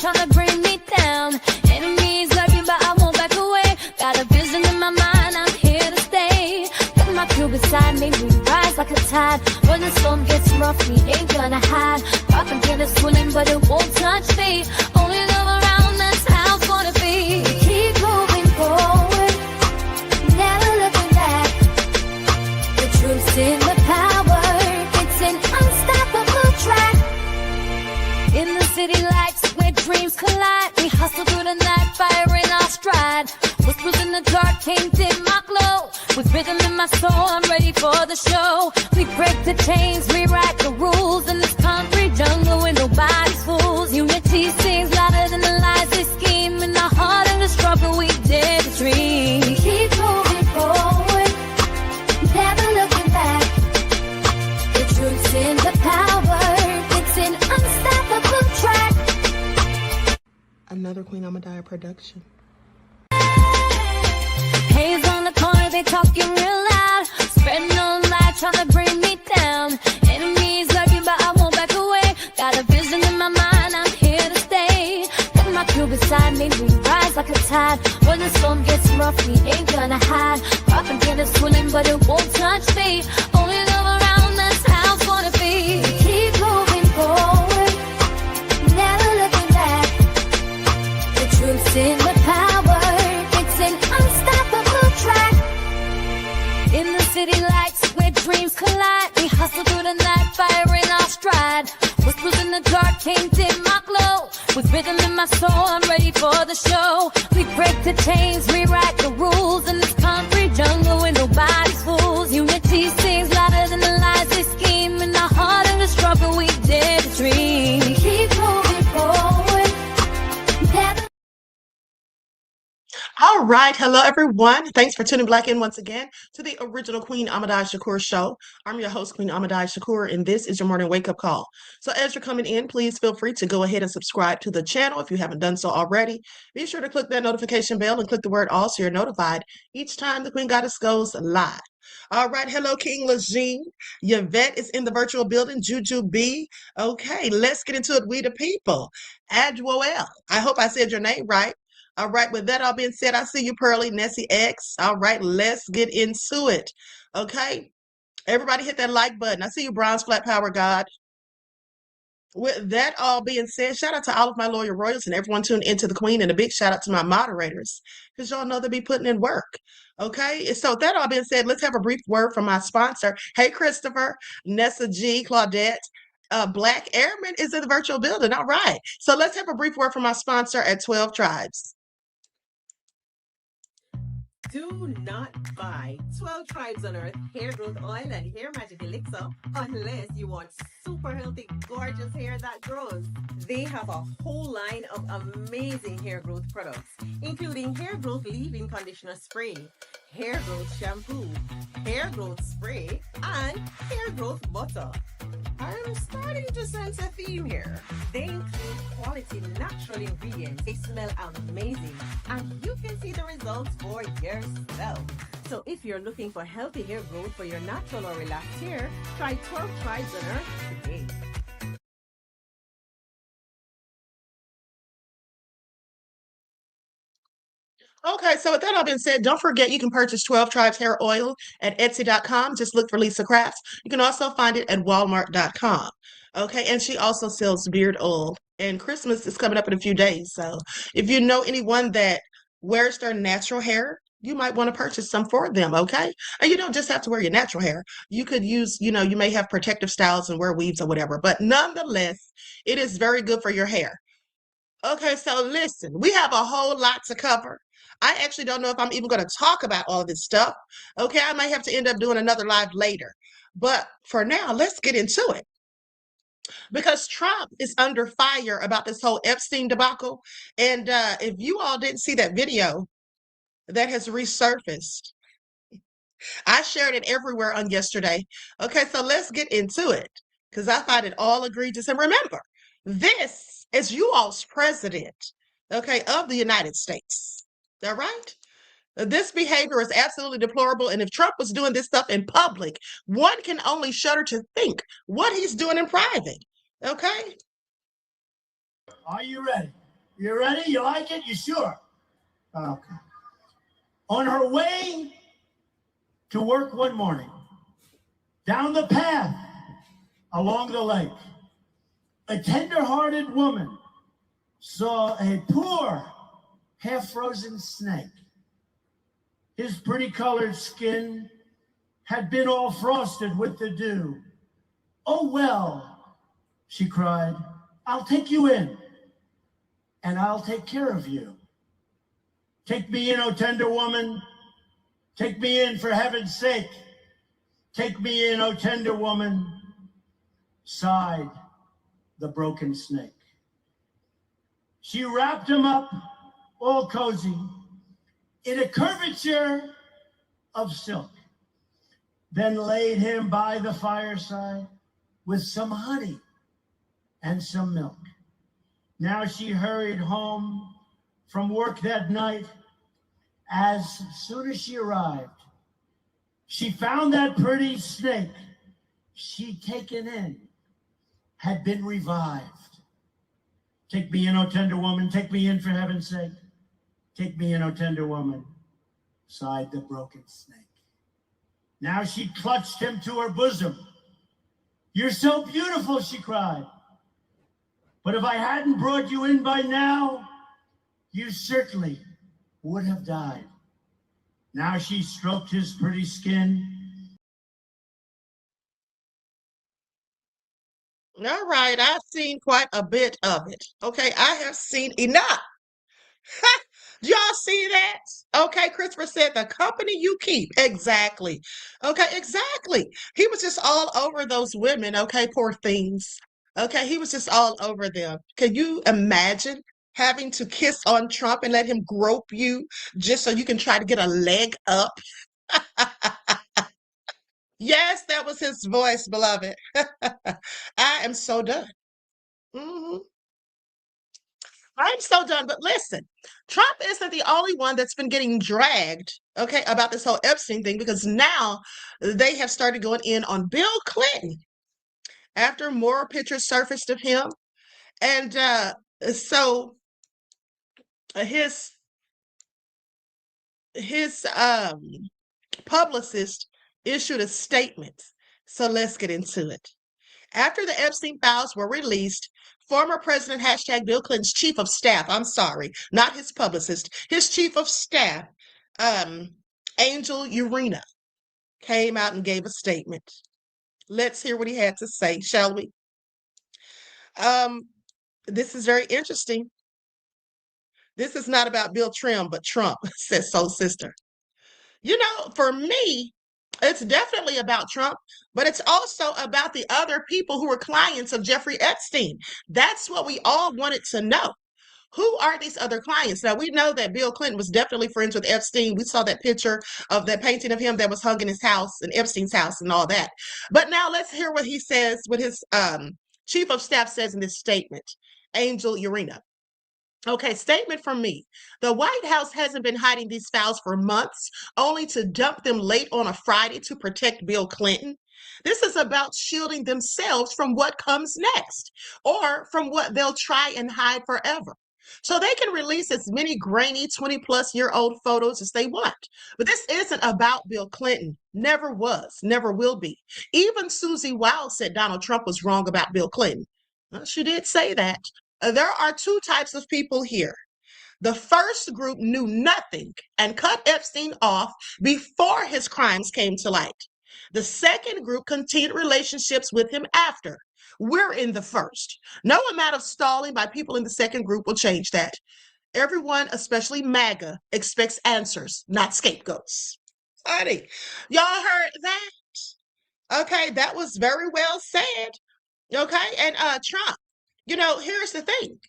trying to bring me down. Enemies lurking, but I won't back away. Got a vision in my mind, I'm here to stay. Got my crew beside me, we rise like a tide. When the storm gets rough, we ain't gonna hide. Propaganda swilling, but it won't touch me. Only love around, that's how it's gonna be. Keep moving forward, never looking back. The truth's in the power, it's an unstoppable track. In the city lights where dreams collide, we hustle through the night, fire in our stride. Whispers in the dark can't dim my glow. With rhythm in my soul, I'm ready for the show. We break the chains, rewrite the rules in this concrete jungle where nobody's fools. Unity sings louder than the lies they scheme. In the heart of the struggle, we dare to dream. Keep moving forward, never looking back. The truth's in the power, it's an unstoppable track. Another Queen Ahmadiyyah production. Haze on the corner, they talking real loud. Spreading on light, trying to bring me down. Enemies lurking, but I won't back away. Got a vision in my mind, I'm here to stay. Got my crew beside me, we rise like a tide. When the storm gets rough, we ain't gonna hide. Propaganda swilling, but it won't touch me. Only love around, that's how it's gonna be. Keep moving forward, never looking back. The truth's in the power, it's an unstoppable track. In the city lights where dreams collide, we hustle through the night, fire in our stride. Whispers in the dark can't dim my glow. With rhythm in my soul, I'm ready for the show. We break the chains, rewrite the rules in this concrete jungle where nobody's fools. Unity sings louder than the lies they scheme. In the heart of the struggle, we dare to dream. Keep moving forward, never. All right. Hello, everyone. Thanks for tuning back in once again to the original Queen Ahmadiyyah Shakur show. I'm your host, Queen Ahmadiyyah Shakur, and this is your morning wake-up call. So as you're coming in, please feel free to go ahead and subscribe to the channel if you haven't done so already. Be sure to click that notification bell and click the word all so you're notified each time the Queen Goddess goes live. All right. Hello, King Lejeune. Yvette is in the virtual building. Juju B. Okay, let's get into it. We the people. Adwoel. I hope I said your name right. All right, with that all being said, I see you, Pearly, Nessie X. All right, let's get into it. Okay, everybody hit that like button. I see you, Bronze Flat Power God. With that all being said, shout out to all of my loyal royals and everyone tuned into the Queen, and a big shout out to my moderators, because y'all know they be putting in work. Okay, so with that all being said, let's have a brief word from my sponsor. Hey, Christopher, Nessa G, Claudette. Black Airman is in the virtual building. All right, so let's have a brief word from my sponsor at 12 Tribes. Do not buy 12 Tribes on Earth hair growth oil and hair magic elixir unless you want super healthy, gorgeous hair that grows. They have a whole line of amazing hair growth products, including hair growth leave-in conditioner spray, hair growth shampoo, hair growth spray, and hair growth butter. I'm starting to sense a theme here. They include quality natural ingredients. They smell amazing, and you can see the results for yourself. So if you're looking for healthy hair growth for your natural or relaxed hair, try 12 Tribes on Earth today. Okay, so with that all being said, don't forget you can purchase 12 Tribes hair oil at Etsy.com. Just look for Lisa Crafts. You can also find it at Walmart.com. Okay, and she also sells beard oil. And Christmas is coming up in a few days. So if you know anyone that wears their natural hair, you might want to purchase some for them, okay? And you don't just have to wear your natural hair. You could use, you may have protective styles and wear weaves or whatever. But nonetheless, it is very good for your hair. Okay, so listen, we have a whole lot to cover. I actually don't know if I'm even going to talk about all of this stuff. Okay, I might have to end up doing another live later. But for now, let's get into it. Because Trump is under fire about this whole Epstein debacle. And if you all didn't see that video that has resurfaced, I shared it everywhere on yesterday. Okay, so let's get into it because I find it all egregious. And remember, this is you all's president, okay, of the United States. All right? This behavior is absolutely deplorable. And if Trump was doing this stuff in public, one can only shudder to think what he's doing in private. Okay? Are you ready? You ready? You like it? You sure? Okay. On her way to work one morning, down the path along the lake, a tender-hearted woman saw a poor, half-frozen snake. His pretty-colored skin had been all frosted with the dew. "Oh, well," she cried, "I'll take you in, and I'll take care of you. Take me in, oh tender woman. Take me in, for heaven's sake. Take me in, oh tender woman," sighed the broken snake. She wrapped him up, all cozy, in a curvature of silk, then laid him by the fireside with some honey and some milk. Now she hurried home from work that night. As soon as she arrived, she found that pretty snake she'd taken in had been revived. "Take me in, oh tender woman, take me in, for heaven's sake. Take me in, oh tender woman," sighed the broken snake. Now she clutched him to her bosom. "You're so beautiful," she cried. "But if I hadn't brought you in by now, you certainly would have died." Now she stroked his pretty skin. All right, I've seen quite a bit of it. Okay, I have seen enough. Do y'all see that? Okay, Christopher said the company you keep. Exactly. Okay, exactly. He was just all over those women. Okay, poor things. Okay, he was just all over them. Can you imagine having to kiss on Trump and let him grope you just so you can try to get a leg up? Yes, that was his voice, beloved. I am so done. Mhm. I'm so done. But listen, Trump isn't the only one that's been getting dragged, okay, about this whole Epstein thing, because now they have started going in on Bill Clinton after more pictures surfaced of him. And so his his publicist issued a statement. So let's get into it. After the Epstein files were released, former President Bill Clinton's chief of staff, I'm sorry, not his publicist, his chief of staff, um, Angel Urena, came out and gave a statement. Let's hear what he had to say, shall we? This is very interesting. This is not about Bill Trim, but Trump, says Soul Sister. You know, for me, it's definitely about Trump, but it's also about the other people who were clients of Jeffrey Epstein. That's what we all wanted to know. Who are these other clients? Now, we know that Bill Clinton was definitely friends with Epstein. We saw that picture of that painting of him that was hung in his house, in Epstein's house, and all that. But now let's hear what he says, what his chief of staff says in this statement, Angel Urena. Okay, statement from me. The White House hasn't been hiding these files for months, only to dump them late on a Friday to protect Bill Clinton. This is about shielding themselves from what comes next, or from what they'll try and hide forever. So they can release as many grainy 20-plus-year-old photos as they want. But this isn't about Bill Clinton. Never was, never will be. Even Susie Wild said Donald Trump was wrong about Bill Clinton. Well, she did say that. There are two types of people here. The first group knew nothing and cut Epstein off before his crimes came to light. The second group continued relationships with him after. We're in the first. No amount of stalling by people in the second group will change that. Everyone, especially MAGA, expects answers, not scapegoats. Honey, y'all heard that? Okay, that was very well said. Okay, and Trump. You know, here's the thing.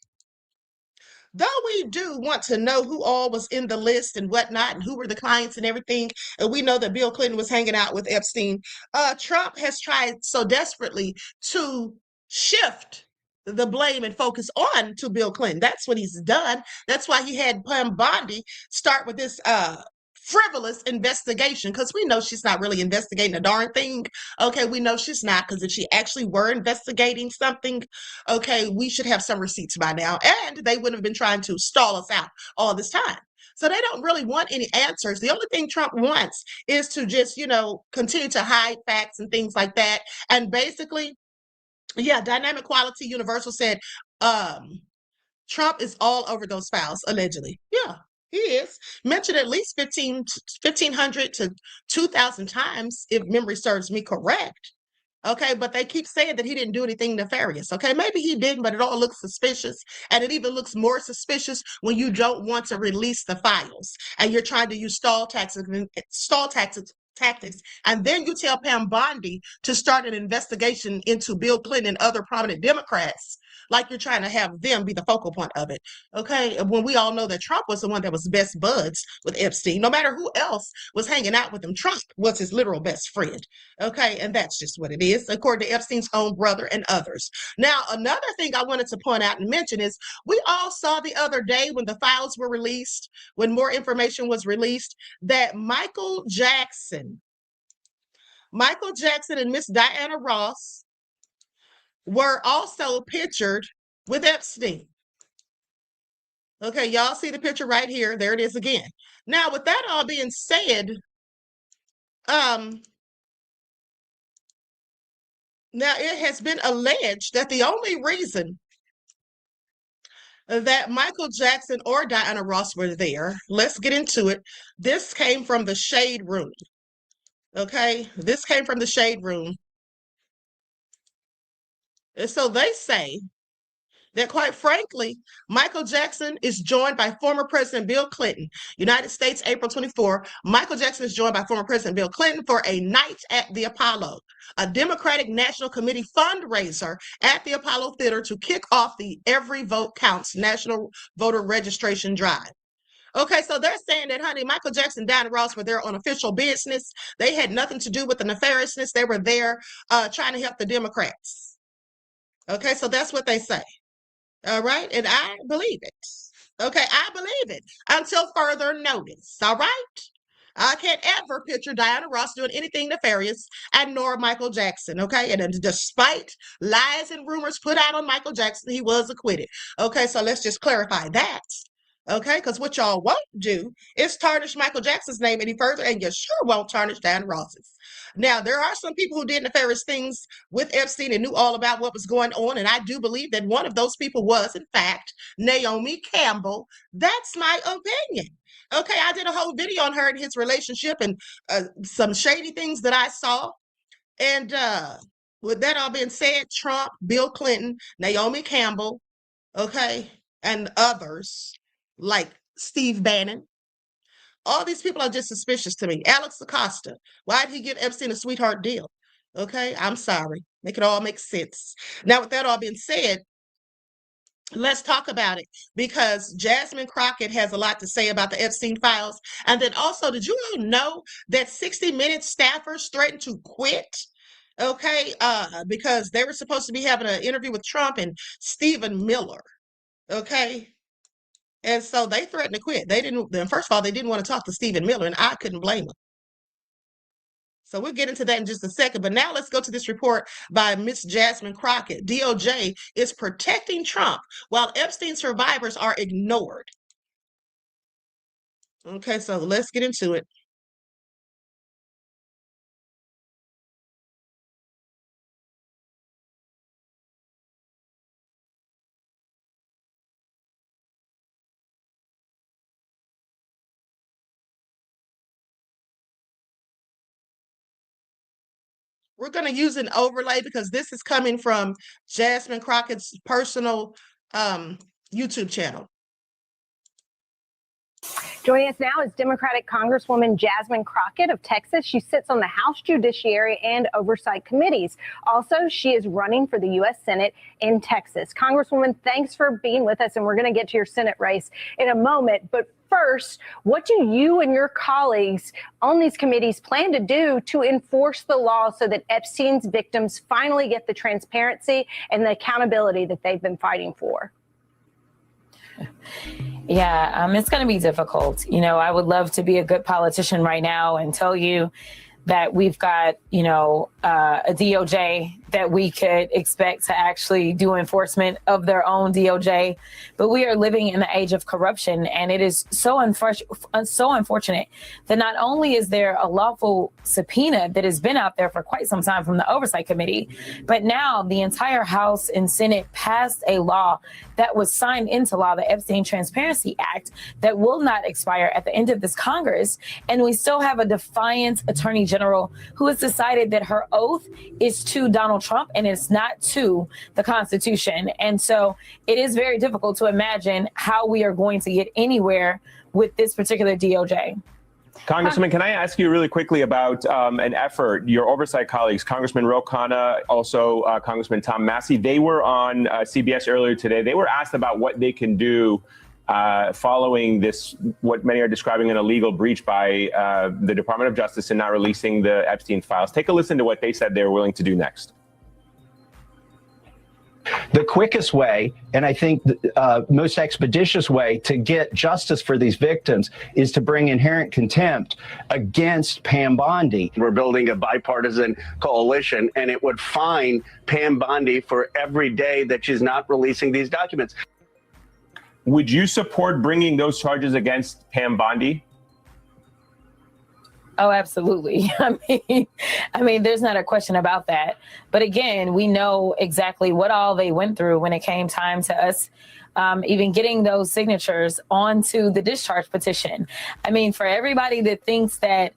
Though we do want to know who all was in the list and whatnot, and who were the clients and everything, and we know that Bill Clinton was hanging out with Epstein, Trump has tried so desperately to shift the blame and focus on to Bill Clinton. That's what he's done. That's why he had Pam Bondi start with this frivolous investigation, because we know she's not really investigating a darn thing. Okay, we know she's not, because if she actually were investigating something, okay, we should have some receipts by now, and they wouldn't have been trying to stall us out all this time. So they don't really want any answers. The only thing Trump wants is to just, continue to hide facts and things like that. And basically, yeah, Dynamic Quality Universal said Trump is all over those files, allegedly. Yeah, he is. Mentioned at least 1,500 to 2,000 times, if memory serves me correct. Okay, but they keep saying that he didn't do anything nefarious. Okay, maybe he didn't, but it all looks suspicious. And it even looks more suspicious when you don't want to release the files and you're trying to use stall tactics. And then you tell Pam Bondi to start an investigation into Bill Clinton and other prominent Democrats, like you're trying to have them be the focal point of it. Okay, when we all know that Trump was the one that was best buds with Epstein. No matter who else was hanging out with him, Trump was his literal best friend. Okay, and that's just what it is, according to Epstein's own brother and others. Now, another thing I wanted to point out and mention is we all saw the other day when the files were released, when more information was released, that Michael Jackson and Miss Diana Ross were also pictured with Epstein. Okay, y'all see the picture right here. There it is again. Now, with that all being said, now it has been alleged that the only reason that Michael Jackson or Diana Ross were there, let's get into it. This came from the Shade Room. Okay, this came from the Shade Room. And so they say that, quite frankly, Michael Jackson is joined by former President Bill Clinton. United States, April 24. Michael Jackson is joined by former President Bill Clinton for a night at the Apollo, a Democratic National Committee fundraiser at the Apollo Theater to kick off the Every Vote Counts National Voter Registration Drive. Okay, so they're saying that, honey, Michael Jackson, Diana Ross were there on official business. They had nothing to do with the nefariousness. They were there trying to help the Democrats. Okay, so that's what they say. All right, and I believe it. Okay, I believe it until further notice. All right, I can't ever picture Diana Ross doing anything nefarious, and nor Michael Jackson. Okay, and despite lies and rumors put out on Michael Jackson, he was acquitted. Okay, so let's just clarify that. Okay, because what y'all won't do is tarnish Michael Jackson's name any further, and you sure won't tarnish Diana Ross's. Now, there are some people who did nefarious things with Epstein and knew all about what was going on, and I do believe that one of those people was, in fact, Naomi Campbell. That's my opinion. Okay, I did a whole video on her and his relationship and some shady things that I saw. And with that all being said, Trump, Bill Clinton, Naomi Campbell, okay, and others like Steve Bannon, all these people are just suspicious to me. Alex Acosta, why did he give Epstein a sweetheart deal? Okay, I'm sorry. Make it all make sense. Now, with that all being said, let's talk about it, because Jasmine Crockett has a lot to say about the Epstein files. And then also, did you all know that 60 Minutes staffers threatened to quit? Okay, because they were supposed to be having an interview with Trump and Stephen Miller. Okay. And so they threatened to quit. First of all, they didn't want to talk to Stephen Miller, and I couldn't blame them. So we'll get into that in just a second. But now let's go to this report by Miss Jasmine Crockett. DOJ is protecting Trump while Epstein survivors are ignored. Okay, so let's get into it. We're going to use an overlay because this is coming from Jasmine Crockett's personal YouTube channel. Joining us now is Democratic Congresswoman Jasmine Crockett of Texas. She sits on the House Judiciary and Oversight Committees. Also, she is running for the U.S. Senate in Texas. Congresswoman, thanks for being with us, and we're going to get to your Senate race in a moment. But first, what do you and your colleagues on these committees plan to do to enforce the law so that Epstein's victims finally get the transparency and the accountability that they've been fighting for? Yeah, it's going to be difficult. You know, I would love to be a good politician right now and tell you that we've got, a DOJ that we could expect to actually do enforcement of their own DOJ. But we are living in the age of corruption. And it is so unfortunate that not only is there a lawful subpoena that has been out there for quite some time from the Oversight Committee, but now the entire House and Senate passed a law that was signed into law, the Epstein Transparency Act, that will not expire at the end of this Congress. And we still have a defiant Attorney General who has decided that her oath is to Donald Trump and it's not to the Constitution. And so it is very difficult to imagine how we are going to get anywhere with this particular DOJ. Congresswoman, can I ask you really quickly about an effort, your oversight colleagues, Congressman Ro Khanna, also Congressman Tom Massey, they were on CBS earlier today. They were asked about what they can do following this, what many are describing an illegal breach by the Department of Justice in not releasing the Epstein files. Take a listen to what they said they were willing to do next. The quickest way, and I think the most expeditious way to get justice for these victims is to bring inherent contempt against Pam Bondi. We're building a bipartisan coalition, and it would fine Pam Bondi for every day that she's not releasing these documents. Would you support bringing those charges against Pam Bondi? Oh, absolutely. I mean, there's not a question about that. But again, we know exactly what all they went through when it came time to us even getting those signatures onto the discharge petition. I mean, for everybody that thinks that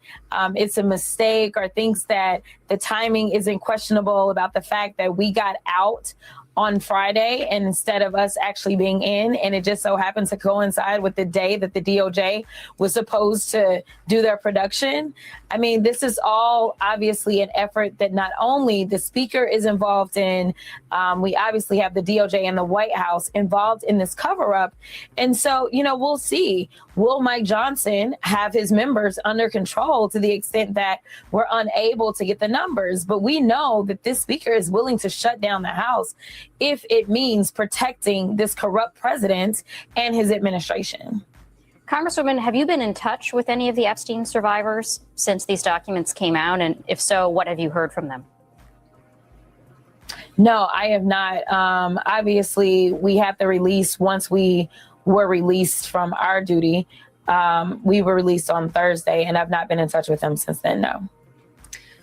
it's a mistake or thinks that the timing isn't questionable about the fact that we got out on Friday and instead of us actually being in, and it just so happens to coincide with the day that the DOJ was supposed to do their production. I mean, this is all obviously an effort that not only the speaker is involved in, we obviously have the DOJ and the White House involved in this cover up. And so, we'll see. Will Mike Johnson have his members under control to the extent that we're unable to get the numbers? But we know that this speaker is willing to shut down the House if it means protecting this corrupt president and his administration. Congresswoman, have you been in touch with any of the Epstein survivors since these documents came out? And if so, what have you heard from them? No, I have not. Obviously, we have the release once we were released from our duty. We were released on Thursday, and I've not been in touch with them since then, no.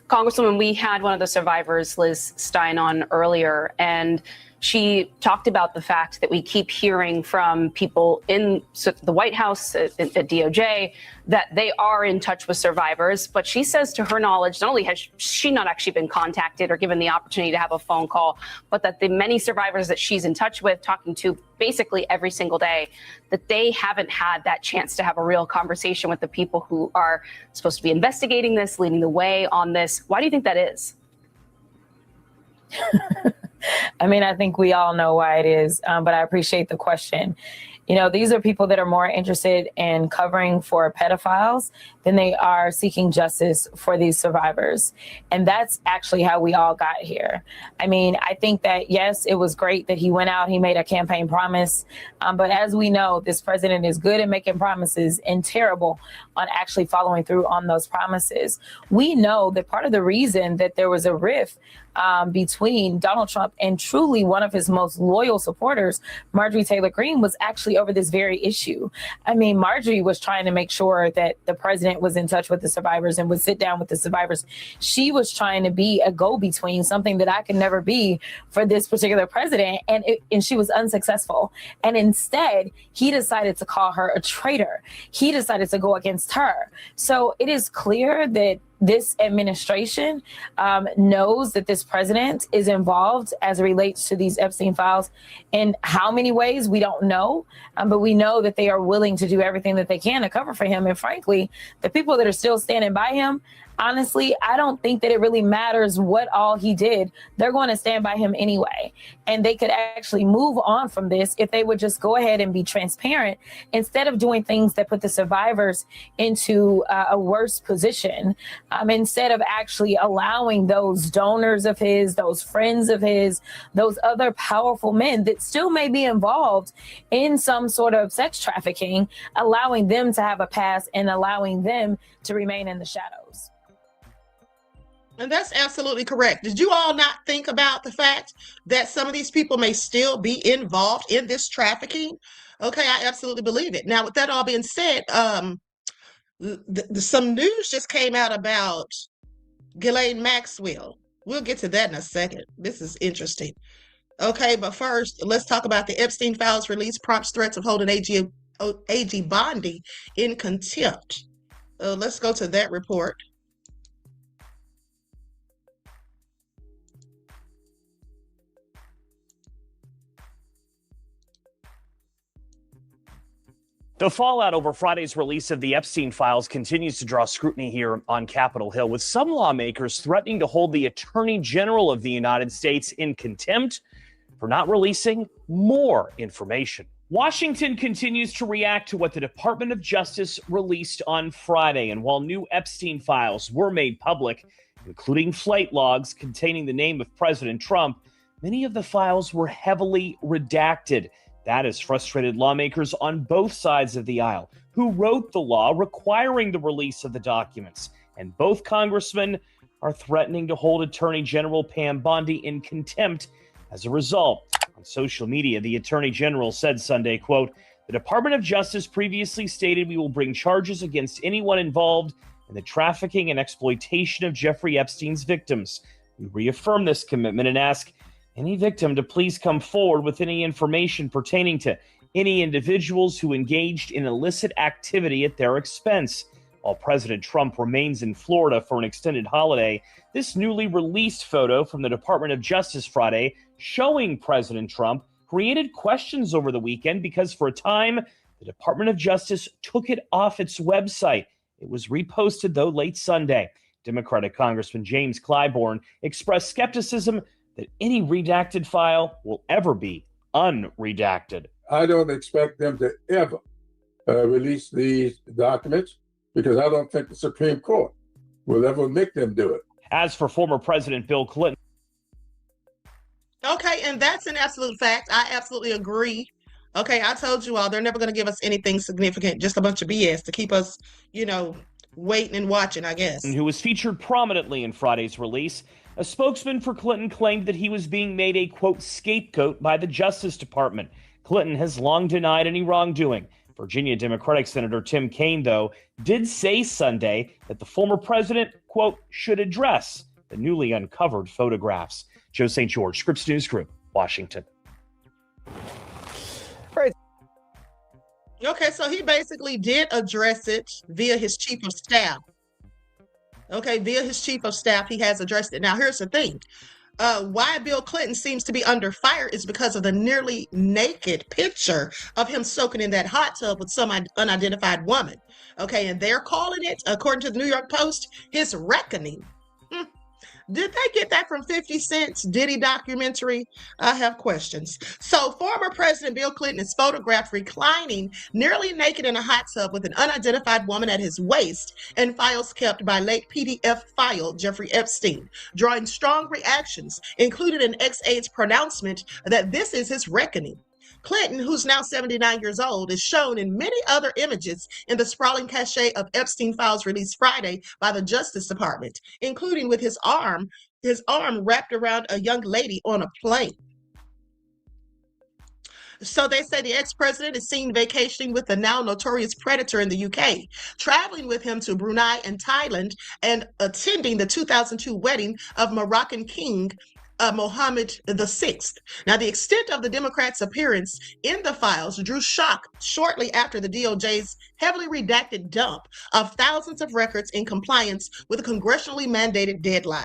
Congresswoman, we had one of the survivors, Liz Stein, on earlier, and she talked about the fact that we keep hearing from people in the White House, at DOJ, that they are in touch with survivors. But she says, to her knowledge, not only has she not actually been contacted or given the opportunity to have a phone call, but that the many survivors that she's in touch with, talking to basically every single day, that they haven't had that chance to have a real conversation with the people who are supposed to be investigating this, leading the way on this. Why do you think that is? I mean, I think we all know why it is, but I appreciate the question. These are people that are more interested in covering for pedophiles than they are seeking justice for these survivors. And that's actually how we all got here. I mean, I think that, yes, it was great that he went out, he made a campaign promise. But as we know, this president is good at making promises and terrible on actually following through on those promises. We know that part of the reason that there was a rift between Donald Trump and truly one of his most loyal supporters, Marjorie Taylor Greene, was actually over this very issue. I mean, Marjorie was trying to make sure that the president was in touch with the survivors and would sit down with the survivors. She was trying to be a go-between, something that I could never be for this particular president, and she was unsuccessful. And instead, he decided to call her a traitor. He decided to go against her. So it is clear that this administration knows that this president is involved as it relates to these Epstein files. In how many ways, we don't know, but we know that they are willing to do everything that they can to cover for him. And frankly, the people that are still standing by him, honestly, I don't think that it really matters what all he did. They're going to stand by him anyway. And they could actually move on from this if they would just go ahead and be transparent instead of doing things that put the survivors into a worse position, instead of actually allowing those donors of his, those friends of his, those other powerful men that still may be involved in some sort of sex trafficking, allowing them to have a pass and allowing them to remain in the shadows. And that's absolutely correct. Did you all not think about the fact that some of these people may still be involved in this trafficking? Okay, I absolutely believe it. Now, with that all being said, some news just came out about Ghislaine Maxwell. We'll get to that in a second. This is interesting. Okay, but first, let's talk about the Epstein files release prompts threats of holding AG Bondi in contempt. Let's go to that report. The fallout over Friday's release of the Epstein files continues to draw scrutiny here on Capitol Hill, with some lawmakers threatening to hold the Attorney General of the United States in contempt for not releasing more information. Washington continues to react to what the Department of Justice released on Friday. And while new Epstein files were made public, including flight logs containing the name of President Trump, many of the files were heavily redacted. That has frustrated lawmakers on both sides of the aisle who wrote the law requiring the release of the documents. And both congressmen are threatening to hold Attorney General Pam Bondi in contempt as a result. On social media, the Attorney General said Sunday, quote, "The Department of Justice previously stated we will bring charges against anyone involved in the trafficking and exploitation of Jeffrey Epstein's victims. We reaffirm this commitment and ask any victim to please come forward with any information pertaining to any individuals who engaged in illicit activity at their expense." While President Trump remains in Florida for an extended holiday, this newly released photo from the Department of Justice Friday showing President Trump created questions over the weekend because for a time, the Department of Justice took it off its website. It was reposted, though, late Sunday. Democratic Congressman James Clyburn expressed skepticism that any redacted file will ever be unredacted. I don't expect them to ever release these documents because I don't think the Supreme Court will ever make them do it. As for former President Bill Clinton. Okay, and that's an absolute fact. I absolutely agree. Okay, I told you all they're never going to give us anything significant, just a bunch of BS to keep us, waiting and watching, I guess. Who was featured prominently in Friday's release. A spokesman for Clinton claimed that he was being made a, quote, scapegoat by the Justice Department. Clinton has long denied any wrongdoing. Virginia Democratic Senator Tim Kaine, though, did say Sunday that the former president, quote, should address the newly uncovered photographs. Joe St. George, Scripps News Group, Washington. Right. Okay, so he basically did address it via his chief of staff. Okay, via his chief of staff, he has addressed it. Now, here's the thing. Why Bill Clinton seems to be under fire is because of the nearly naked picture of him soaking in that hot tub with some unidentified woman. Okay, and they're calling it, according to the New York Post, his reckoning. Did they get that from 50 Cent's Diddy documentary? I have questions. So former President Bill Clinton is photographed reclining nearly naked in a hot tub with an unidentified woman at his waist and files kept by late PDF file Jeffrey Epstein, drawing strong reactions, including an ex-aide's pronouncement that this is his reckoning. Clinton, who's now 79 years old, is shown in many other images in the sprawling cache of Epstein files released Friday by the Justice Department, including with his arm wrapped around a young lady on a plane. So they say the ex-president is seen vacationing with the now notorious predator in the UK, traveling with him to Brunei and Thailand, and attending the 2002 wedding of Moroccan King Mohammed VI. Now, the extent of the Democrats' appearance in the files drew shock shortly after the DOJ's heavily redacted dump of thousands of records in compliance with a congressionally mandated deadline.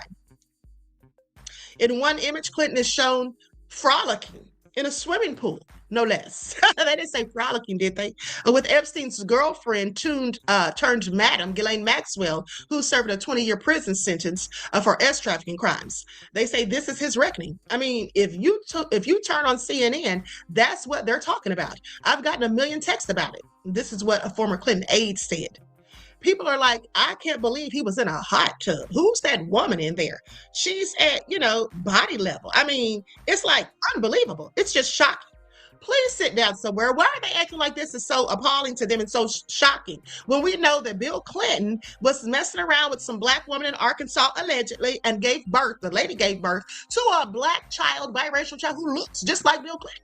In one image, Clinton is shown frolicking in a swimming pool, no less. They didn't say frolicking, did they? With Epstein's girlfriend turned Madam Ghislaine Maxwell, who served a 20-year prison sentence for sex trafficking crimes. They say this is his reckoning. I mean, if you turn on CNN, that's what they're talking about. I've gotten a million texts about it. This is what a former Clinton aide said. People are like, I can't believe he was in a hot tub. Who's that woman in there? She's at, body level. I mean, it's like unbelievable. It's just shocking. Please sit down somewhere. Why are they acting like this is so appalling to them and so shocking when we know that Bill Clinton was messing around with some black woman in Arkansas allegedly and the lady gave birth to a black child, biracial child who looks just like Bill Clinton.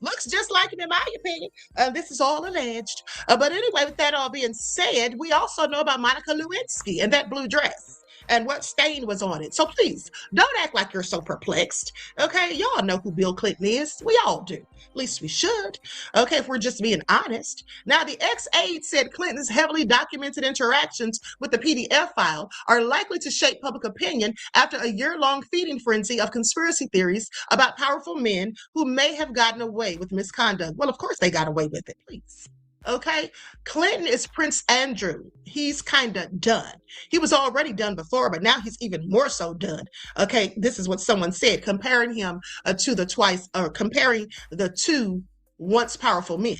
Looks just like him, in my opinion. This is all alleged. But anyway, with that all being said, we also know about Monica Lewinsky and that blue dress and what stain was on it. So please, don't act like you're so perplexed. Okay, y'all know who Bill Clinton is. We all do. At least we should. Okay, if we're just being honest. Now, the ex-aide said Clinton's heavily documented interactions with the PDF file are likely to shape public opinion after a year-long feeding frenzy of conspiracy theories about powerful men who may have gotten away with misconduct. Well, of course they got away with it, please. Okay, Clinton is Prince Andrew. He's kind of done. He was already done before, but now he's even more so done. Okay, this is what someone said, comparing him comparing the two once powerful men.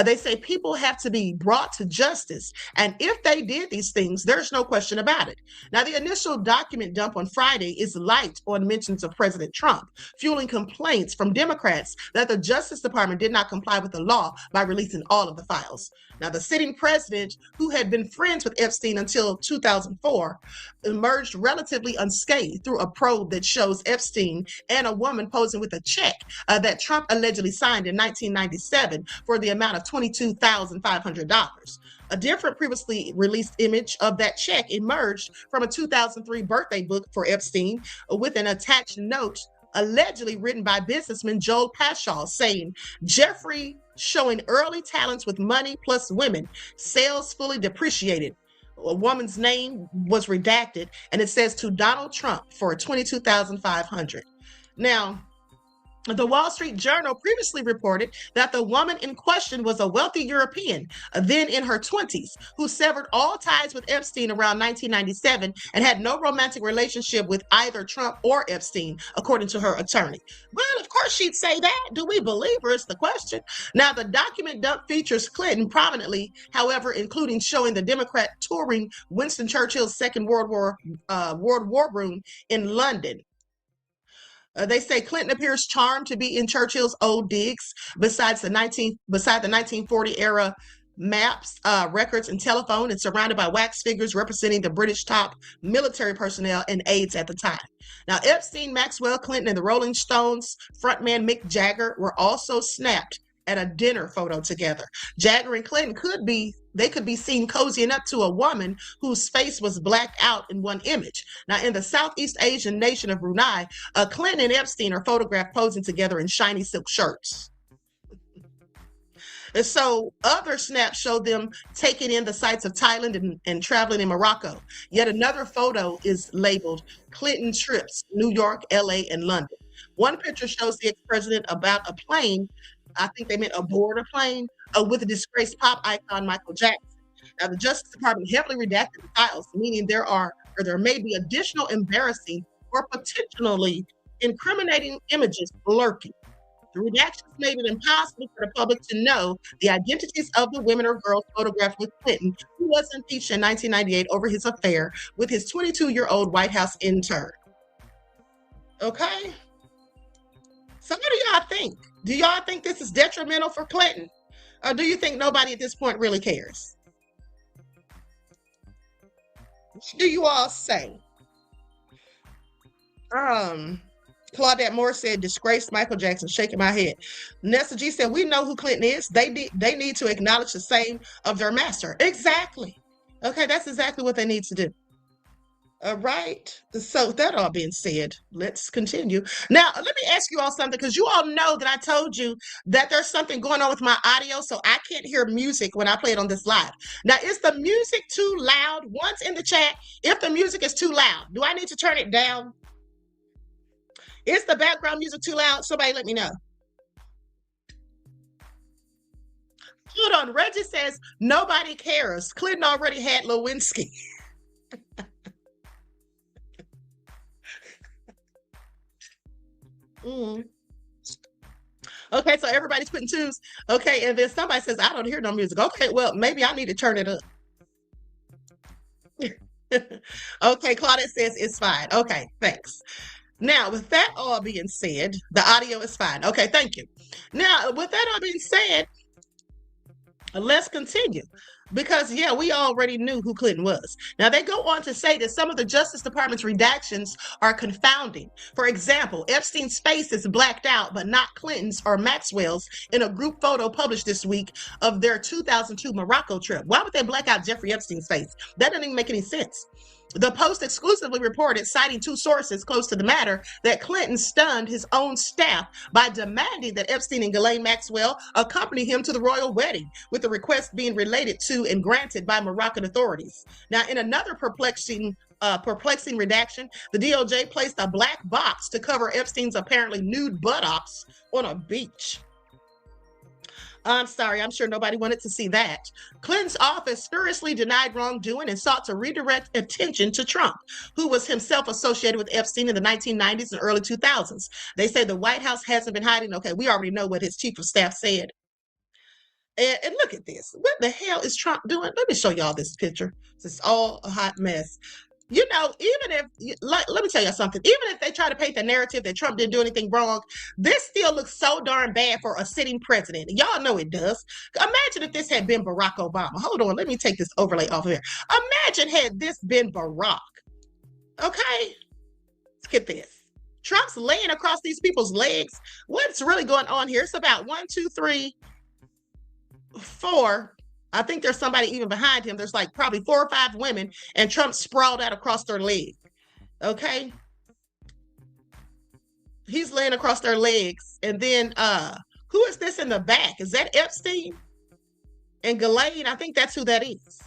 They say people have to be brought to justice. And if they did these things, there's no question about it. Now, the initial document dump on Friday is light on mentions of President Trump, fueling complaints from Democrats that the Justice Department did not comply with the law by releasing all of the files. Now, the sitting president, who had been friends with Epstein until 2004, emerged relatively unscathed through a probe that shows Epstein and a woman posing with a check that Trump allegedly signed in 1997 for the amount of $22,500. A different previously released image of that check emerged from a 2003 birthday book for Epstein with an attached note allegedly written by businessman Joel Pashaw saying, Jeffrey showing early talents with money plus women, sales fully depreciated. A woman's name was redacted, and it says to Donald Trump for $22,500. Now, the Wall Street Journal previously reported that the woman in question was a wealthy European, then in her 20s, who severed all ties with Epstein around 1997 and had no romantic relationship with either Trump or Epstein, according to her attorney. Well, of course she'd say that. Do we believe her is the question. Now, the document dump features Clinton prominently, however, including showing the Democrat touring Winston Churchill's Second World War room in London. They say Clinton appears charmed to be in Churchill's old digs, beside the 1940 era maps, records, and telephone, and surrounded by wax figures representing the British top military personnel and aides at the time. Now, Epstein, Maxwell, Clinton, and the Rolling Stones frontman Mick Jagger were also snapped at a dinner photo together. Jagger and Clinton could be seen cozying up to a woman whose face was blacked out in one image. Now, in the Southeast Asian nation of Brunei, Clinton and Epstein are photographed posing together in shiny silk shirts. And so other snaps show them taking in the sights of Thailand and traveling in Morocco. Yet another photo is labeled Clinton trips, New York, LA, and London. One picture shows the ex-president about a plane, I think they meant aboard a plane, with a disgraced pop icon Michael Jackson. Now, the Justice Department heavily redacted the files, meaning there may be additional embarrassing or potentially incriminating images lurking. The redactions made it impossible for the public to know the identities of the women or girls photographed with Clinton, who was impeached in 1998 over his affair with his 22-year-old White House intern. Okay? So what do y'all think? Do y'all think this is detrimental for Clinton? Or do you think nobody at this point really cares? What do you all say? Claudette Moore said, disgraced Michael Jackson, shaking my head. Nessa G said, we know who Clinton is. They need to acknowledge the same of their master. Exactly. Okay, that's exactly what they need to do. All right. So that all being said, let's continue. Now, let me ask you all something, because you all know that I told you that there's something going on with my audio, so I can't hear music when I play it on this live. Now, is the music too loud? Once in the chat, if the music is too loud, do I need to turn it down? Is the background music too loud? Somebody let me know. on. Reggie says nobody cares. Clinton already had Lewinsky. Okay, so everybody's putting twos. Okay, and then somebody says, I don't hear no music. Okay, well, maybe I need to turn it up. Okay, Claudette says it's fine. Okay, thanks. Now, with that all being said, the audio is fine. Okay, thank you. Now, with that all being said, let's continue. Because, yeah, we already knew who Clinton was. Now, they go on to say that some of the Justice Department's redactions are confounding. For example, Epstein's face is blacked out, but not Clinton's or Maxwell's in a group photo published this week of their 2002 Morocco trip. Why would they black out Jeffrey Epstein's face? That doesn't even make any sense. The Post exclusively reported, citing two sources close to the matter, that Clinton stunned his own staff by demanding that Epstein and Ghislaine Maxwell accompany him to the royal wedding, with the request being related to and granted by Moroccan authorities. Now, in another perplexing redaction, the DOJ placed a black box to cover Epstein's apparently nude buttocks on a beach. I'm sorry, I'm sure nobody wanted to see that. Clinton's office furiously denied wrongdoing and sought to redirect attention to Trump, who was himself associated with Epstein in the 1990s and early 2000s. They say the White House hasn't been hiding. Okay, we already know what his chief of staff said. And look at this. What the hell is Trump doing? Let me show y'all this picture. It's all a hot mess. You know, even if, let me tell you something, even if they try to paint the narrative that Trump didn't do anything wrong, this still looks so darn bad for a sitting president. Y'all know it does. Imagine if this had been Barack Obama. Hold on, let me take this overlay off of here. Imagine had this been Barack. Okay? Let's get this. Trump's laying across these people's legs. What's really going on here? It's about 1, 2, 3, 4. I think there's somebody even behind him. There's like probably 4 or 5 women, and Trump sprawled out across their leg. Okay? He's laying across their legs. And then who is this in the back? Is that Epstein? And Ghislaine? I think that's who that is.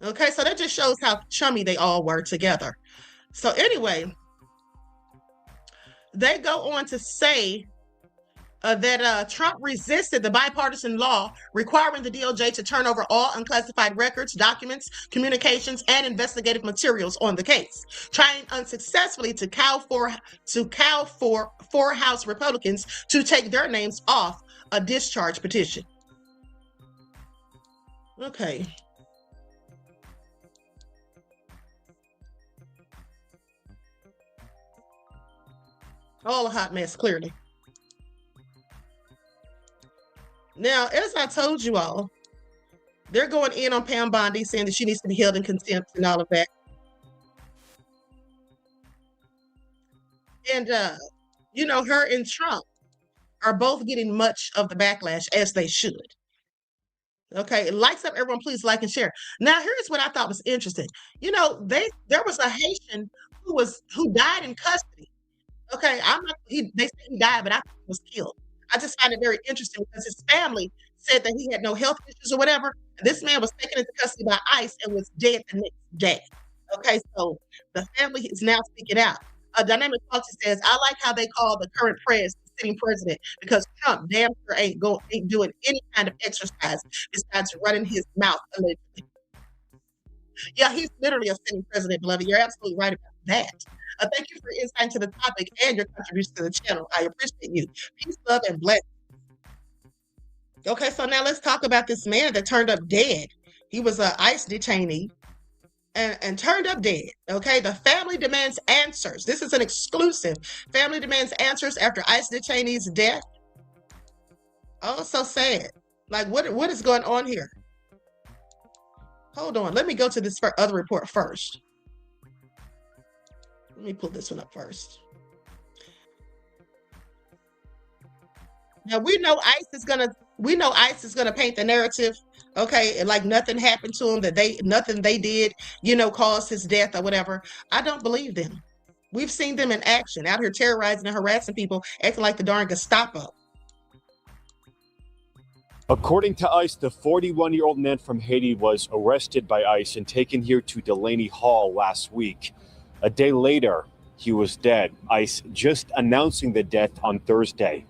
Okay, so that just shows how chummy they all were together. So anyway, they go on to say that Trump resisted the bipartisan law requiring the DOJ to turn over all unclassified records, documents, communications, and investigative materials on the case, trying unsuccessfully to cow for House Republicans to take their names off a discharge petition. Okay. All a hot mess, clearly. Now, as I told you all, they're going in on Pam Bondi, saying that she needs to be held in contempt and all of that. And, you know, her and Trump are both getting much of the backlash, as they should. Okay, lights up, everyone, please like and share. Now, here's what I thought was interesting. You know, there was a Haitian who died in custody. Okay, they say he died, but I think he was killed. I just find it very interesting because his family said that he had no health issues or whatever. This man was taken into custody by ICE and was dead the next day. Okay, so the family is now speaking out. Dynamic Culture says, I like how they call the current sitting president, because Trump damn sure ain't doing any kind of exercise besides running his mouth allegedly. Yeah, he's literally a sitting president, beloved. You're absolutely right about that. Thank you for your insight into the topic and your contribution to the channel. I appreciate you. Peace, love, and blessings. Okay, so now let's talk about this man that turned up dead. He was an ICE detainee and turned up dead. Okay, the family demands answers. This is an exclusive. Family demands answers after ICE detainee's death. Oh, so sad. Like, what is going on here? Hold on. Let me go to this other report first. Let me pull this one up first. Now we know ICE is gonna paint the narrative, okay, like nothing happened to him, that nothing they did, you know, caused his death or whatever. I don't believe them. We've seen them in action, out here terrorizing and harassing people, acting like the darn Gestapo. According to ICE, the 41-year-old man from Haiti was arrested by ICE and taken here to Delaney Hall last week. A day later, he was dead. ICE just announcing the death on Thursday.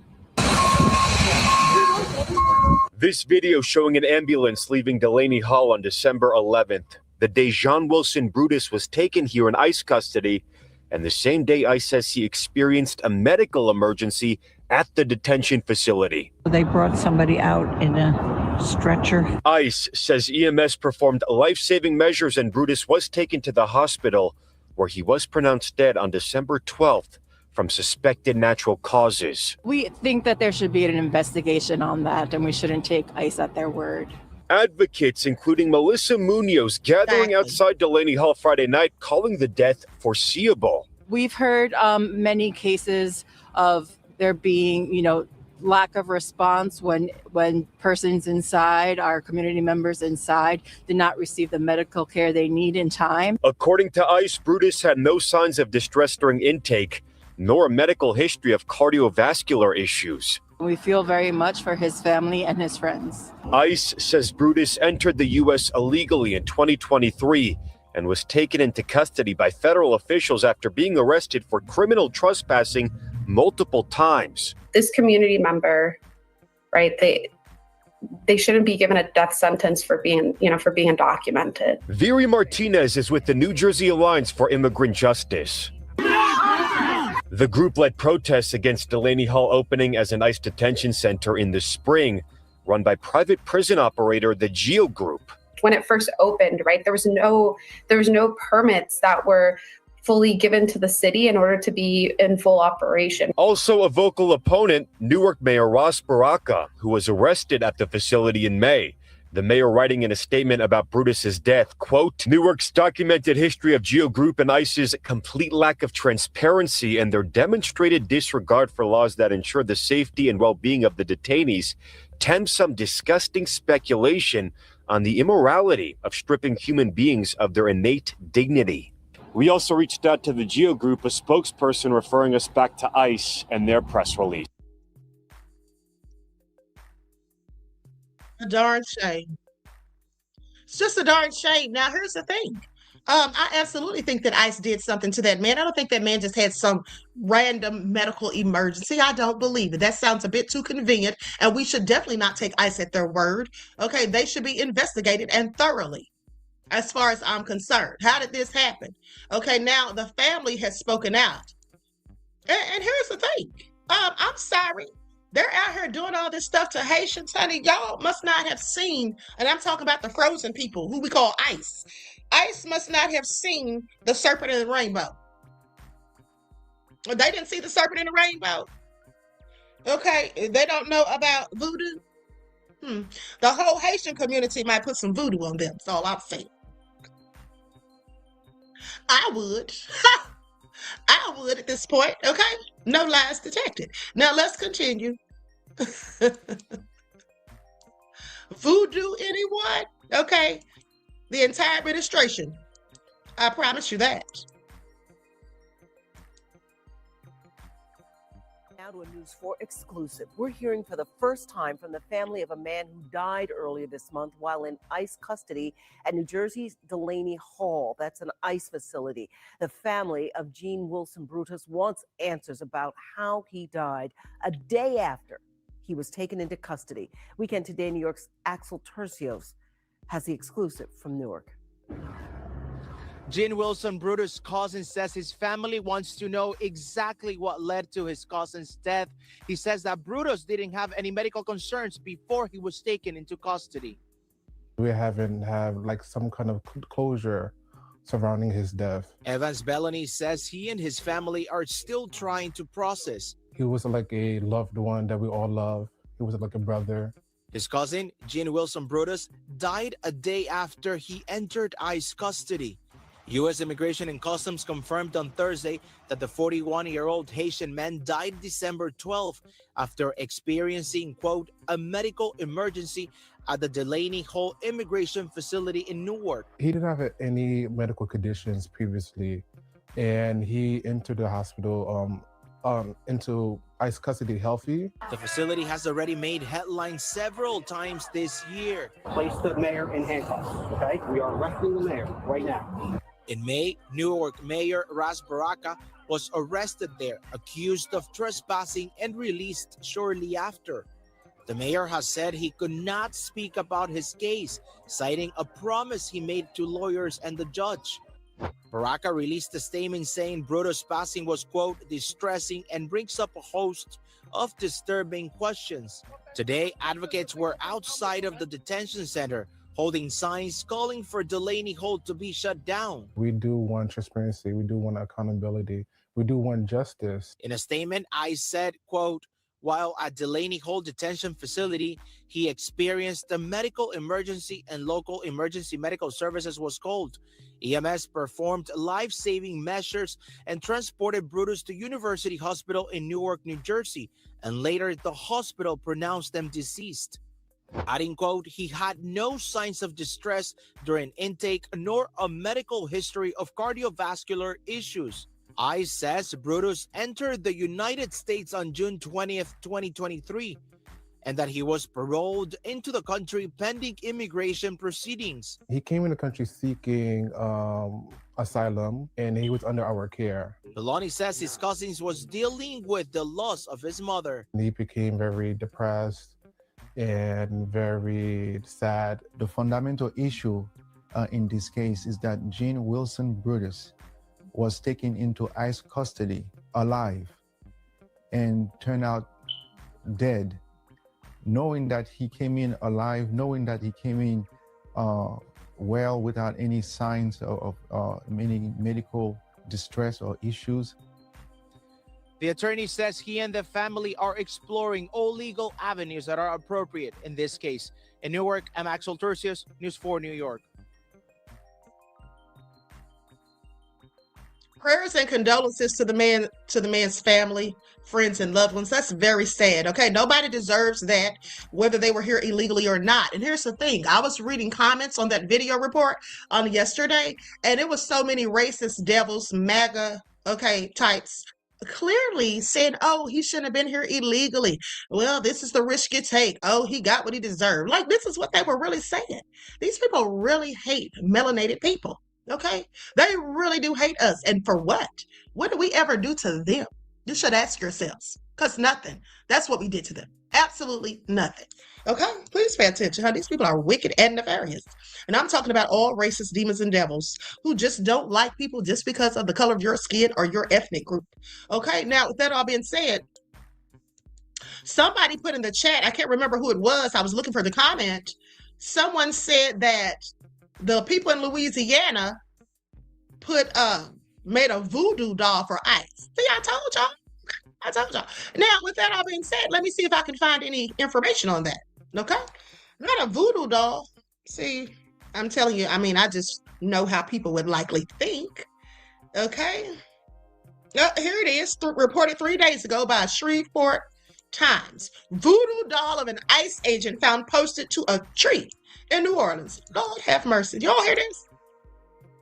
This video showing an ambulance leaving Delaney Hall on December 11th, the day Jean Wilson Brutus was taken here in ICE custody, and the same day ICE says he experienced a medical emergency at the detention facility. They brought somebody out in a stretcher. ICE says EMS performed life-saving measures and Brutus was taken to the hospital, where he was pronounced dead on December 12th from suspected natural causes. We think that there should be an investigation on that, and we shouldn't take ICE at their word. Advocates, including Melissa Munoz, gathering outside Delaney Hall Friday night, calling the death foreseeable. We've heard many cases of there being, lack of response when persons inside, our community members inside, did not receive the medical care they need in time. According to ICE, Brutus had no signs of distress during intake, nor a medical history of cardiovascular issues. We feel very much for his family and his friends. ICE says Brutus entered the U.S. illegally in 2023 and was taken into custody by federal officials after being arrested for criminal trespassing multiple times. This community member, right, they shouldn't be given a death sentence for being undocumented. Viri Martinez is with the New Jersey Alliance for Immigrant Justice. The group led protests against Delaney Hall opening as an ICE detention center in the spring, run by private prison operator the Geo Group. When it first opened, right, there was no permits that were fully given to the city in order to be in full operation. Also a vocal opponent, Newark Mayor Ras Baraka, who was arrested at the facility in May. The mayor writing in a statement about Brutus's death, quote, Newark's documented history of Geo Group and ICE's complete lack of transparency and their demonstrated disregard for laws that ensure the safety and well-being of the detainees tempts some disgusting speculation on the immorality of stripping human beings of their innate dignity. We also reached out to the Geo Group, a spokesperson referring us back to ICE and their press release. A darn shame. It's just a darn shame. Now, here's the thing. I absolutely think that ICE did something to that man. I don't think that man just had some random medical emergency. I don't believe it. That sounds a bit too convenient, and we should definitely not take ICE at their word. Okay, they should be investigated and thoroughly, as far as I'm concerned. How did this happen? Okay, now the family has spoken out. And here's the thing. I'm sorry. They're out here doing all this stuff to Haitians, honey. Y'all must not have seen, and I'm talking about the frozen people, who we call ICE. ICE must not have seen the serpent in the rainbow. They didn't see the serpent in the rainbow. Okay, they don't know about voodoo. The whole Haitian community might put some voodoo on them. That's all I'm saying. I would. I would at this point, okay? No lies detected. Now let's continue. Voodoo anyone? Okay. The entire administration. I promise you that. Now to a News 4 exclusive. We're hearing for the first time from the family of a man who died earlier this month while in ICE custody at New Jersey's Delaney Hall. That's an ICE facility. The family of Jean Wilson Brutus wants answers about how he died a day after he was taken into custody. Weekend Today, New York's Axel Tercios has the exclusive from Newark. Jean Wilson Brutus' cousin says his family wants to know exactly what led to his cousin's death. He says that Brutus didn't have any medical concerns before he was taken into custody. We haven't had like some kind of closure surrounding his death. Evans Bellany says he and his family are still trying to process. He was like a loved one that we all love. He was like a brother. His cousin, Jean Wilson Brutus, died a day after he entered ICE custody. U.S. Immigration and Customs confirmed on Thursday that the 41-year-old Haitian man died December 12th after experiencing, quote, a medical emergency at the Delaney Hall immigration facility in Newark. He didn't have any medical conditions previously, and he entered the hospital into ICE custody healthy. The facility has already made headlines several times this year. Place the mayor in handcuffs, okay? We are arresting the mayor right now. In May, Newark Mayor Ras Baraka was arrested there, accused of trespassing and released shortly after. The mayor has said he could not speak about his case, citing a promise he made to lawyers and the judge. Baraka released a statement saying Bruto's passing was, quote, distressing and brings up a host of disturbing questions. Today, advocates were outside of the detention center holding signs calling for Delaney Hall to be shut down. We do want transparency. We do want accountability. We do want justice. In a statement, ICE said, quote, while at Delaney Hall detention facility, he experienced a medical emergency and local emergency medical services was called. EMS performed life-saving measures and transported Brutus to University Hospital in Newark, New Jersey, and later the hospital pronounced them deceased. Adding, quote, he had no signs of distress during intake nor a medical history of cardiovascular issues. ICE says Brutus entered the United States on June 20th, 2023, and that he was paroled into the country pending immigration proceedings. He came in the country seeking asylum, and he was under our care. Beloni says his cousins was dealing with the loss of his mother. He became very depressed and very sad. The fundamental issue in this case is that Gene Wilson Brutus was taken into ICE custody alive and turned out dead, knowing that he came in alive, knowing that he came in well without any signs of any medical distress or issues. The attorney says he and the family are exploring all legal avenues that are appropriate in this case. In Newark, I'm Axel Tercius, News 4 New York. Prayers and condolences to the man's family, friends, and loved ones. That's very sad. Okay, nobody deserves that, whether they were here illegally or not. And here's the thing: I was reading comments on that video report on yesterday, and it was so many racist devils, MAGA, types, clearly saying, "Oh, he shouldn't have been here illegally. Well, this is the risk you take. Oh, he got what he deserved." Like, this is what they were really saying. These people really hate melanated people. Okay, they really do hate us. And for what? What did we ever do to them? You should ask yourselves, because nothing. That's what we did to them. Absolutely nothing. Okay, please pay attention. Huh? These people are wicked and nefarious. And I'm talking about all racist demons and devils who just don't like people just because of the color of your skin or your ethnic group. Okay, now with that all being said, somebody put in the chat, I can't remember who it was, I was looking for the comment. Someone said that the people in Louisiana made a voodoo doll for ICE. See, I told y'all. Now, with that all being said, let me see if I can find any information on that. Okay? Not a voodoo doll. See, I'm telling you, I just know how people would likely think. Okay? Here it is, reported 3 days ago by Shreveport Times. Voodoo doll of an ICE agent found posted to a tree in New Orleans. Lord have mercy. Y'all hear this?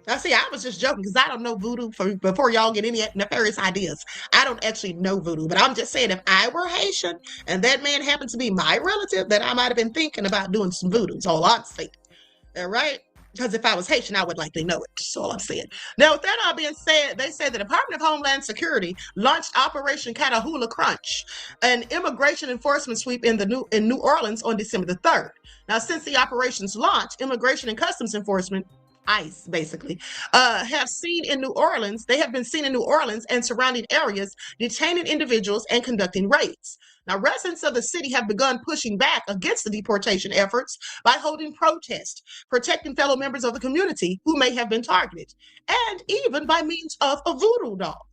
Now, see, I was just joking because I don't know voodoo before y'all get any nefarious ideas. I don't actually know voodoo, but I'm just saying if I were Haitian and that man happened to be my relative, then I might have been thinking about doing some voodoo. That's all I'm saying. All right? Because if I was Haitian, I would likely know it. That's all I'm saying. Now, with that all being said, they said the Department of Homeland Security launched Operation Catahoula Crunch, an immigration enforcement sweep in New Orleans on December the 3rd. Now, since the operation's launch, Immigration and Customs Enforcement, ICE basically, have been seen in New Orleans and surrounding areas, detaining individuals and conducting raids. Now, residents of the city have begun pushing back against the deportation efforts by holding protests, protecting fellow members of the community who may have been targeted, and even by means of a voodoo doll.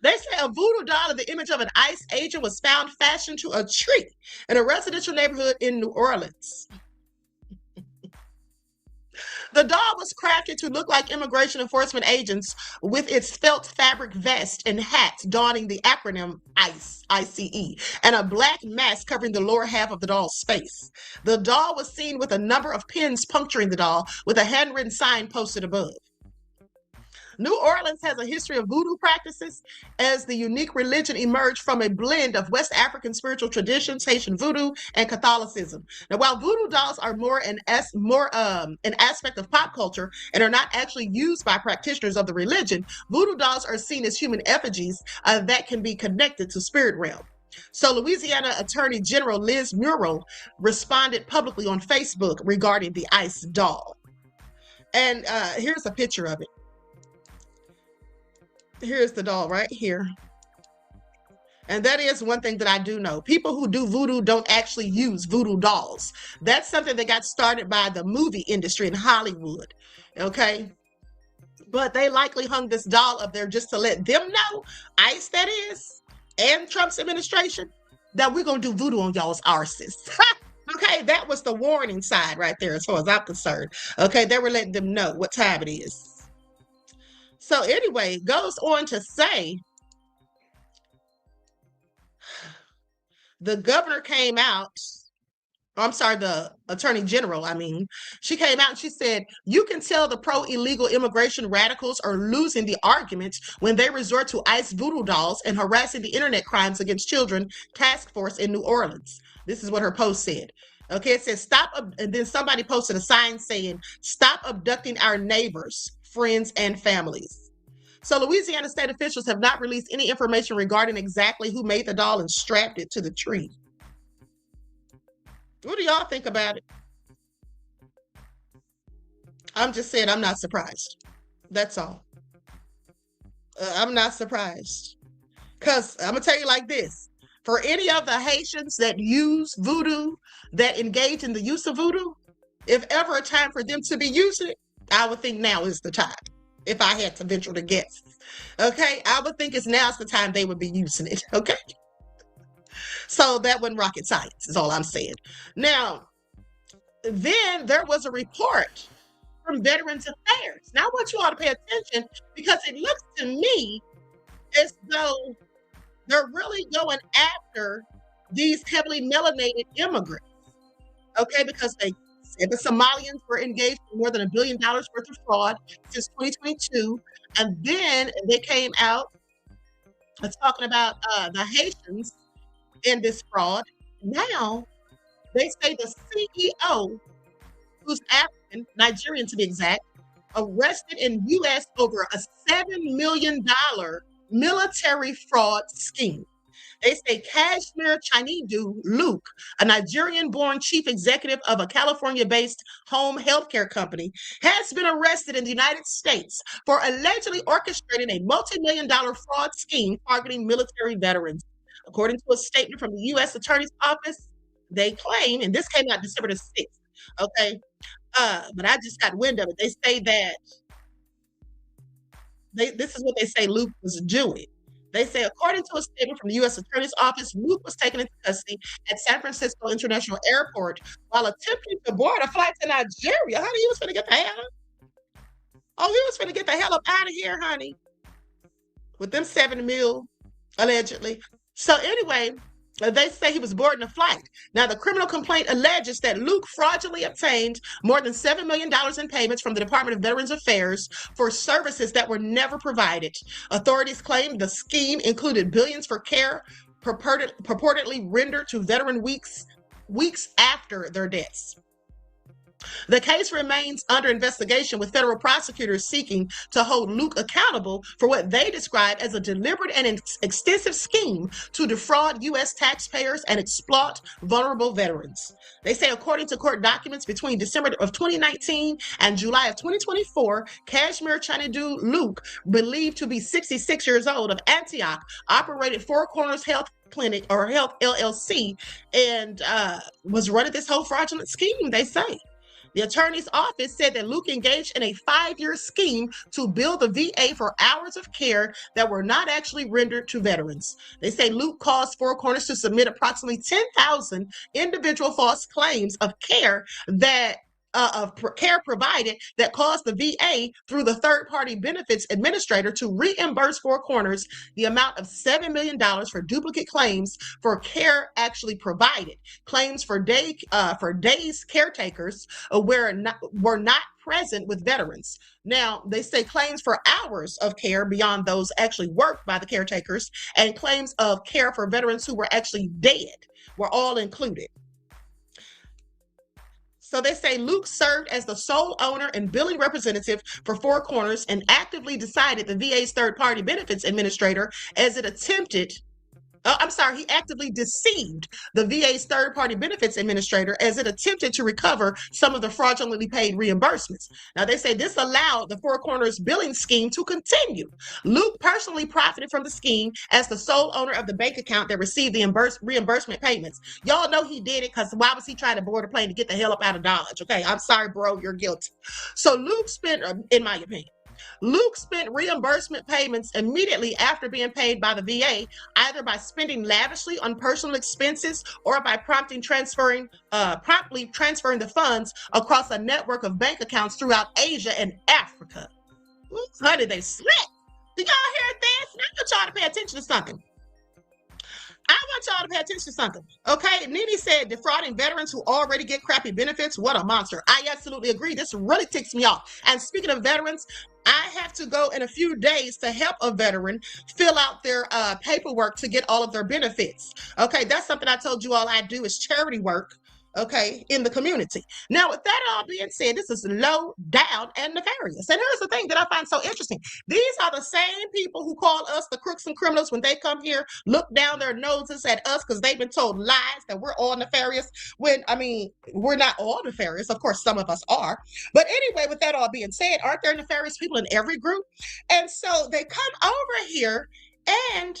They say a voodoo doll of the image of an ICE agent was found fashioned to a tree in a residential neighborhood in New Orleans. The doll was crafted to look like immigration enforcement agents with its felt fabric vest and hat donning the acronym ICE, ICE, and a black mask covering the lower half of the doll's face. The doll was seen with a number of pins puncturing the doll with a handwritten sign posted above. New Orleans has a history of voodoo practices as the unique religion emerged from a blend of West African spiritual traditions, Haitian voodoo, and Catholicism. Now, while voodoo dolls are more an aspect of pop culture and are not actually used by practitioners of the religion, voodoo dolls are seen as human effigies that can be connected to spirit realm. So Louisiana Attorney General Liz Muriel responded publicly on Facebook regarding the ICE doll. And here's a picture of it. Here's the doll right here. And that is one thing that I do know. People who do voodoo don't actually use voodoo dolls. That's something that got started by the movie industry in Hollywood. Okay? But they likely hung this doll up there just to let them know, ICE that is, and Trump's administration, that we're going to do voodoo on y'all's arses. Okay? That was the warning side right there as far as I'm concerned. Okay? They were letting them know what time it is. So anyway, goes on to say, the governor came out, the attorney general, she came out and she said, you can tell the pro-illegal immigration radicals are losing the argument when they resort to ICE voodoo dolls and harassing the internet crimes against children task force in New Orleans. This is what her post said. Okay, it says, and then somebody posted a sign saying, stop abducting our neighbors, friends, and families. So Louisiana state officials have not released any information regarding exactly who made the doll and strapped it to the tree. What do y'all think about it? I'm just saying I'm not surprised. That's all. I'm not surprised. Because I'm going to tell you like this. For any of the Haitians that use voodoo, that engage in the use of voodoo, if ever a time for them to be using it, I would think now is the time. If I had to venture to guess. Okay? I would think now's the time they would be using it. Okay? So that wasn't rocket science, is all I'm saying. Now, then there was a report from Veterans Affairs. Now I want you all to pay attention because it looks to me as though they're really going after these heavily melanated immigrants. Okay? Because they the Somalians were engaged in more than $1 billion worth of fraud since 2022. And then they came out talking about the Haitians in this fraud. Now, they say the CEO, who's African, Nigerian to be exact, arrested in U.S. over a $7 million military fraud scheme. They say Kashmir Chinedu Luke, a Nigerian-born chief executive of a California-based home healthcare company, has been arrested in the United States for allegedly orchestrating a multi-million-dollar fraud scheme targeting military veterans. According to a statement from the U.S. Attorney's Office, they claim, and this came out December the 6th, okay, but I just got wind of it. They say that, this is what they say Luke was doing. They say, according to a statement from the U.S. Attorney's Office, Luke was taken into custody at San Francisco International Airport while attempting to board a flight to Nigeria. Honey, he was finna get the hell up. Oh, he was finna get the hell up out of here, honey. With them $7 million, allegedly. So anyway, they say he was boarding a flight. Now, the criminal complaint alleges that Luke fraudulently obtained more than $7 million in payments from the Department of Veterans Affairs for services that were never provided. Authorities claim the scheme included billions for care purportedly rendered to veteran weeks after their deaths. The case remains under investigation, with federal prosecutors seeking to hold Luke accountable for what they describe as a deliberate and extensive scheme to defraud U.S. taxpayers and exploit vulnerable veterans. They say, according to court documents, between December of 2019 and July of 2024, Kashmir Chinedu Luke, believed to be 66 years old, of Antioch, operated Four Corners Health Clinic or Health LLC and was running this whole fraudulent scheme, they say. The attorney's office said that Luke engaged in a 5-year scheme to bill the VA for hours of care that were not actually rendered to veterans. They say Luke caused Four Corners to submit approximately 10,000 individual false claims of care provided that caused the VA, through the third-party benefits administrator, to reimburse Four Corners the amount of $7 million for duplicate claims for care actually provided. Claims for days caretakers were not present with veterans. Now, they say claims for hours of care beyond those actually worked by the caretakers and claims of care for veterans who were actually dead were all included. So they say Luke served as the sole owner and billing representative for Four Corners and actively decided the VA's third-party benefits administrator as it attempted He actively deceived the VA's third-party benefits administrator as it attempted to recover some of the fraudulently paid reimbursements. Now, they say this allowed the Four Corners billing scheme to continue. Luke personally profited from the scheme as the sole owner of the bank account that received the reimbursement payments. Y'all know he did it because why was he trying to board a plane to get the hell up out of Dodge? Okay, I'm sorry, bro, you're guilty. So Luke spent, in my opinion, Luke spent reimbursement payments immediately after being paid by the VA, either by spending lavishly on personal expenses or by promptly transferring the funds across a network of bank accounts throughout Asia and Africa. Ooh, honey, they slept. Do y'all hear this? I want y'all to pay attention to something. Okay, Nene said defrauding veterans who already get crappy benefits. What a monster. I absolutely agree. This really ticks me off. And speaking of veterans, I have to go in a few days to help a veteran fill out their paperwork to get all of their benefits. Okay, that's something I told you all I do is charity work. Okay, in the community. Now, with that all being said, this is low down and nefarious. And here's the thing that I find so interesting. These are the same people who call us the crooks and criminals when they come here, look down their noses at us because they've been told lies that we're all nefarious. When, I mean, we're not all nefarious. Of course, some of us are. But anyway, with that all being said, aren't there nefarious people in every group? And so they come over here and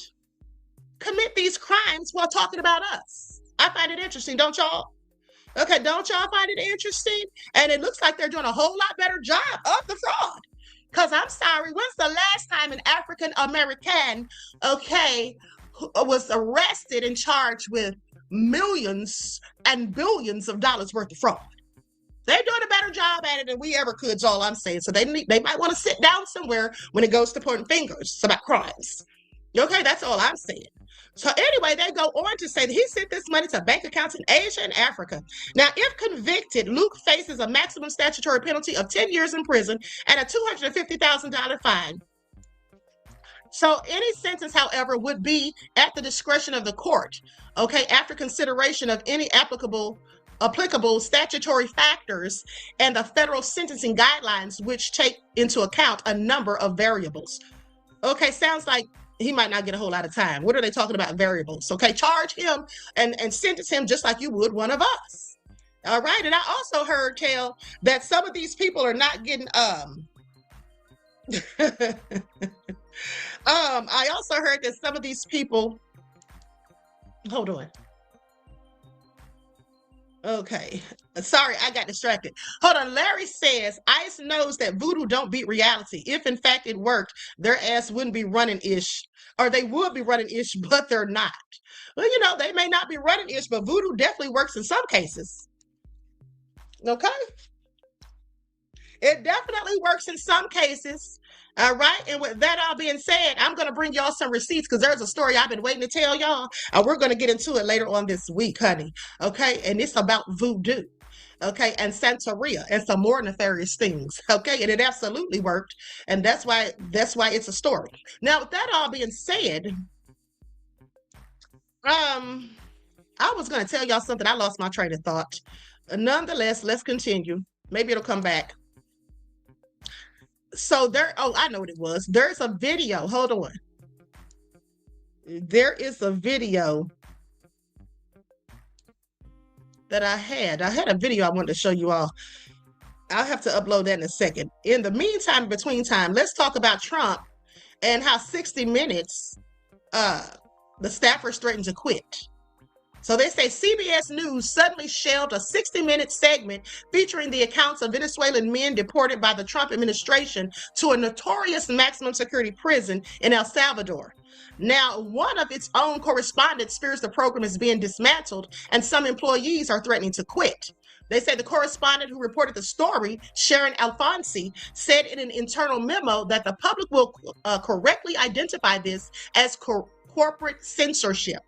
commit these crimes while talking about us. I find it interesting, don't y'all? Okay, don't y'all find it interesting? And it looks like they're doing a whole lot better job of the fraud. Because I'm sorry, when's the last time an African American, was arrested and charged with millions and billions of dollars worth of fraud? They're doing a better job at it than we ever could, is all I'm saying. So they might want to sit down somewhere when it goes to pointing fingers about crimes. Okay, that's all I'm saying. So anyway, they go on to say that he sent this money to bank accounts in Asia and Africa. Now, if convicted, Luke faces a maximum statutory penalty of 10 years in prison and a $250,000 fine. So any sentence, however, would be at the discretion of the court, okay, after consideration of any applicable statutory factors and the federal sentencing guidelines, which take into account a number of variables. Okay, sounds like he might not get a whole lot of time. What are they talking about? Variables. Okay, charge him and sentence him just like you would one of us. All right, and I also heard, Kel, that some of these people are not getting I also heard that some of these people, hold on. Okay, sorry, I got distracted. Hold on, Larry says, ICE knows that voodoo don't beat reality. If in fact it worked, their ass wouldn't be running-ish, or they would be running-ish, but they're not. Well, you know, they may not be running-ish, but voodoo definitely works in some cases. Okay? It definitely works in some cases. All right, and with that all being said, I'm going to bring y'all some receipts because there's a story I've been waiting to tell y'all, and we're going to get into it later on this week, honey. Okay, and it's about voodoo, okay, and Santeria and some more nefarious things, okay, and it absolutely worked, and that's why it's a story. Now, with that all being said, I was going to tell y'all something. I lost my train of thought. Nonetheless, let's continue. Maybe it'll come back. So I know what it was. There's a video. Hold on. There is a video that I had. I had a video I wanted to show you all. I'll have to upload that in a second. In the meantime, between time, let's talk about Trump and how 60 Minutes, the staffers threatened to quit. So they say CBS News suddenly shelved a 60-minute segment featuring the accounts of Venezuelan men deported by the Trump administration to a notorious maximum security prison in El Salvador. Now, one of its own correspondents fears the program is being dismantled and some employees are threatening to quit. They say the correspondent who reported the story, Sharon Alfonsi, said in an internal memo that the public will correctly identify this as corporate censorship.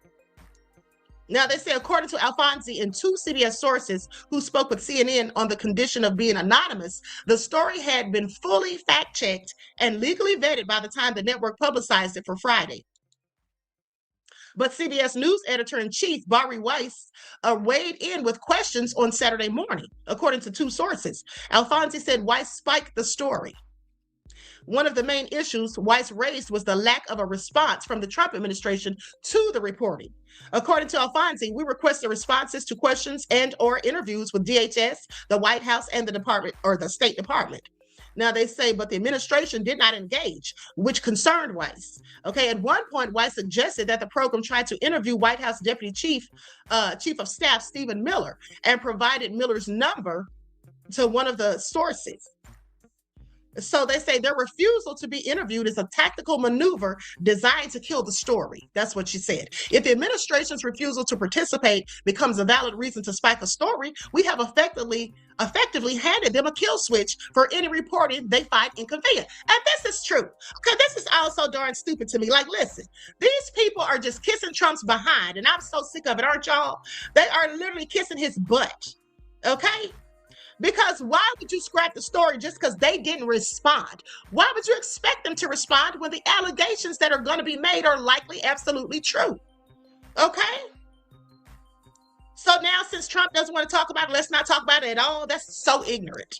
Now, they say, according to Alfonsi and two CBS sources who spoke with CNN on the condition of being anonymous, the story had been fully fact-checked and legally vetted by the time the network publicized it for Friday. But CBS News editor-in-chief Bari Weiss weighed in with questions on Saturday morning, according to two sources. Alfonsi said Weiss spiked the story. One of the main issues Weiss raised was the lack of a response from the Trump administration to the reporting. According to Alfonsi, we requested responses to questions and or interviews with DHS, the White House, and the Department or the State Department. Now they say, but the administration did not engage, which concerned Weiss. Okay, at one point, Weiss suggested that the program tried to interview White House Deputy Chief of Staff Stephen Miller and provided Miller's number to one of the sources. So they say their refusal to be interviewed is a tactical maneuver designed to kill the story. That's what she said. If the administration's refusal to participate becomes a valid reason to spike a story, we have effectively handed them a kill switch for any reporting they find inconvenient. And this is true. Okay, this is also darn stupid to me. Like, listen, these people are just kissing Trump's behind, and I'm so sick of it, aren't y'all? They are literally kissing his butt. Okay? Because why would you scrap the story just because they didn't respond? Why would you expect them to respond when the allegations that are going to be made are likely absolutely true? Okay? So now since Trump doesn't want to talk about it, let's not talk about it at all. That's so ignorant.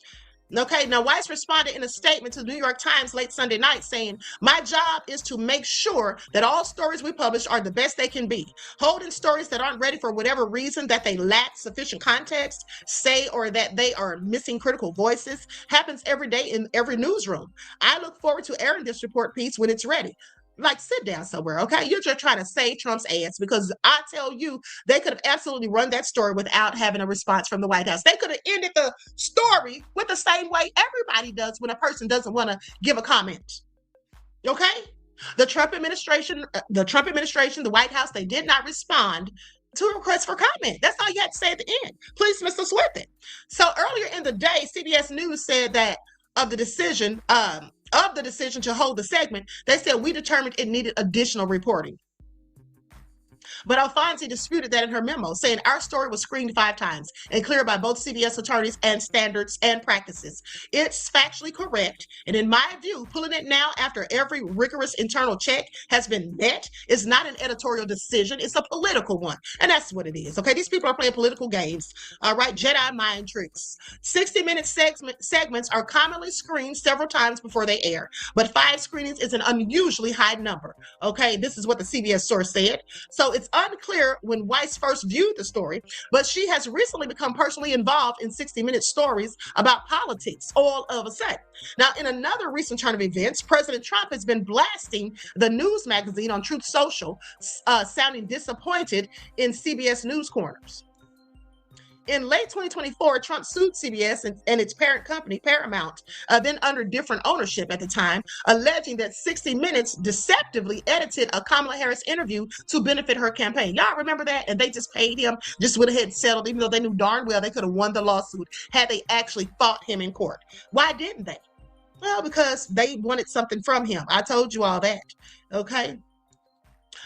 Okay, now Weiss responded in a statement to the New York Times late Sunday night saying, "My job is to make sure that all stories we publish are the best they can be. Holding stories that aren't ready for whatever reason, that they lack sufficient context, say, or that they are missing critical voices happens every day in every newsroom. I look forward to airing this report piece when it's ready." Like, sit down somewhere, okay? You're just trying to save Trump's ass, because I tell you, they could have absolutely run that story without having a response from the White House. They could have ended the story with the same way everybody does when a person doesn't want to give a comment, okay? The Trump administration, the White House, they did not respond to a request for comment. That's all you had to say at the end. Please, Mr. Swithin. So earlier in the day, CBS News said that of the decision to hold the segment, they said we determined it needed additional reporting. But Alfonsi disputed that in her memo, saying our story was screened 5 times and cleared by both CBS attorneys and standards and practices. It's factually correct. And in my view, pulling it now after every rigorous internal check has been met is not an editorial decision. It's a political one. And that's what it is. Okay, these people are playing political games. All right, Jedi mind tricks. 60-minute segments are commonly screened several times before they air. But 5 screenings is an unusually high number. Okay, this is what the CBS source said. So it's unclear when Weiss first viewed the story, but she has recently become personally involved in 60-minute stories about politics all of a sudden. Now, in another recent turn of events, President Trump has been blasting the news magazine on Truth Social, sounding disappointed in CBS News corners. In late 2024, Trump sued CBS and its parent company, Paramount, then under different ownership at the time, alleging that 60 Minutes deceptively edited a Kamala Harris interview to benefit her campaign. Y'all remember that? And they just paid him, just went ahead and settled, even though they knew darn well they could have won the lawsuit had they actually fought him in court. Why didn't they? Well, because they wanted something from him. I told you all that, okay?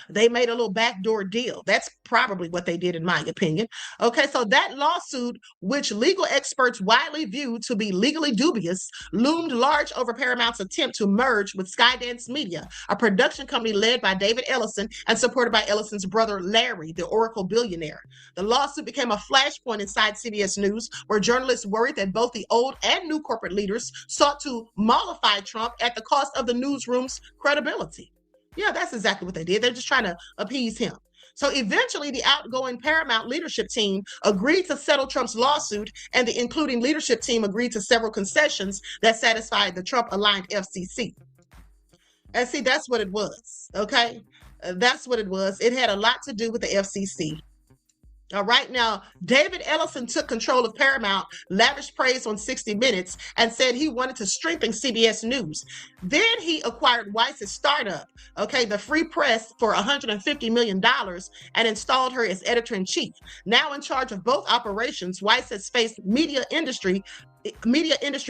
They made a little backdoor deal. That's probably what they did, in my opinion. Okay, so that lawsuit, which legal experts widely view to be legally dubious, loomed large over Paramount's attempt to merge with Skydance Media, a production company led by David Ellison and supported by Ellison's brother Larry, the Oracle billionaire. The lawsuit became a flashpoint inside CBS News, where journalists worried that both the old and new corporate leaders sought to mollify Trump at the cost of the newsroom's credibility. Yeah, that's exactly what they did. They're just trying to appease him. So eventually, the outgoing Paramount leadership team agreed to settle Trump's lawsuit, and the including leadership team agreed to several concessions that satisfied the Trump-aligned FCC. And see, that's what it was, okay? That's what it was. It had a lot to do with the FCC. All right, now, David Ellison took control of Paramount, lavished praise on 60 Minutes, and said he wanted to strengthen CBS News. Then he acquired Weiss's startup, okay, the Free Press, for $150 million and installed her as editor-in-chief. Now in charge of both operations, Weiss has faced media industry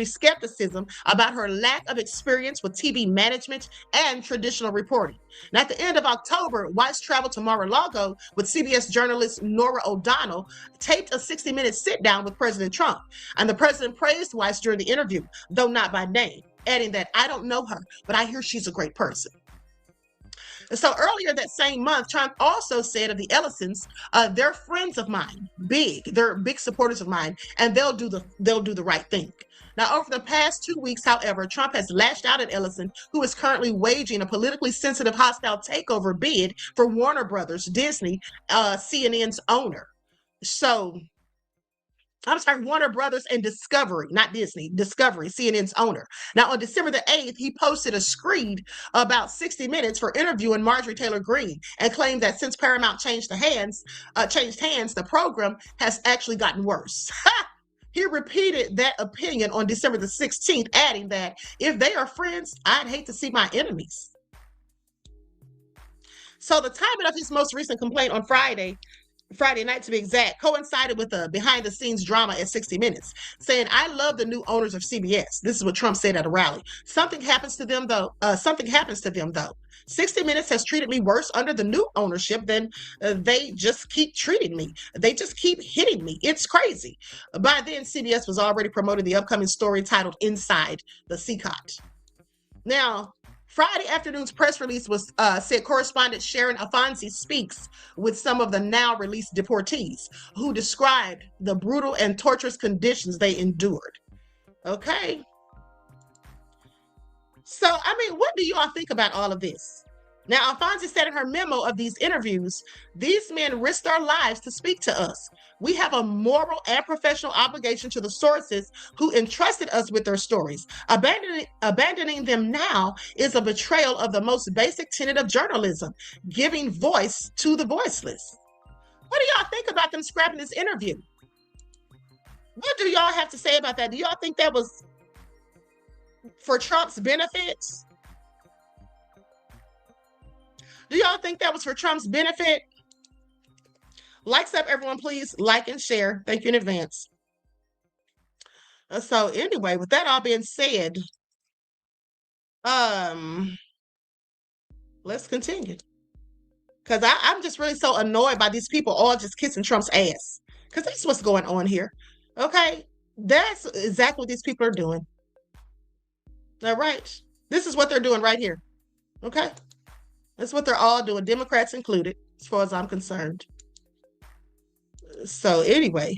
skepticism about her lack of experience with TV management and traditional reporting. And at the end of October, Weiss traveled to Mar-a-Lago with CBS journalist Norah O'Donnell, taped a 60-minute sit-down with President Trump. And the president praised Weiss during the interview, though not by name, adding that, "I don't know her, but I hear she's a great person." So earlier that same month, Trump also said of the Ellisons, they're friends of mine, they're big supporters of mine, and they'll do the right thing. Now, over the past 2 weeks, however, Trump has lashed out at Ellison, who is currently waging a politically sensitive, hostile takeover bid for Warner Brothers, Disney, CNN's owner. So, I'm sorry, Warner Brothers and Discovery, not Disney, Discovery, CNN's owner. Now, on December the 8th, he posted a screed about 60 Minutes for interviewing Marjorie Taylor Greene and claimed that since Paramount changed hands, the program has actually gotten worse. He repeated that opinion on December the 16th, adding that if they are friends, I'd hate to see my enemies. So the timing of his most recent complaint on Friday night to be exact, coincided with a behind-the-scenes drama at 60 Minutes, saying, I love the new owners of CBS. This is what Trump said at a rally. Something happens to them, though. 60 Minutes has treated me worse under the new ownership than they just keep treating me. They just keep hitting me. It's crazy. By then, CBS was already promoting the upcoming story titled Inside the Seacott. Now, Friday afternoon's press release was said correspondent Sharon Afonso speaks with some of the now released deportees who described the brutal and torturous conditions they endured. Okay. So, I mean, what do you all think about all of this? Now, Afonso said in her memo of these interviews, these men risked their lives to speak to us. We have a moral and professional obligation to the sources who entrusted us with their stories. Abandoning them now is a betrayal of the most basic tenet of journalism, giving voice to the voiceless. What do y'all think about them scrapping this interview? What do y'all have to say about that? Do y'all think that was for Trump's benefits? Do y'all think that was for Trump's benefit? Likes up, everyone, please. Like and share. Thank you in advance. So anyway, with that all being said, let's continue. Because I'm just really so annoyed by these people all just kissing Trump's ass. Because that's what's going on here. Okay? That's exactly what these people are doing. All right? This is what they're doing right here. Okay? That's what they're all doing, Democrats included, as far as I'm concerned. So anyway.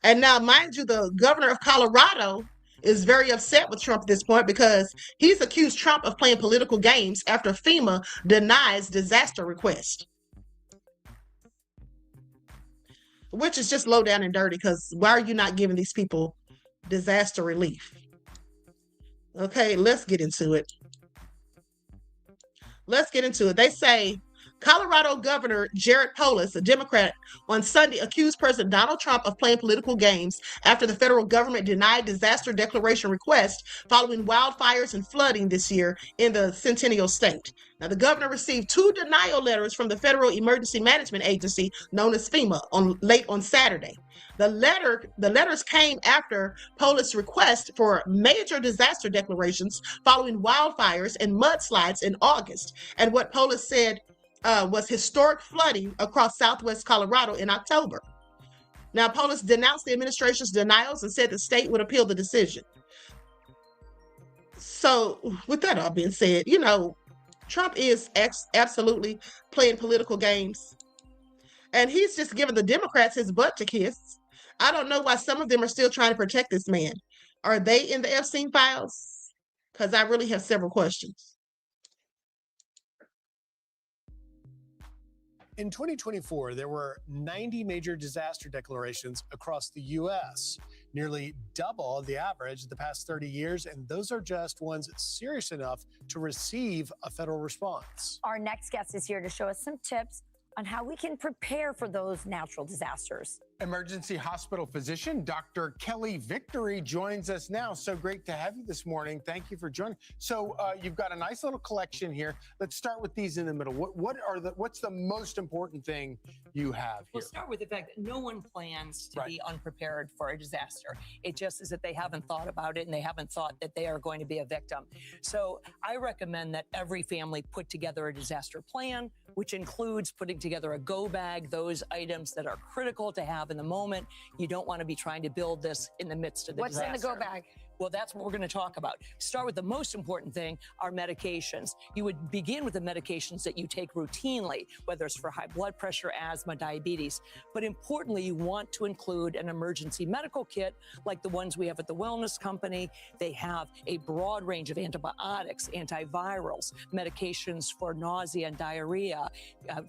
And now, mind you, the governor of Colorado is very upset with Trump at this point because he's accused Trump of playing political games after FEMA denies disaster request. Which is just low down and dirty, because why are you not giving these people disaster relief? Okay, let's get into it. Let's get into it. They say Colorado Governor Jared Polis, a Democrat, on Sunday accused President Donald Trump of playing political games after the federal government denied disaster declaration request following wildfires and flooding this year in the Centennial State. Now, the governor received 2 denial letters from the Federal Emergency Management Agency, known as FEMA, late on Saturday. The letters came after Polis' request for major disaster declarations following wildfires and mudslides in August, and what Polis said was historic flooding across southwest Colorado in October. Now, Polis denounced the administration's denials and said the state would appeal the decision. So, with that all being said, you know, Trump is absolutely playing political games. And he's just giving the Democrats his butt to kiss. I don't know why some of them are still trying to protect this man. Are they in the Epstein files? Because I really have several questions. In 2024, there were 90 major disaster declarations across the U.S., nearly double the average of the past 30 years, and those are just ones serious enough to receive a federal response. Our next guest is here to show us some tips on how we can prepare for those natural disasters. Emergency hospital physician Dr. Kelly Victory joins us now. So great to have you this morning. Thank you for joining. So you've got a nice little collection here. Let's start with these in the middle. What's the most important thing you have here? We'll start with the fact that no one plans to be unprepared for a disaster. It just is that they haven't thought about it and they haven't thought that they are going to be a victim. So I recommend that every family put together a disaster plan, which includes putting together a go bag, those items that are critical to have in the moment. You don't want to be trying to build this in the midst of the disaster. What's in the go bag? Well, that's what we're going to talk about. Start with the most important thing, our medications. You would begin with the medications that you take routinely, whether it's for high blood pressure, asthma, diabetes. But importantly, you want to include an emergency medical kit like the ones we have at the Wellness Company. They have a broad range of antibiotics, antivirals, medications for nausea and diarrhea,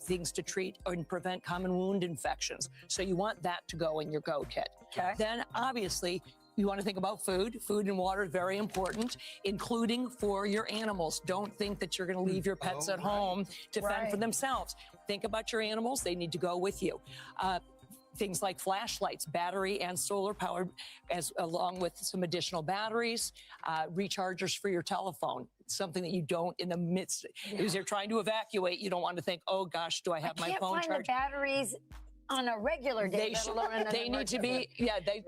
things to treat and prevent common wound infections. So you want that to go in your go kit. Okay. Then obviously, you want to think about food. Food and water is very important, including for your animals. Don't think that you're going to leave your pets at home to fend for themselves. Think about your animals. They need to go with you. Things like flashlights, battery and solar powered, along with some additional batteries, rechargers for your telephone. Something that you don't, in the midst, as you're trying to evacuate, you don't want to think, oh gosh, do I have my phone charged? I can't find the batteries on a regular day. They need to be,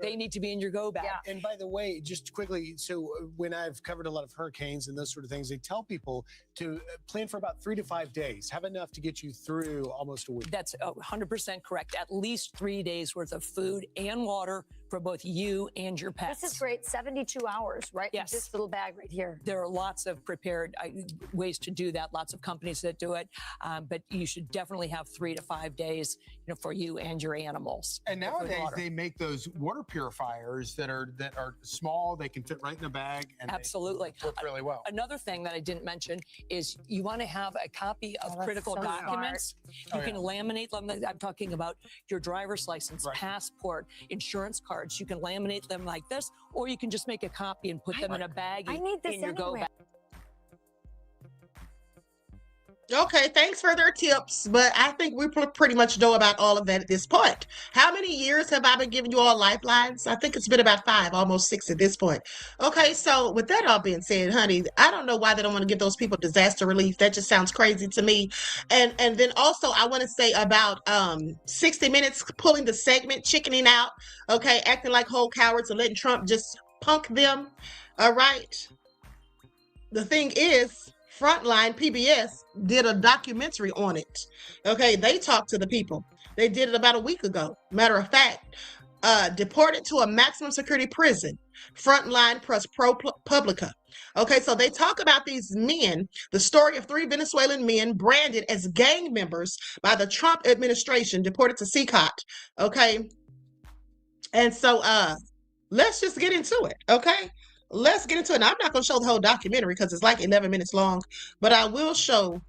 they need to be in your go bag. Yeah. And by the way, just quickly, so when I've covered a lot of hurricanes and those sort of things, they tell people to plan for about 3 to 5 days, have enough to get you through almost a week. That's 100% correct. At least 3 days worth of food and water for both you and your pets. This is great. 72 hours, right? Yes. This little bag right here. There are lots of prepared ways to do that. Lots of companies that do it, but you should definitely have 3 to 5 days, for you and your animals. And nowadays they make those water purifiers that are small. They can fit right in a bag. And absolutely they work really well. Another thing that I didn't mention is you want to have a copy of critical so documents. You can laminate them. I'm talking about your driver's license, passport, insurance cards. You can laminate them like this, or you can just make a copy and put them in a bag in your go bag. Okay, thanks for their tips, but I think we pretty much know about all of that at this point. How many years have I been giving you all lifelines? I think it's been about 5, almost 6 at this point. Okay, so with that all being said, honey, I don't know why they don't want to give those people disaster relief. That just sounds crazy to me. And then also I want to say about 60 Minutes pulling the segment, chickening out, okay, acting like whole cowards and letting Trump just punk them. All right. The thing is, Frontline PBS did a documentary on it. Okay, they talked to the people. They did it about a week ago. Matter of fact, deported to a maximum security prison, Frontline plus ProPublica. Okay, so they talk about these men, the story of 3 Venezuelan men branded as gang members by the Trump administration, deported to CCOT. Okay, and so let's just get into it. Okay. Let's get into it. Now, I'm not going to show the whole documentary because it's like 11 minutes long, but I will show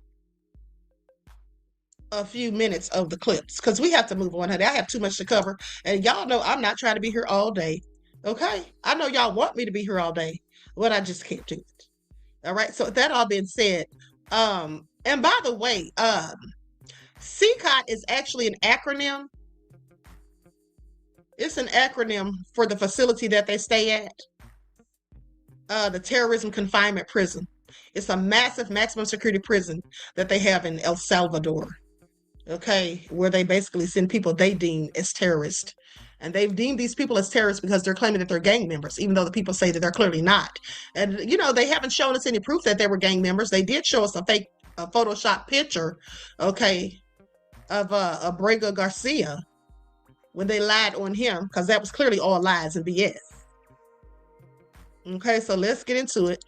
a few minutes of the clips because we have to move on, honey. I have too much to cover, and y'all know I'm not trying to be here all day, okay? I know y'all want me to be here all day, but I just can't do it. All right, so with that all being said, and by the way, CCOT is actually an acronym. It's an acronym for the facility that they stay at. The terrorism confinement prison. It's a massive maximum security prison that they have in El Salvador, okay, where they basically send people they deem as terrorists. And they've deemed these people as terrorists because they're claiming that they're gang members, even though the people say that they're clearly not. And, they haven't shown us any proof that they were gang members. They did show us a fake Photoshop picture, okay, of Abrego Garcia when they lied on him, because that was clearly all lies and BS. Okay, so let's get into it.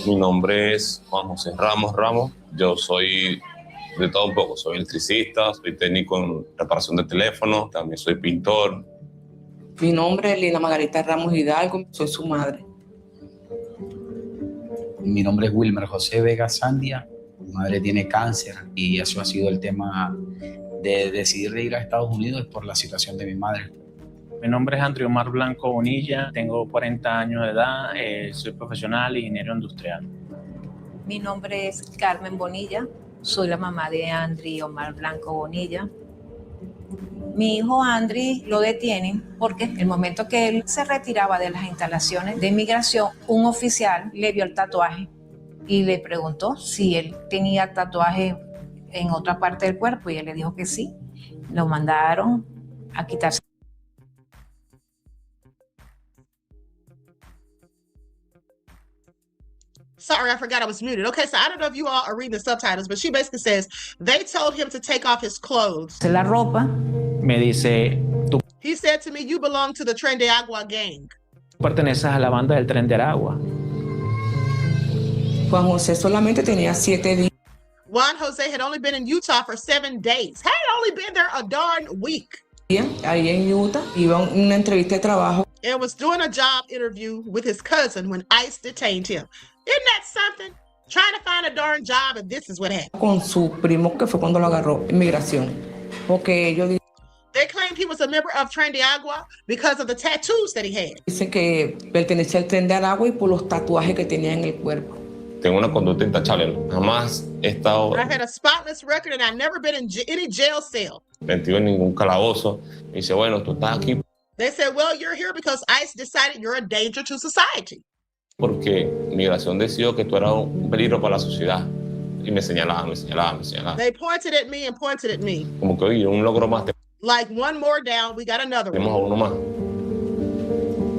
Mi nombre es Juan José Ramos. Yo soy de todo un poco. Soy electricista, soy técnico en reparación de teléfonos, también soy pintor. Mi nombre es Lina Margarita Ramos Hidalgo, soy su madre. Mi nombre es Wilmer José Vega Sandia. Mi madre tiene cáncer y eso ha sido el tema de decidir ir a Estados Unidos por la situación de mi madre. Mi nombre es Andrew Omar Blanco Bonilla, tengo 40 años de edad, soy profesional e ingeniero industrial. Mi nombre es Carmen Bonilla, soy la mamá de Andrew Omar Blanco Bonilla. Mi hijo Andrew lo detienen porque en el momento que él se retiraba de las instalaciones de inmigración, un oficial le vio el tatuaje y le preguntó si él tenía tatuaje en otra parte del cuerpo y él le dijo que sí. Lo mandaron a quitarse. Sorry, I forgot I was muted. Okay, so I don't know if you all are reading the subtitles, but she basically says they told him to take off his clothes. La ropa. Me dice, tú He said to me, you belong to the Tren de Agua gang. perteneces a la banda del Tren de Aragua. Juan José solamente tenía 7 días. Juan Jose had only been in Utah for 7 days. Had only been there a darn week. Ahí en Utah, iba a una entrevista de trabajo. And was doing a job interview with his cousin when ICE detained him. Isn't that something? Trying to find a darn job, and this is what happened. Con su primo, que fue cuando lo agarró inmigración. Porque ellos They claimed he was a member of Tren de Agua because of the tattoos that he had. dicen que pertenece al Tren de Aragua y por los tatuajes que tenía en el cuerpo. Tengo una conducta intachable. Jamás he estado I had a spotless record and I've never been in any jail cell. metido en ningún calabozo. Me dice, bueno, tú estás aquí They said, well, you're here because ICE decided you're a danger to society. porque migración decidió que tú eras un peligro para la sociedad. Y me señalaban. They pointed at me and pointed at me. Como que, oye, un logro más. Like one more down, we got another Tenemos a one. uno más.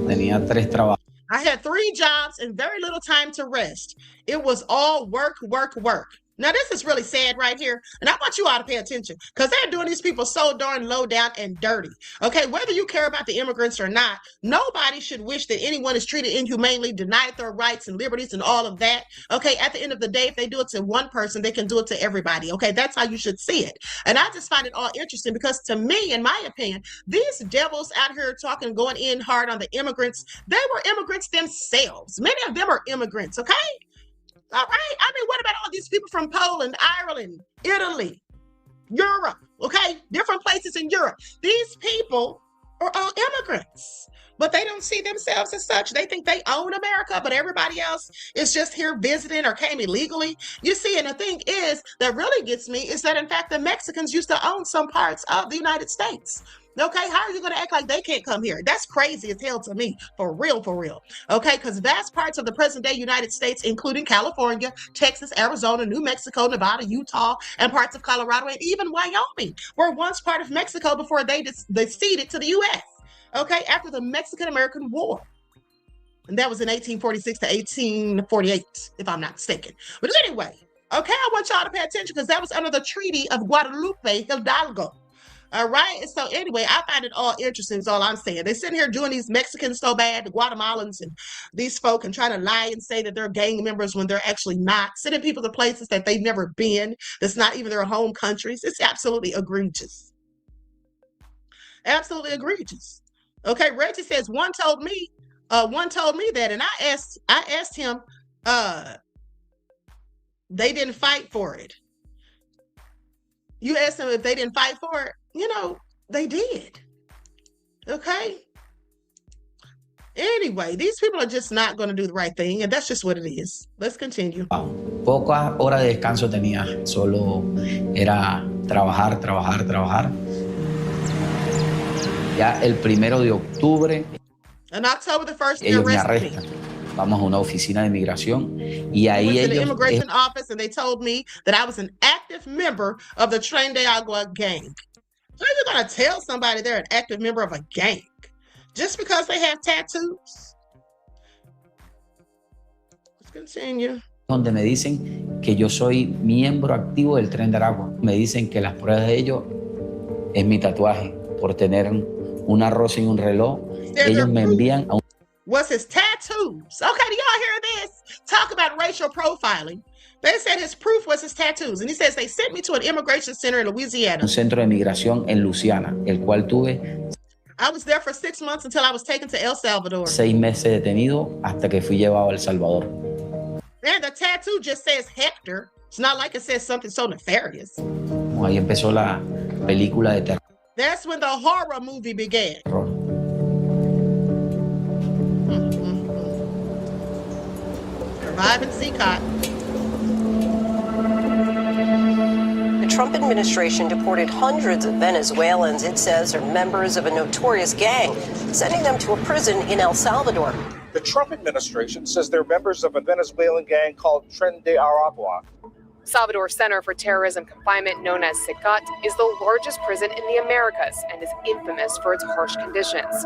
Tenía 3 trabajos. I had 3 jobs and very little time to rest. It was all work, work, work. Now, this is really sad right here. And I want you all to pay attention because they're doing these people so darn low down and dirty. Okay, whether you care about the immigrants or not, nobody should wish that anyone is treated inhumanely, denied their rights and liberties and all of that. Okay, at the end of the day, if they do it to one person, they can do it to everybody. Okay, that's how you should see it. And I just find it all interesting because to me, in my opinion, these devils out here talking, going in hard on the immigrants, they were immigrants themselves. Many of them are immigrants, okay? All right. I mean, what about all these people from Poland, Ireland, Italy, Europe, okay? Different places in Europe. These people are all immigrants, but they don't see themselves as such. They think they own America, but everybody else is just here visiting or came illegally. You see, and the thing is that really gets me is that, in fact, the Mexicans used to own some parts of the United States. Okay, how are you going to act like they can't come here? That's crazy as hell to me, for real, for real. Okay, because vast parts of the present-day United States, including California, Texas, Arizona, New Mexico, Nevada, Utah, and parts of Colorado, and even Wyoming, were once part of Mexico before they ceded to the U.S., okay, after the Mexican-American War. And that was in 1846 to 1848, if I'm not mistaken. But anyway, okay, I want y'all to pay attention because that was under the Treaty of Guadalupe Hidalgo. All right. So anyway, I find it all interesting is all I'm saying. They're sitting here doing these Mexicans so bad, the Guatemalans and these folk, and trying to lie and say that they're gang members when they're actually not. Sending people to places that they've never been. That's not even their home countries. It's absolutely egregious. Absolutely egregious. Okay. Reggie says one told me that, and I asked him, they didn't fight for it. You asked them if they didn't fight for it. You know, they did. Okay. Anyway, these people are just not going to do the right thing, and that's just what it is. Let's continue. Pocas horas de descanso tenía. Solo era trabajar. Ya el 1 de octubre. On October the 1st, ellos me arrestan. Vamos a una oficina de inmigración y ahí ellos... the ellos... immigration office, and they told me that I was an active member of the Tren de Agua gang. How are you going to tell somebody they're an active member of a gang? Just because they have tattoos? Let's continue. Donde me dicen que yo soy miembro activo del Tren de Aragua. Me dicen que las pruebas de ellos es mi tatuaje. Por tener una rosa y un reloj, ellos me envían a un... Was his tattoos. Okay, do y'all hear this? Talk about racial profiling. They said his proof was his tattoos. And he says they sent me to an immigration center in Louisiana. Un centro de migración en Luisiana, el cual tuve... I was there for 6 months until I was taken to El Salvador. 6 meses detenido hasta que fui llevado a El Salvador. And the tattoo just says Hector. It's not like it says something so nefarious. Ahí empezó la película de terror. That's when the horror movie began. Surviving CCOT. The Trump administration deported hundreds of Venezuelans it says are members of a notorious gang, sending them to a prison in El Salvador. The Trump administration says they're members of a Venezuelan gang called Tren de Aragua. Salvador Center for Terrorism Confinement, known as SICAT, is the largest prison in the Americas and is infamous for its harsh conditions.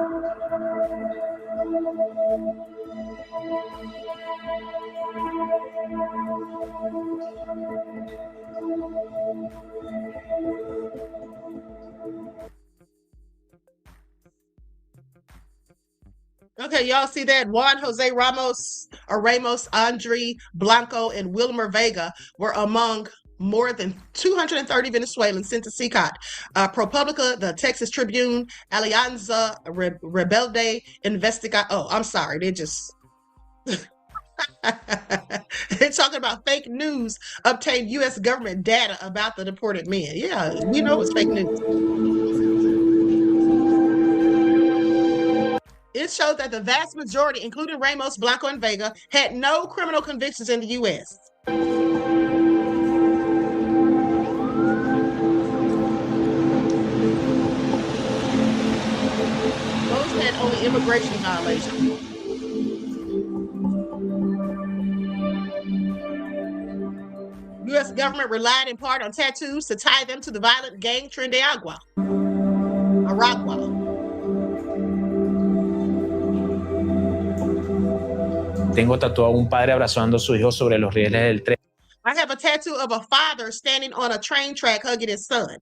Okay, y'all see that? Juan Jose Ramos, Andre Blanco, and Wilmer Vega were among more than 230 Venezuelans sent to SICAT. ProPublica, the Texas Tribune, Alianza Rebelde Investiga. Oh, I'm sorry. They just... They're talking about fake news obtained U.S. government data about the deported men. Yeah, we know it's fake news. It showed that the vast majority, including Ramos, Blanco, and Vega, had no criminal convictions in the U.S. Most had only immigration violations. U.S. government relied in part on tattoos to tie them to the violent gang Aragua. Tengo tatuado un padre abrazando a su hijo sobre los rieles del tren. I have a tattoo of a father standing on a train track hugging his son.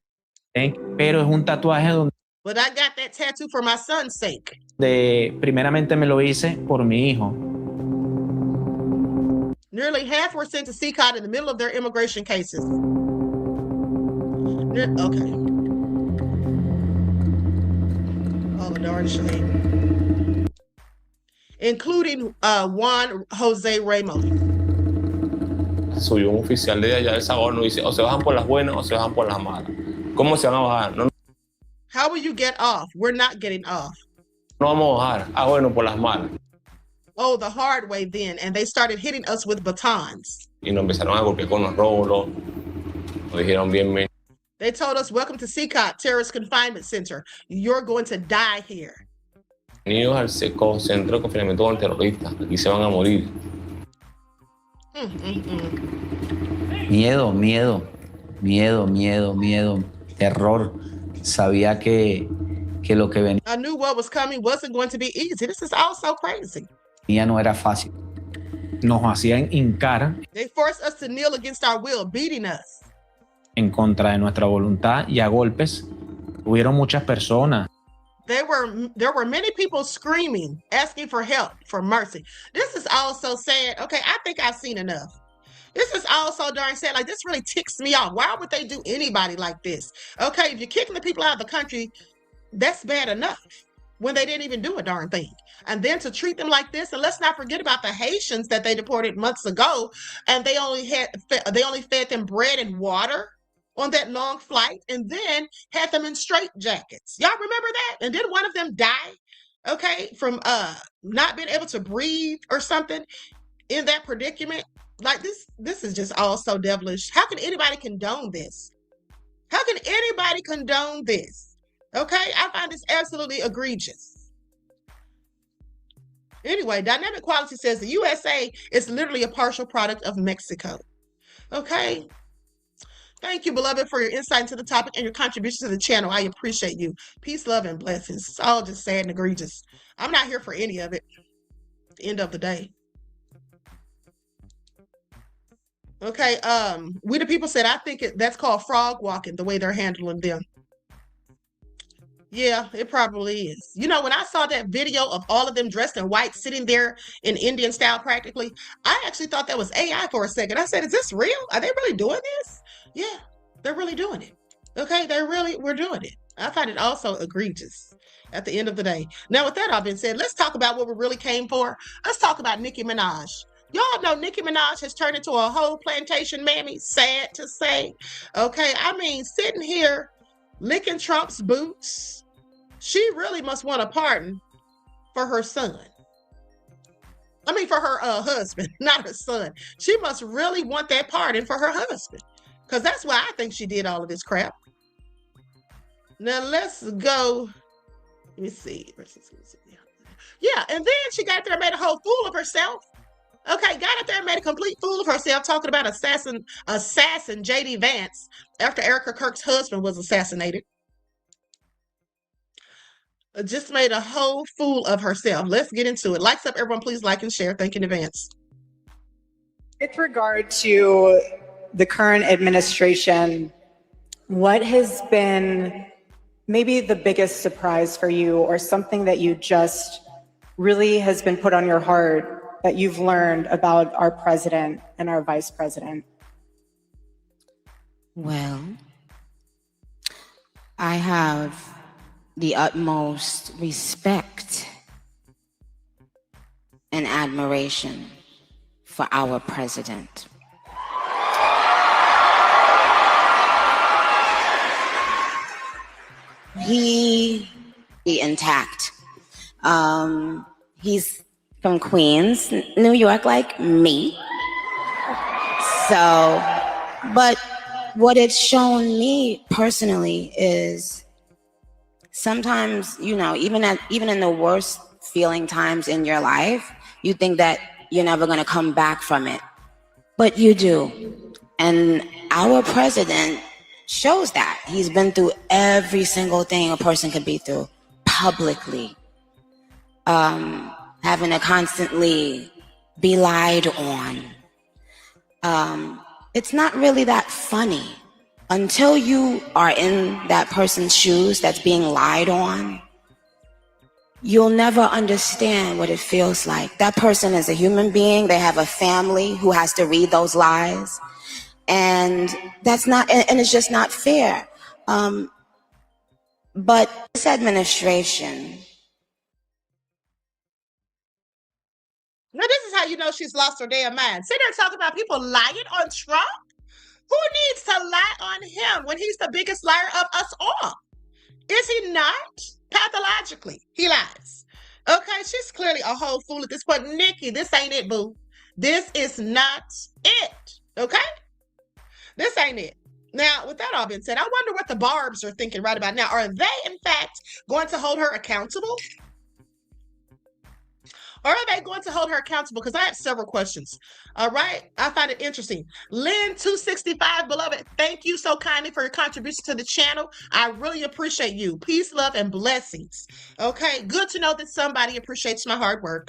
Pero es un tatuaje donde But I got that tattoo for my son's sake. primeramente me lo hice por mi hijo. Nearly half were sent to SICAT in the middle of their immigration cases. Okay. Oh, darn shame. Including Juan Jose Ramos. Subió un oficial de allá del Salvador, nos dice, o se bajan por las buenas o se bajan por las malas. ¿Cómo se van a bajar? No How will you get off? We're not getting off. vamos a bajar. Ah, bueno, por las malas. Oh, the hard way then. And they started hitting us with batons. Y nos empezaron a golpear con los robos. Nos dijeron bien. They told us, welcome to SICAT, Terrorist Confinement Center. You're going to die here. Bienvenidos al SECO, Centro de Confinamiento con Terroristas. Aquí se van a morir. Miedo, miedo, miedo, miedo, miedo, terror. Sabía que lo que venía I knew what was coming wasn't going to be easy. This is all so crazy. no era fácil. Nos hacían hincar They forced us to kneel against our will, beating us. en contra de nuestra voluntad y a golpes. Hubieron muchas personas. There were many people screaming, asking for help, for mercy. This is all so sad. Okay, I think I've seen enough. This is all so darn sad. Like, this really ticks me off. Why would they do anybody like this? Okay, if you're kicking the people out of the country, that's bad enough when they didn't even do a darn thing. And then to treat them like this, and let's not forget about the Haitians that they deported months ago, and they only fed them bread and water on that long flight, and then had them in straitjackets. Y'all remember that? And did one of them die, okay, from not being able to breathe or something in that predicament? Like, this is just all so devilish. How can anybody condone this? How can anybody condone this? Okay, I find this absolutely egregious. Anyway, Dynamic Quality says the USA is literally a partial product of Mexico. Okay. Thank you, beloved, for your insight into the topic and your contribution to the channel. I appreciate you. Peace, love, and blessings. It's all just sad and egregious. I'm not here for any of it at the end of the day. Okay, We the People said, I think that's called frog walking, the way they're handling them. Yeah, it probably is. You know, when I saw that video of all of them dressed in white, sitting there in Indian style practically, I actually thought that was AI for a second. I said, is this real? Are they really doing this? Yeah, they're really doing it. Okay, we're doing it. I find it also egregious at the end of the day. Now, with that all being said, let's talk about what we really came for. Let's talk about Nicki Minaj. Y'all know Nicki Minaj has turned into a whole plantation mammy, sad to say. Okay, I mean, sitting here licking Trump's boots, she really must want a pardon for her son. I mean, for her husband, not her son. She must really want that pardon for her husband, because that's why I think she did all of this crap. Now, let's go. Let me see. Yeah, and then she got there and made a whole fool of herself. Okay, got up there and made a complete fool of herself talking about assassin J.D. Vance after Erika Kirk's husband was assassinated. Just made a whole fool of herself. Let's get into it. Likes up, everyone. Please like and share. Thank you in advance. With regard to the current administration, what has been maybe the biggest surprise for you, or something that you just really has been put on your heart that you've learned about our president and our vice president? Well, I have the utmost respect and admiration for our president. He intact. He's from Queens, New York, like me. So, but what it's shown me personally is sometimes, you know, even in the worst feeling times in your life, you think that you're never going to come back from it, but you do. And our president shows that. He's been through every single thing a person could be through publicly. Having to constantly be lied on. It's not really that funny. Until you are in that person's shoes that's being lied on, you'll never understand what it feels like. That person is a human being. They have a family who has to read those lies. And that's not, and it's just not fair. But this administration. Now, this is how you know she's lost her damn mind. Sit there talking about people lying on Trump. Who needs to lie on him when he's the biggest liar of us all? Is he not? Pathologically, he lies. Okay, she's clearly a whole fool at this point. Nicki, this ain't it, boo. This is not it. Okay? This ain't it. Now, with that all being said, I wonder what the Barbs are thinking right about now. Are they, in fact, going to hold her accountable? Or are they going to hold her accountable? Because I have several questions. All right. I find it interesting. Lynn265, beloved, thank you so kindly for your contribution to the channel. I really appreciate you. Peace, love, and blessings. Okay. Good to know that somebody appreciates my hard work.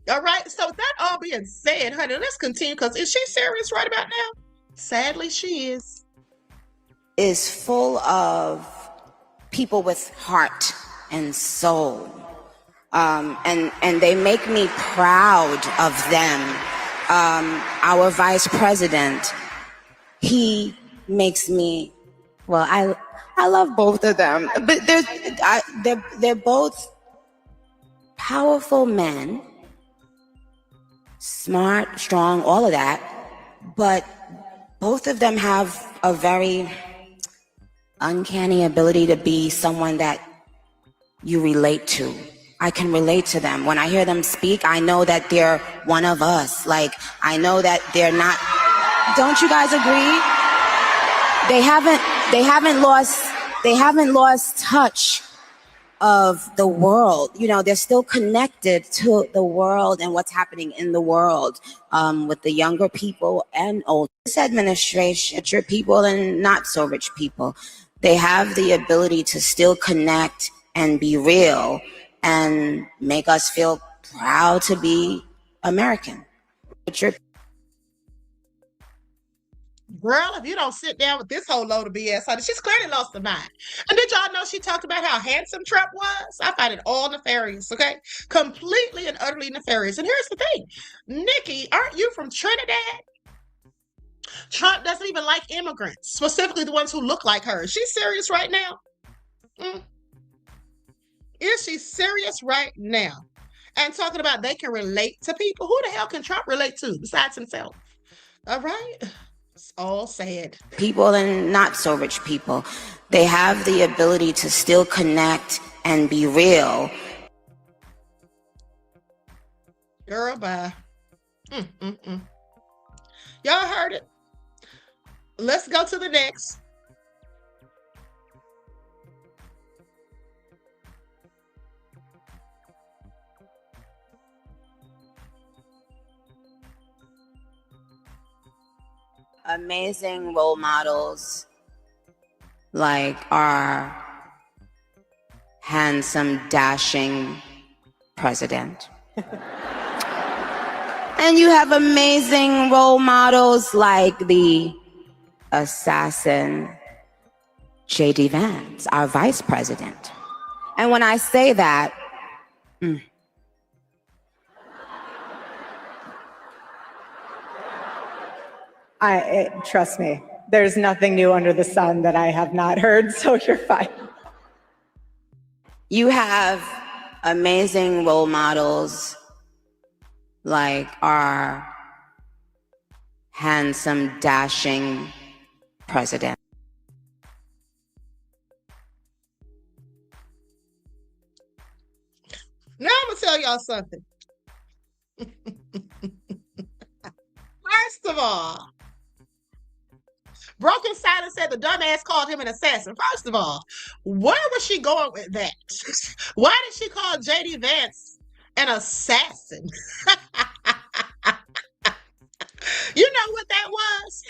All right. So with that all being said, honey, let's continue, because is she serious right about now? Sadly, she is. Is full of people with heart and soul. And they make me proud of them. Our vice president, he makes me, well, I love both of them, but they're both powerful men, smart, strong, all of that, but both of them have a very uncanny ability to be someone that you relate to. I can relate to them. When I hear them speak, I know that they're one of us. Like, I know that they're not. Don't you guys agree? They haven't lost touch of the world. You know, they're still connected to the world and what's happening in the world, with the younger people and old. This administration, rich people and not so rich people, they have the ability to still connect and be real and make us feel proud to be American. Girl, if you don't sit down with this whole load of BS, honey, she's clearly lost her mind. And did y'all know she talked about how handsome Trump was? I find it all nefarious, okay? Completely and utterly nefarious. And here's the thing. Nicki, aren't you from Trinidad? Trump doesn't even like immigrants, specifically the ones who look like her. Is she serious right now? Is she serious right now? And talking about they can relate to people. Who the hell can Trump relate to besides himself? All right. It's all sad. People and not so rich people, they have the ability to still connect and be real. Girl, bye. Y'all heard it. Let's go to the next. amazing role models like our handsome, dashing president. And you have amazing role models like the assassin J.D. Vance, our vice president. And when I say that, trust me, there's nothing new under the sun that I have not heard, so you're fine. You have amazing role models like our handsome, dashing president. Now I'm gonna tell y'all something. First of all, Broken Silence said the dumbass called him an assassin. First of all, where was she going with that? Why did she call J.D. Vance an assassin? You know what that was?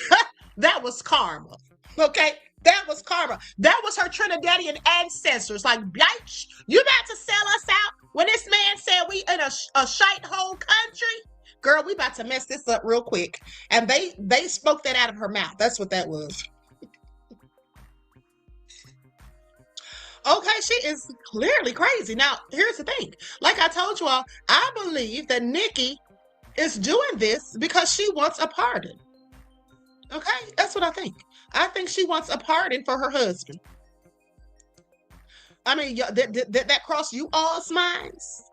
That was karma. Okay? That was karma. That was her Trinidadian ancestors. Like, bitch, you about to sell us out when this man said we in a shite hole country? Girl, we about to mess this up real quick. And they spoke that out of her mouth. That's what that was. Okay, she is clearly crazy. Now, here's the thing. Like I told you all, I believe that Nicki is doing this because she wants a pardon. Okay, that's what I think. I think she wants a pardon for her husband. I mean, did that cross you all's minds?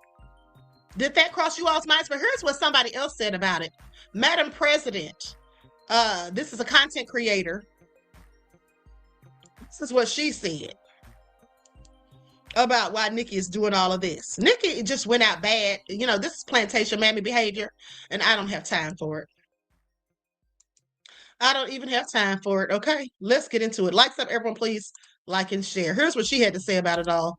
Did that cross you all's minds? But here's what somebody else said about it. Madam President, this is a content creator. This is what she said about why Nicki is doing all of this. Nicki just went out bad. You know, this is plantation mammy behavior, and I don't have time for it. I don't even have time for it. Okay, let's get into it. Like, everyone, please like and share. Here's what she had to say about it all.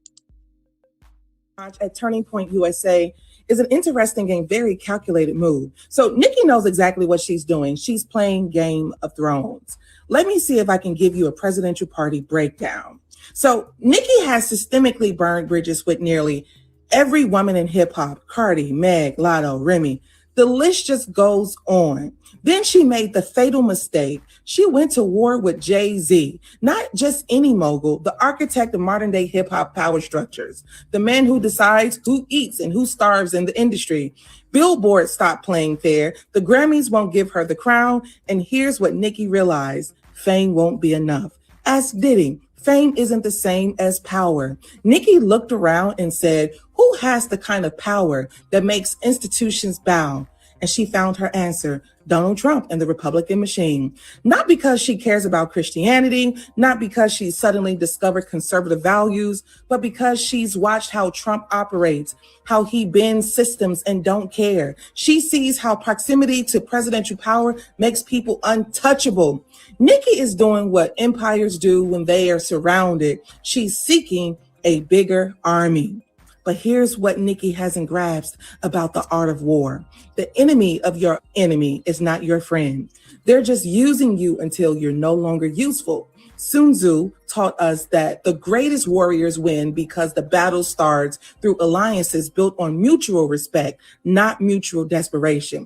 At Turning Point USA is an interesting and very calculated move. So Nicki knows exactly what she's doing. She's playing Game of Thrones. Let me see if I can give you a presidential party breakdown. So Nicki has systemically burned bridges with nearly every woman in hip hop: Cardi, Meg, Lotto, Remy. The list just goes on. Then she made the fatal mistake. She went to war with Jay-Z, not just any mogul, the architect of modern day hip hop power structures, the man who decides who eats and who starves in the industry. Billboard stopped playing fair. The Grammys won't give her the crown. And here's what Nicki realized: fame won't be enough. Ask Diddy. Fame isn't the same as power. Nicki looked around and said, who has the kind of power that makes institutions bow? And she found her answer: Donald Trump and the Republican machine. Not because she cares about Christianity, not because she's suddenly discovered conservative values, but because she's watched how Trump operates, how he bends systems and don't care. She sees how proximity to presidential power makes people untouchable. Nicki is doing what empires do when they are surrounded. She's seeking a bigger army. But here's what Nicki hasn't grasped about the art of war. The enemy of your enemy is not your friend. They're just using you until you're no longer useful. Sun Tzu taught us that the greatest warriors win because the battle starts through alliances built on mutual respect, not mutual desperation.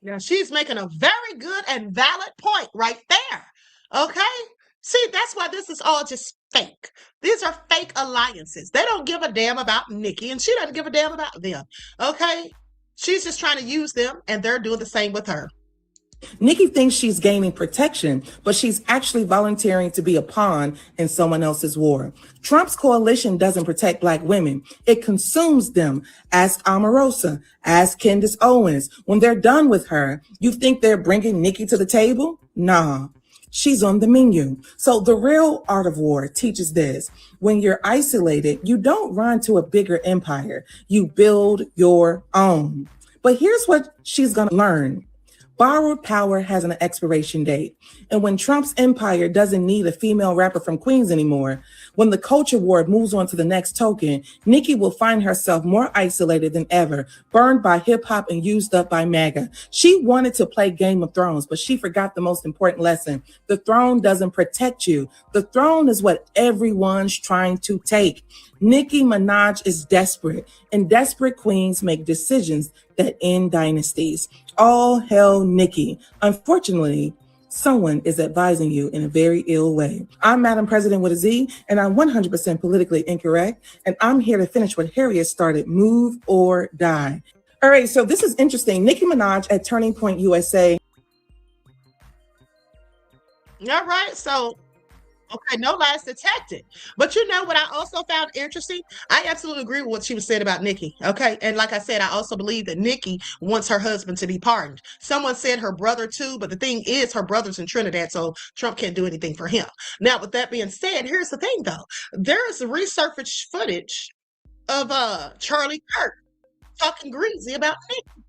Now, she's making a very good and valid point right there. Okay? See, that's why this is all just fake. These are fake alliances. They don't give a damn about Nicki, and she doesn't give a damn about them. Okay? She's just trying to use them, and they're doing the same with her. Nicki thinks she's gaining protection, but she's actually volunteering to be a pawn in someone else's war. Trump's coalition doesn't protect Black women. It consumes them. Ask Omarosa. Ask Candace Owens. When they're done with her, you think they're bringing Nicki to the table? Nah. She's on the menu. So the real art of war teaches this. When you're isolated, you don't run to a bigger empire. You build your own. But here's what she's going to learn. Borrowed power has an expiration date. And when Trump's empire doesn't need a female rapper from Queens anymore, when the culture war moves on to the next token, Nicki will find herself more isolated than ever, burned by hip hop and used up by MAGA. She wanted to play Game of Thrones, but she forgot the most important lesson. The throne doesn't protect you. The throne is what everyone's trying to take. Nicki Minaj is desperate, and desperate queens make decisions that end dynasties. All hell Nicki. Unfortunately, someone is advising you in a very ill way. I'm Madam President with a Z, and I'm 100% politically incorrect, and I'm here to finish what Harriet started, move or die. All right, so this is interesting. Nicki Minaj at Turning Point USA. All right, so okay, no lies detected. But you know what I also found interesting? I absolutely agree with what she was saying about Nicki. Okay. And like I said, I also believe that Nicki wants her husband to be pardoned. Someone said her brother too, but the thing is her brother's in Trinidad, so Trump can't do anything for him. Now, with that being said, here's the thing though. There is resurfaced footage of Charlie Kirk talking greasy about Nicki.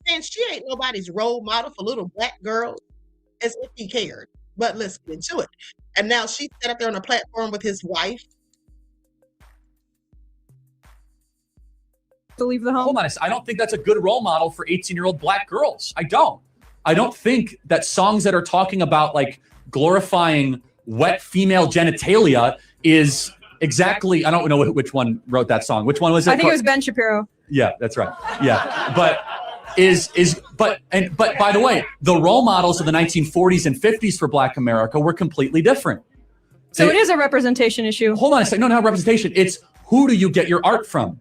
And she ain't nobody's role model for little black girls, as if he cared. But let's get into it. And now she's set up there on a platform with his wife. To leave the home. Hold on, I don't think that's a good role model for 18-year-old black girls. I don't think that songs that are talking about like glorifying wet female genitalia is exactly, I don't know which one wrote that song. Which one was it? I think it was Ben Shapiro. Yeah, that's right. Yeah. But by the way, the role models of the 1940s and 50s for Black America were completely different. So it is a representation issue. Hold on a second. No, not representation. It's who do you get your art from?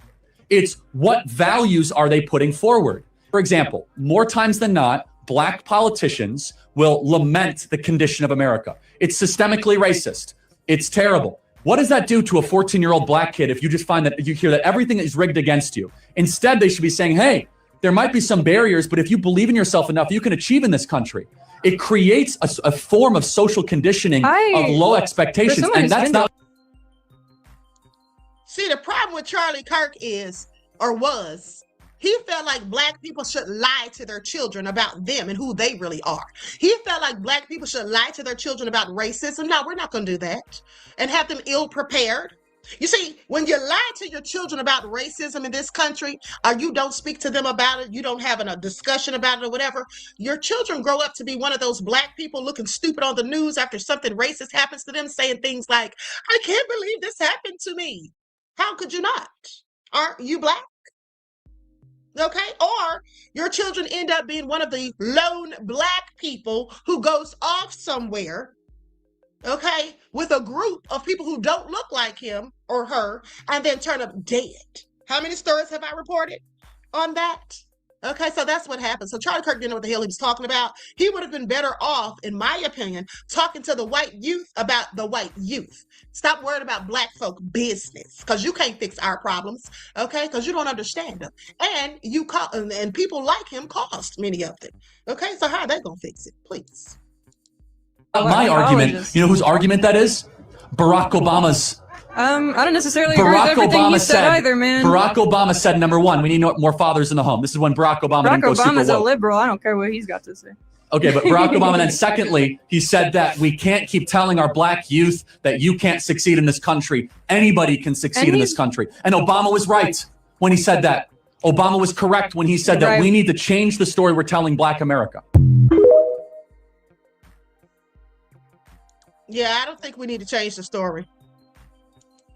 It's what values are they putting forward? For example, more times than not, Black politicians will lament the condition of America. It's systemically racist. It's terrible. What does that do to a 14-year-old Black kid if you just find that you hear that everything is rigged against you? Instead, they should be saying, hey, there might be some barriers, but if you believe in yourself enough, you can achieve in this country. It creates a form of social conditioning of low expectations, and that's not. See, the problem with Charlie Kirk is, or was, he felt like Black people should lie to their children about them and who they really are. He felt like Black people should lie to their children about racism. No, we're not going to do that. And have them ill prepared. You see, when you lie to your children about racism in this country, or you don't speak to them about it, you don't have a discussion about it or whatever, your children grow up to be one of those Black people looking stupid on the news after something racist happens to them, saying things like, I can't believe this happened to me. How could you not? Aren't you Black? Okay, or your children end up being one of the lone Black people who goes off somewhere, okay, with a group of people who don't look like him or her, and then turn up dead. How many stories have I reported on that? Okay, so that's what happened. So Charlie Kirk didn't know what the hell he was talking about. He would have been better off, in my opinion, talking to the white youth about the white youth. Stop worrying about Black folk business, because you can't fix our problems, okay? Because you don't understand them. And and people like him caused many of them. Okay, so how are they going to fix it? Please. My argument, you know whose argument that is? Barack Obama's. I don't necessarily agree with everything he said either, man. Barack Obama said, number one, we need more fathers in the home. This is when Barack Obama didn't go super woke. Obama's a liberal. I don't care what he's got to say. Okay, but Barack Obama then secondly, he said that we can't keep telling our Black youth that you can't succeed in this country. Anybody can succeed in this country. And Obama was right when he said that. Obama was correct when he said that we need to change the story we're telling Black America. Yeah, I don't think we need to change the story.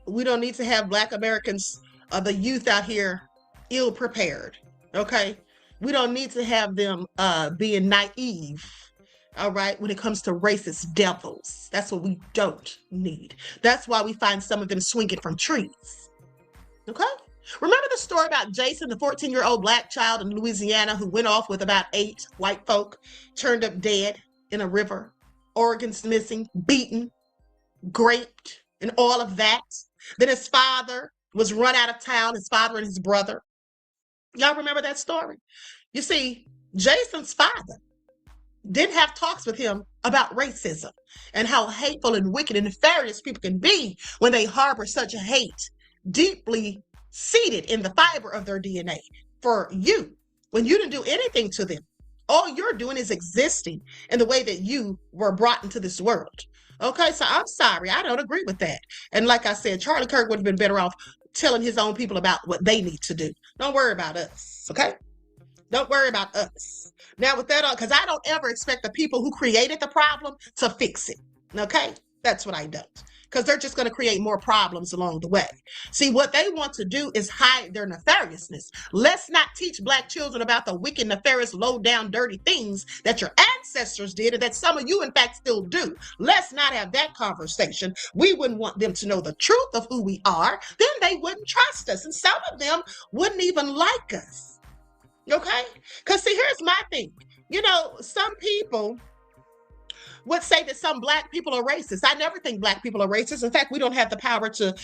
We don't need to have Black Americans, the youth out here, ill prepared. Okay, we don't need to have them being naive. All right, when it comes to racist devils, that's what we don't need. That's why we find some of them swinging from trees. Okay, remember the story about Jason, the 14-year-old Black child in Louisiana who went off with about 8 white folk, turned up dead in a river, organs missing, beaten, raped, and all of that. Then his father was run out of town, his father and his brother. Y'all remember that story? You see, Jason's father didn't have talks with him about racism and how hateful and wicked and nefarious people can be when they harbor such a hate deeply seated in the fiber of their DNA for you, when you didn't do anything to them. All you're doing is existing in the way that you were brought into this world. Okay, so I'm sorry, I don't agree with that. And like I said, Charlie Kirk would have been better off telling his own people about what they need to do. Don't worry about us, okay? Don't worry about us. Now with that, because I don't ever expect the people who created the problem to fix it, okay? That's what I don't. Because they're just going to create more problems along the way. See, what they want to do is hide their nefariousness. Let's not teach Black children about the wicked, nefarious, low-down, dirty things that your ancestors did and that some of you, in fact, still do. Let's not have that conversation. We wouldn't want them to know the truth of who we are. Then they wouldn't trust us. And some of them wouldn't even like us. Okay? Because, see, here's my thing. You know, some people would say that some Black people are racist. I never think Black people are racist. In fact, we don't have the power to,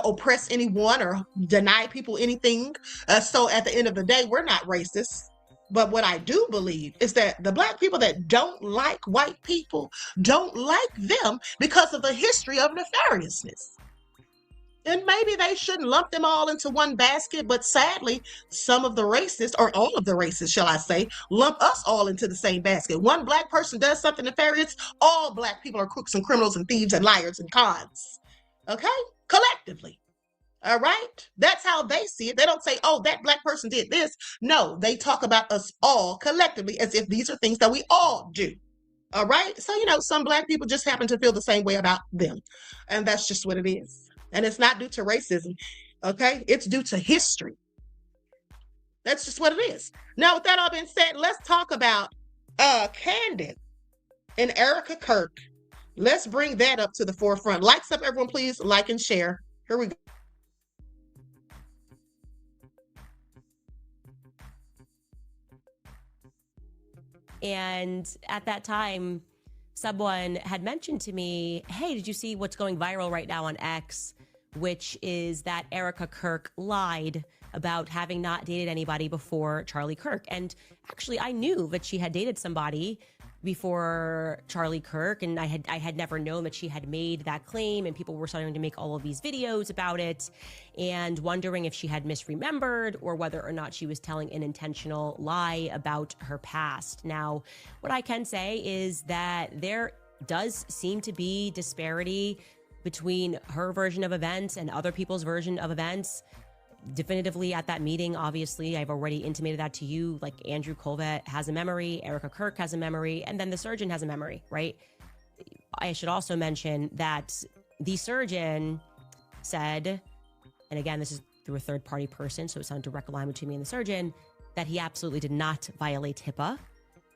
oppress anyone or deny people anything. So at the end of the day, we're not racist. But what I do believe is that the Black people that don't like white people don't like them because of the history of nefariousness. And maybe they shouldn't lump them all into one basket, but sadly, some of the racists, or all of the racists, shall I say, lump us all into the same basket. One Black person does something nefarious, all Black people are crooks and criminals and thieves and liars and cons. Okay? Collectively. All right? That's how they see it. They don't say, oh, that Black person did this. No, they talk about us all collectively as if these are things that we all do. All right? So, some Black people just happen to feel the same way about them. And that's just what it is. And it's not due to racism, okay? It's due to history. That's just what it is. Now, with that all being said, let's talk about Candace and Erika Kirk. Let's bring that up to the forefront. Likes up, everyone, please. Like and share. Here we go. And at that time, someone had mentioned to me, hey, did you see what's going viral right now on X? Which is that Erika Kirk lied about having not dated anybody before Charlie Kirk. And actually, I knew that she had dated somebody before Charlie Kirk, and I had never known that she had made that claim, and people were starting to make all of these videos about it and wondering if she had misremembered or whether or not she was telling an intentional lie about her past. Now, what I can say is that there does seem to be disparity between her version of events and other people's version of events. Definitively at that meeting, obviously, I've already intimated that to you, like Andrew Colvett has a memory, Erika Kirk has a memory, and then the surgeon has a memory, right? I should also mention that the surgeon said, and again, this is through a third-party person, so it's not a direct line between me and the surgeon, that he absolutely did not violate HIPAA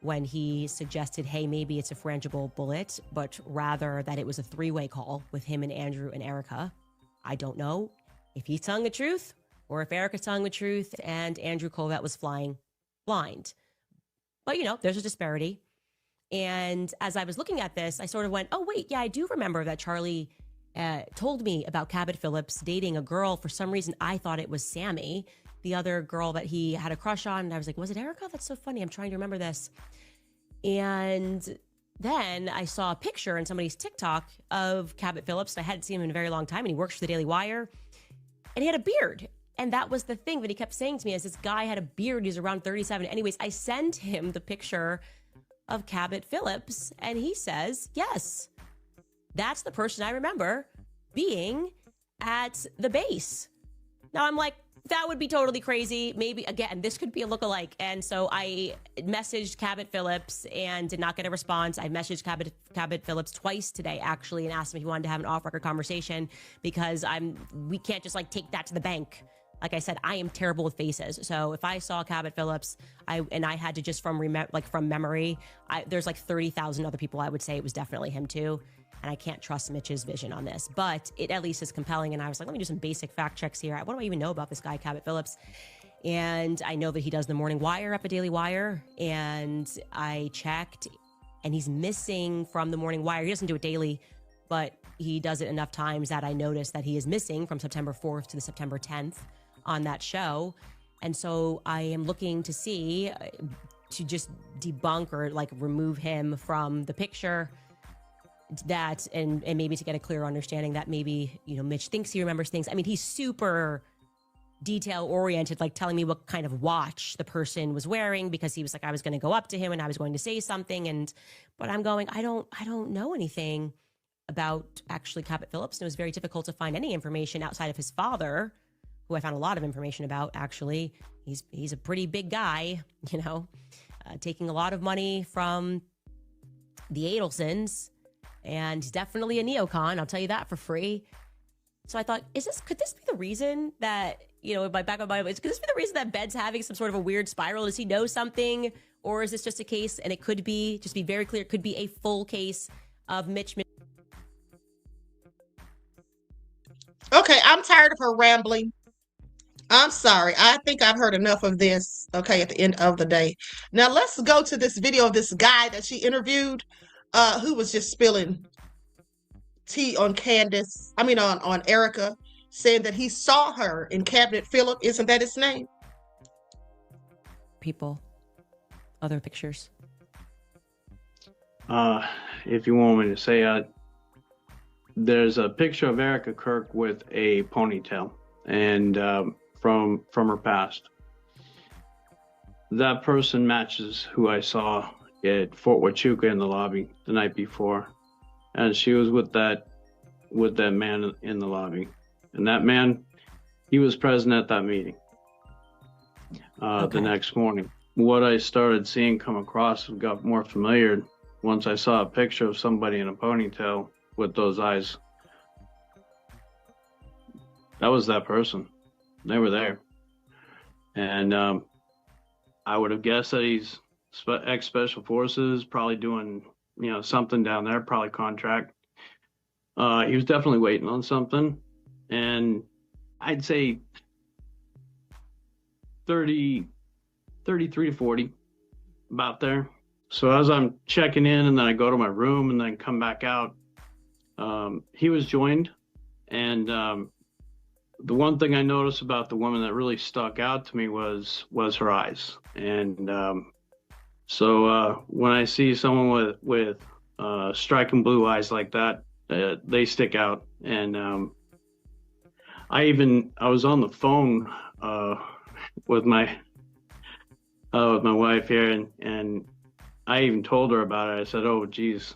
when he suggested, hey, maybe it's a frangible bullet, but rather that it was a three-way call with him and Andrew and Erika. I don't know if he's telling the truth or if Erika's telling the truth and Andrew Colvett was flying blind. But, there's a disparity. And as I was looking at this, I sort of went, oh, wait, yeah, I do remember that Charlie told me about Cabot Phillips dating a girl. For some reason, I thought it was Sammy, the other girl that he had a crush on. And I was like, was it Erika? That's so funny. I'm trying to remember this. And then I saw a picture in somebody's TikTok of Cabot Phillips. I hadn't seen him in a very long time, and he works for the Daily Wire. And he had a beard. And that was the thing that he kept saying to me, is this guy had a beard. He's around 37. Anyways, I sent him the picture of Cabot Phillips, and he says, yes, that's the person I remember being at the base. Now I'm like, that would be totally crazy. Maybe, again, this could be a lookalike. And so I messaged Cabot Phillips and did not get a response. I messaged Cabot Phillips twice today, actually, and asked him if he wanted to have an off-record conversation, because we can't just take that to the bank. Like I said, I am terrible with faces. So if I saw Cabot Phillips, I had to just from memory, there's 30,000 other people I would say it was definitely him too. And I can't trust Mitch's vision on this, but it at least is compelling. And I was like, let me do some basic fact checks here. What do I even know about this guy, Cabot Phillips? And I know that he does the Morning Wire at the Daily Wire. And I checked, and he's missing from the Morning Wire. He doesn't do it daily, but he does it enough times that I noticed that he is missing from September 4th to the September 10th on that show. And so I am looking to see, to just debunk or remove him from the picture, that and maybe to get a clearer understanding that maybe Mitch thinks he remembers things. I mean, he's super detail oriented, like telling me what kind of watch the person was wearing, because he was like, I was going to go up to him and I was going to say something. But I'm going, I don't know anything about actually Cabot Phillips. And it was very difficult to find any information outside of his father, who I found a lot of information about. Actually, he's a pretty big guy, taking a lot of money from the Adelsons, and he's definitely a neocon. I'll tell you that for free. So I thought, could this be the reason that, in my back of my mind, could this be the reason that Ben's having some sort of a weird spiral? Does he know something? Or is this just a case, and it could be, just be very clear, it could be a full case of Mitch. Okay, I'm tired of her rambling. I'm sorry. I think I've heard enough of this, okay, at the end of the day. Now, let's go to this video of this guy that she interviewed who was just spilling tea on Candace. I mean, on Erika, saying that he saw her in Cabinet Phillip. Isn't that his name? People. Other pictures. If you want me to say, there's a picture of Erika Kirk with a ponytail, and from her past. That person matches who I saw at Fort Huachuca in the lobby the night before, and she was with that man in the lobby, and that man, he was present at that meeting the next morning. What I started seeing come across and got more familiar once I saw a picture of somebody in a ponytail with those eyes. That was that person. They were there. And I would have guessed that he's ex-Special Forces, probably doing, something down there, probably contract. He was definitely waiting on something. And I'd say 33 to 40, about there. So as I'm checking in, and then I go to my room and then come back out, he was joined. And the one thing I noticed about the woman that really stuck out to me was her eyes. And so when I see someone with striking blue eyes like that, they stick out. And I was on the phone with my wife here, and I even told her about it. I said, "Oh, geez,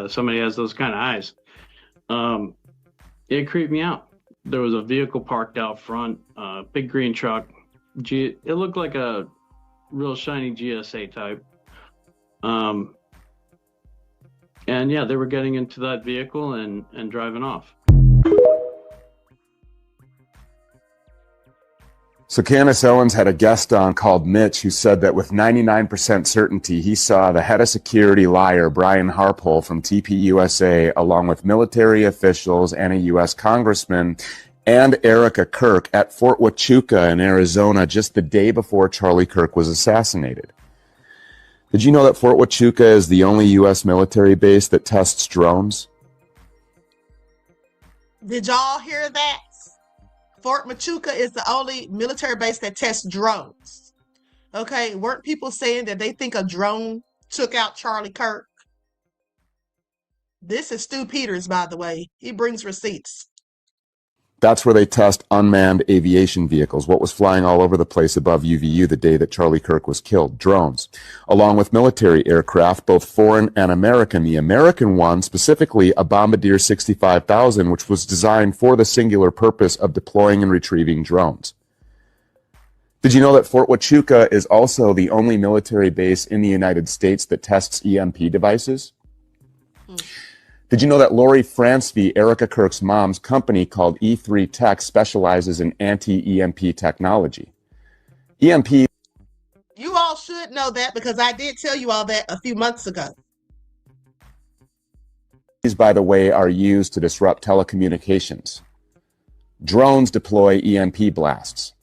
somebody has those kind of eyes." It creeped me out. There was a vehicle parked out front, big green truck. It looked like a real shiny GSA type. And yeah, they were getting into that vehicle and driving off. So Candace Owens had a guest on called Mitch, who said that with 99% certainty, he saw the head of security liar, Brian Harpole from TPUSA, along with military officials and a U.S. congressman, and Erika Kirk at Fort Huachuca in Arizona just the day before Charlie Kirk was assassinated. Did you know that Fort Huachuca is the only U.S. military base that tests drones? Did y'all hear that? Fort Huachuca is the only military base that tests drones. Okay, weren't people saying that they think a drone took out Charlie Kirk? This is Stu Peters, by the way. He brings receipts. That's where they test unmanned aviation vehicles, what was flying all over the place above UVU the day that Charlie Kirk was killed, drones, along with military aircraft, both foreign and American. The American one, specifically a Bombardier 65,000, which was designed for the singular purpose of deploying and retrieving drones. Did you know that Fort Huachuca is also the only military base in the United States that tests EMP devices? Did you know that Lori Francevy, Erika Kirk's mom's company called E3 Tech, specializes in anti-EMP technology? EMP... You all should know that, because I did tell you all that a few months ago. These, by the way, are used to disrupt telecommunications. Drones deploy EMP blasts.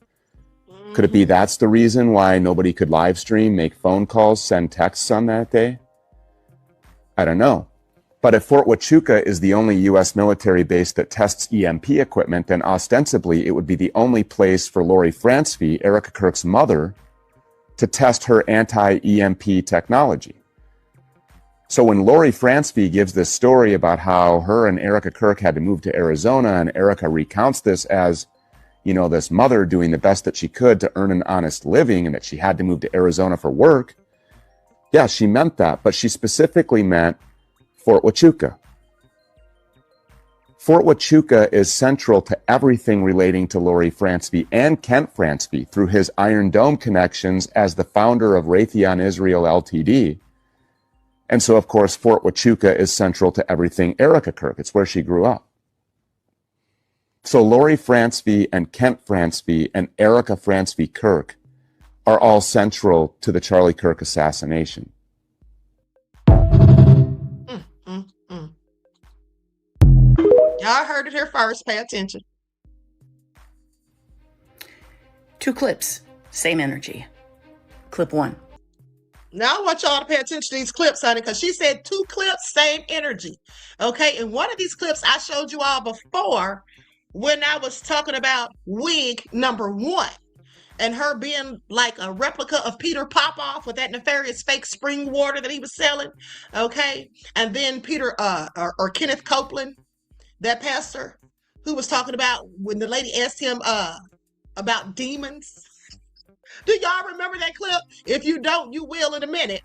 Could it be that's the reason why nobody could live stream, make phone calls, send texts on that day? I don't know. But if Fort Huachuca is the only U.S. military base that tests EMP equipment, then ostensibly it would be the only place for Lori Francevy, Erika Kirk's mother, to test her anti-EMP technology. So when Lori Francevy gives this story about how her and Erika Kirk had to move to Arizona, and Erika recounts this as this mother doing the best that she could to earn an honest living and that she had to move to Arizona for work. Yeah, she meant that, but she specifically meant Fort Huachuca. Fort Huachuca is central to everything relating to Lori Franceby and Kent Franceby through his Iron Dome connections as the founder of Raytheon Israel Ltd. And so, of course, Fort Huachuca is central to everything Erika Kirk. It's where she grew up. So Lori Franceby and Kent Franceby and Erika Franceby Kirk are all central to the Charlie Kirk assassination. Y'all heard it here first. Pay attention. 2 clips, same energy. Clip 1. Now I want y'all to pay attention to these clips, honey, because she said 2 clips, same energy. Okay, and one of these clips I showed you all before when I was talking about wig number 1 and her being like a replica of Peter Popoff with that nefarious fake spring water that he was selling. Okay, and then Peter or Kenneth Copeland, that pastor who was talking about when the lady asked him about demons. Do y'all remember that clip? If you don't, you will in a minute.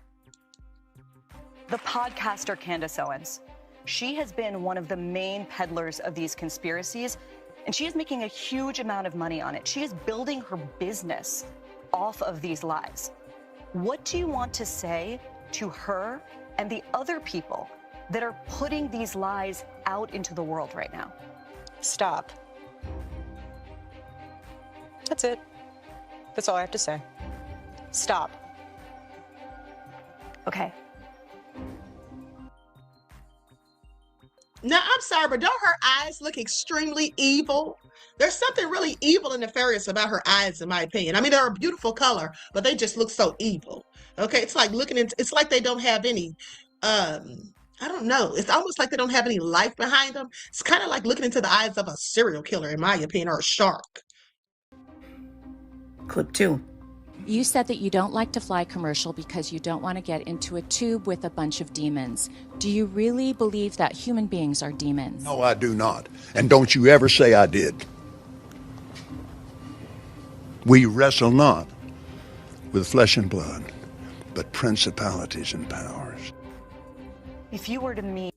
The podcaster Candace Owens. She has been one of the main peddlers of these conspiracies, and she is making a huge amount of money on it. She is building her business off of these lies. What do you want to say to her and the other people that are putting these lies out into the world right now? Stop. That's it. That's all I have to say. Stop. Okay. Now, I'm sorry, but don't her eyes look extremely evil? There's something really evil and nefarious about her eyes, in my opinion. I mean, they're a beautiful color, but they just look so evil. Okay, it's like it's like they don't have any, I don't know. It's almost like they don't have any life behind them. It's kind of like looking into the eyes of a serial killer, in my opinion, or a shark. Clip 2. You said that you don't like to fly commercial because you don't want to get into a tube with a bunch of demons. Do you really believe that human beings are demons? No, I do not. And don't you ever say I did. We wrestle not with flesh and blood, but principalities and powers. If you were to meet...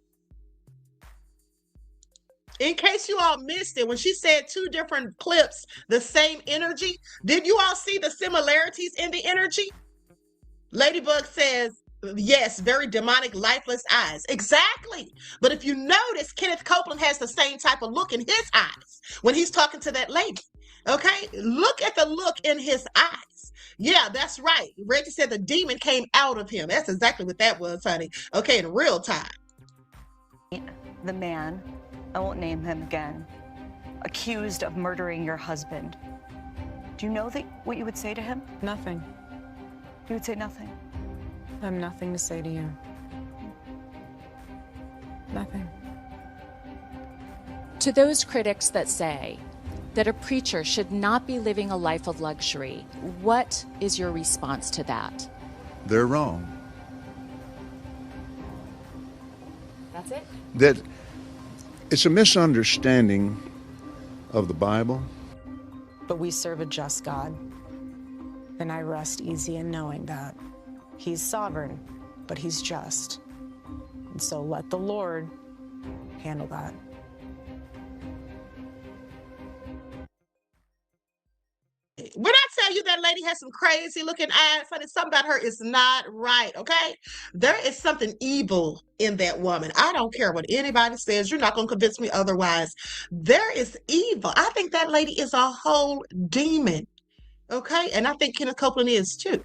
In case you all missed it, when she said 2 different clips, the same energy, did you all see the similarities in the energy? Ladybug says, yes, very demonic, lifeless eyes. Exactly. But if you notice, Kenneth Copeland has the same type of look in his eyes when he's talking to that lady. Okay? Look at the look in his eyes. Yeah, that's right. Reggie said the demon came out of him. That's exactly what that was, honey. Okay, in real time. The man, I won't name him again, accused of murdering your husband. Do you know what you would say to him? Nothing. You would say nothing. I have nothing to say to you. Nothing. To those critics that say that a preacher should not be living a life of luxury, what is your response to that? They're wrong. That's it? That it's a misunderstanding of the Bible. But we serve a just God, and I rest easy in knowing that. He's sovereign, but he's just. And so let the Lord handle that. When I tell you that lady has some crazy looking eyes, honey, something about her is not right, okay? There is something evil in that woman. I don't care what anybody says. You're not going to convince me otherwise. There is evil. I think that lady is a whole demon, okay? And I think Kenneth Copeland is too.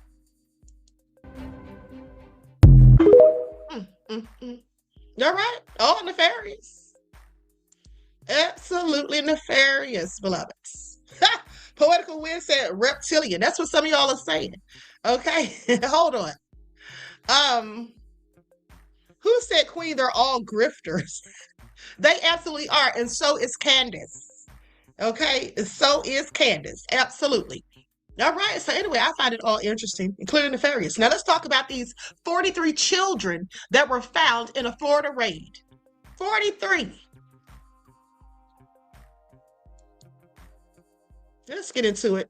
All right? Oh, nefarious. Absolutely nefarious, beloveds. Poetical Wind said reptilian. That's what some of y'all are saying. Okay, hold on. Who said Queen? They're all grifters. They absolutely are, and so is Candace. Okay, so is Candace. Absolutely. All right, so anyway, I find it all interesting, including nefarious. Now let's talk about these 43 children that were found in a Florida raid. 43. Let's get into it.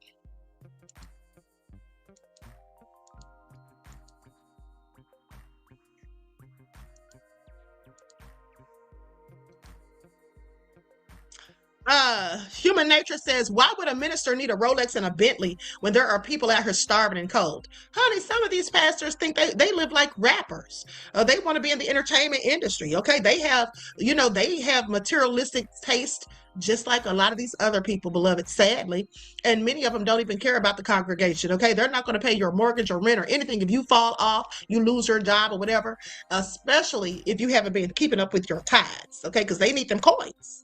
Human Nature says, why would a minister need a Rolex and a Bentley when there are people out here starving and cold? Honey, some of these pastors think they live like rappers. They want to be in the entertainment industry. Okay, they have materialistic taste, just like a lot of these other people, beloved, sadly. And many of them don't even care about the congregation. Okay, they're not going to pay your mortgage or rent or anything if you fall off, you lose your job or whatever, especially if you haven't been keeping up with your tithes. Okay, because they need them coins.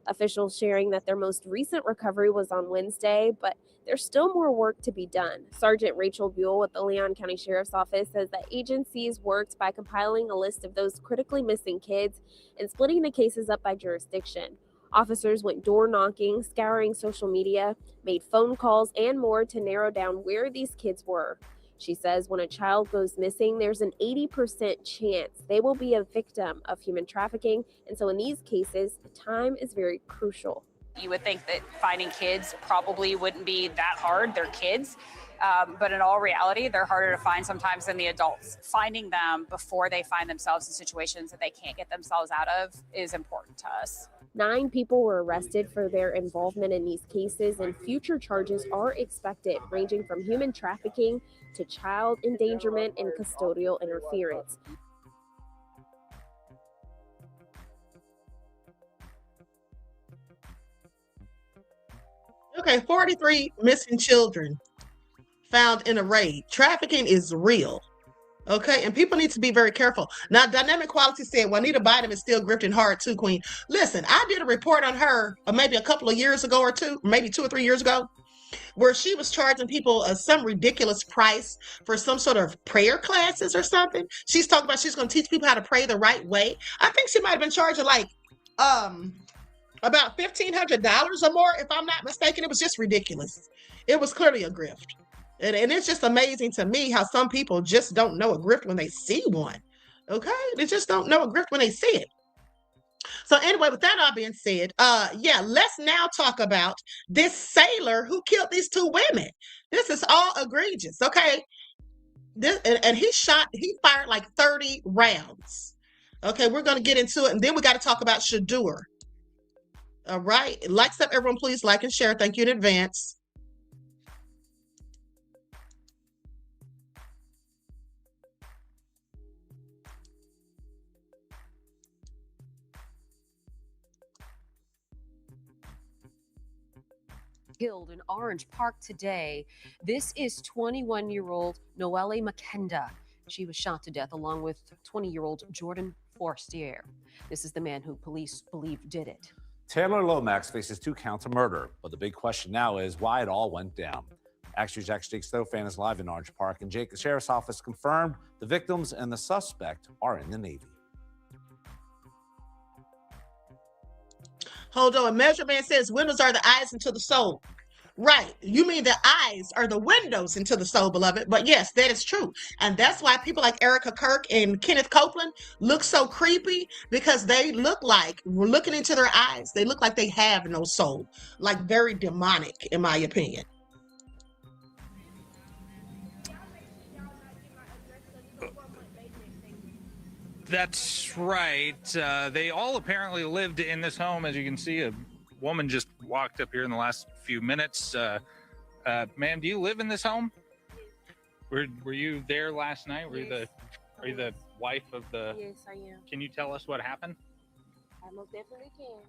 Officials sharing that their most recent recovery was on Wednesday, but there's still more work to be done. Sergeant Rachel Buell with the Leon County Sheriff's Office says that agencies worked by compiling a list of those critically missing kids and splitting the cases up by jurisdiction. Officers went door knocking, scouring social media, made phone calls, and more to narrow down where these kids were. She says when a child goes missing, there's an 80% chance they will be a victim of human trafficking. And so in these cases, time is very crucial. You would think that finding kids probably wouldn't be that hard. They're kids. But in all reality, they're harder to find sometimes than the adults. Finding them before they find themselves in situations that they can't get themselves out of is important to us. 9 people were arrested for their involvement in these cases, and future charges are expected, ranging from human trafficking to child endangerment and custodial interference. Okay, 43 missing children found in a raid. Trafficking is real. Okay, and people need to be very careful. Now, Dynamic Quality said Juanita Bynum is still grifting hard too, Queen. Listen, I did a report on her maybe a couple of years ago or two, maybe 2 or 3 years ago, where she was charging people some ridiculous price for some sort of prayer classes or something. She's talking about she's going to teach people how to pray the right way. I think she might have been charging like about $1,500 or more, if I'm not mistaken. It was just ridiculous. It was clearly a grift. And it's just amazing to me how some people just don't know a grift when they see one. Okay? They just don't know a grift when they see it. So anyway, with that all being said, let's now talk about this sailor who killed these 2 women. This is all egregious, okay? He fired like 30 rounds. Okay, we're going to get into it, and then we got to talk about Shedeur. All right? Like stuff, everyone, please like and share. Thank you in advance. Killed in Orange Park today. This is 21-year-old Noelle Makenda. She was shot to death along with 20-year-old Jordan Forestier. This is the man who police believe did it. Taylor Lomax faces 2 counts of murder, but the big question now is why it all went down. Actually, Jack Stokefan is live in Orange Park, and Jake, the sheriff's office confirmed the victims and the suspect are in the Navy. Hold on. Measurement says windows are the eyes into the soul. Right. You mean the eyes are the windows into the soul, beloved. But yes, that is true. And that's why people like Erika Kirk and Kenneth Copeland look so creepy, because they look like, we're looking into their eyes, they look like they have no soul. Like very demonic, in my opinion. That's right. They all apparently lived in this home. As you can see, a woman just walked up here in the last few minutes. Ma'am, do you live in this home? Were you there last night? Yes. Are you the wife of the? Yes, I am. Can you tell us what happened? I most definitely can.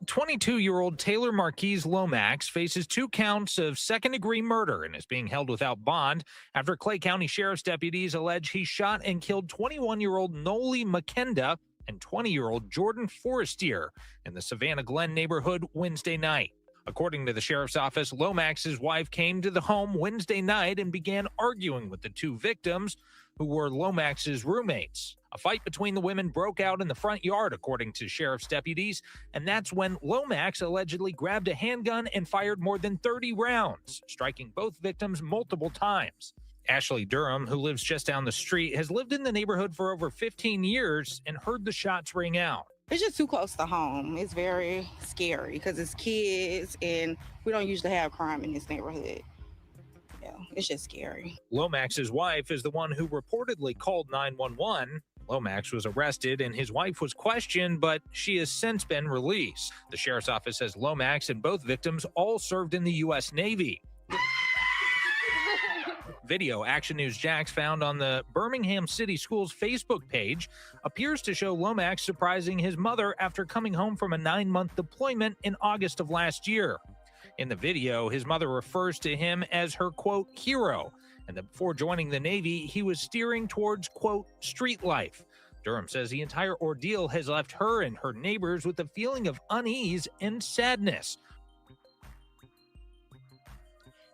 22-year-old Taylor Marquise Lomax faces 2 counts of second-degree murder and is being held without bond after Clay County Sheriff's deputies allege he shot and killed 21-year-old Noelle Makenda and 20-year-old Jordan Forestier in the Savannah Glen neighborhood Wednesday night. According to the sheriff's office, Lomax's wife came to the home Wednesday night and began arguing with the 2 victims, who were Lomax's roommates. A fight between the women broke out in the front yard, according to sheriff's deputies, and that's when Lomax allegedly grabbed a handgun and fired more than 30 rounds, striking both victims multiple times. Ashley Durham, who lives just down the street, has lived in the neighborhood for over 15 years and heard the shots ring out. It's just too close to home. It's very scary because it's kids and we don't usually have crime in this neighborhood. Yeah, it's just scary. Lomax's wife is the one who reportedly called 911. Lomax was arrested and his wife was questioned, but she has since been released. The sheriff's office says Lomax and both victims all served in the U.S. Navy. Video Action News Jax found on the Birmingham City Schools Facebook page appears to show Lomax surprising his mother after coming home from a 9-month deployment in August of last year. In the video, his mother refers to him as her, quote, hero, and that before joining the Navy, he was steering towards, quote, street life. Durham says the entire ordeal has left her and her neighbors with a feeling of unease and sadness.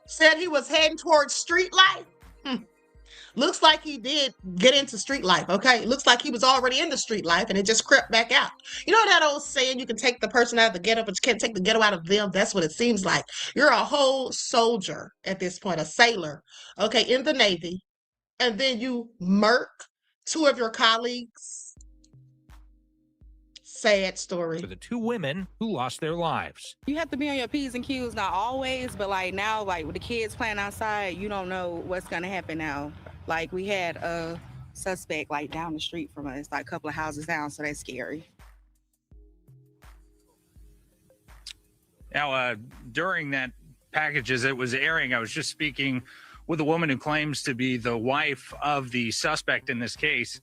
Said he was heading towards street life. Looks like he did get into street life, okay? Looks like he was already in the street life and it just crept back out. You know that old saying, you can take the person out of the ghetto, but you can't take the ghetto out of them? That's what it seems like. You're a whole soldier at this point, a sailor, okay, in the Navy, and then you murk 2 of your colleagues. Sad story. For the 2 women who lost their lives. You have to be on your P's and Q's, not always, but like now, like with the kids playing outside, you don't know what's going to happen now. Like we had a suspect like down the street from us, like a couple of houses down, so that's scary. Now, during that package as it was airing, I was just speaking with a woman who claims to be the wife of the suspect in this case.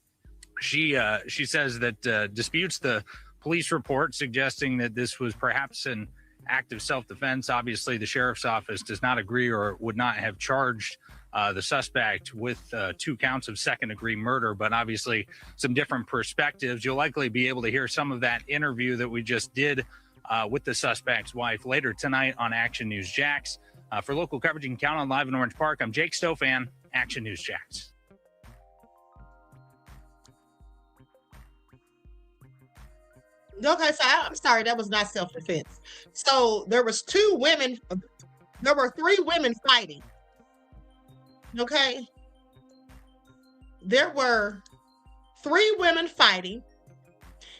She says that disputes the police report suggesting that this was perhaps an act of self-defense. Obviously, the sheriff's office does not agree or would not have charged the suspect with 2 counts of second-degree murder, but obviously some different perspectives. You'll likely be able to hear some of that interview that we just did with the suspect's wife later tonight on Action News Jax. For local coverage, you can count on Live in Orange Park. I'm Jake Stofan, Action News Jax. Okay, so I'm sorry, that was not self-defense. So there were 3 women fighting. Okay. There were 3 women fighting.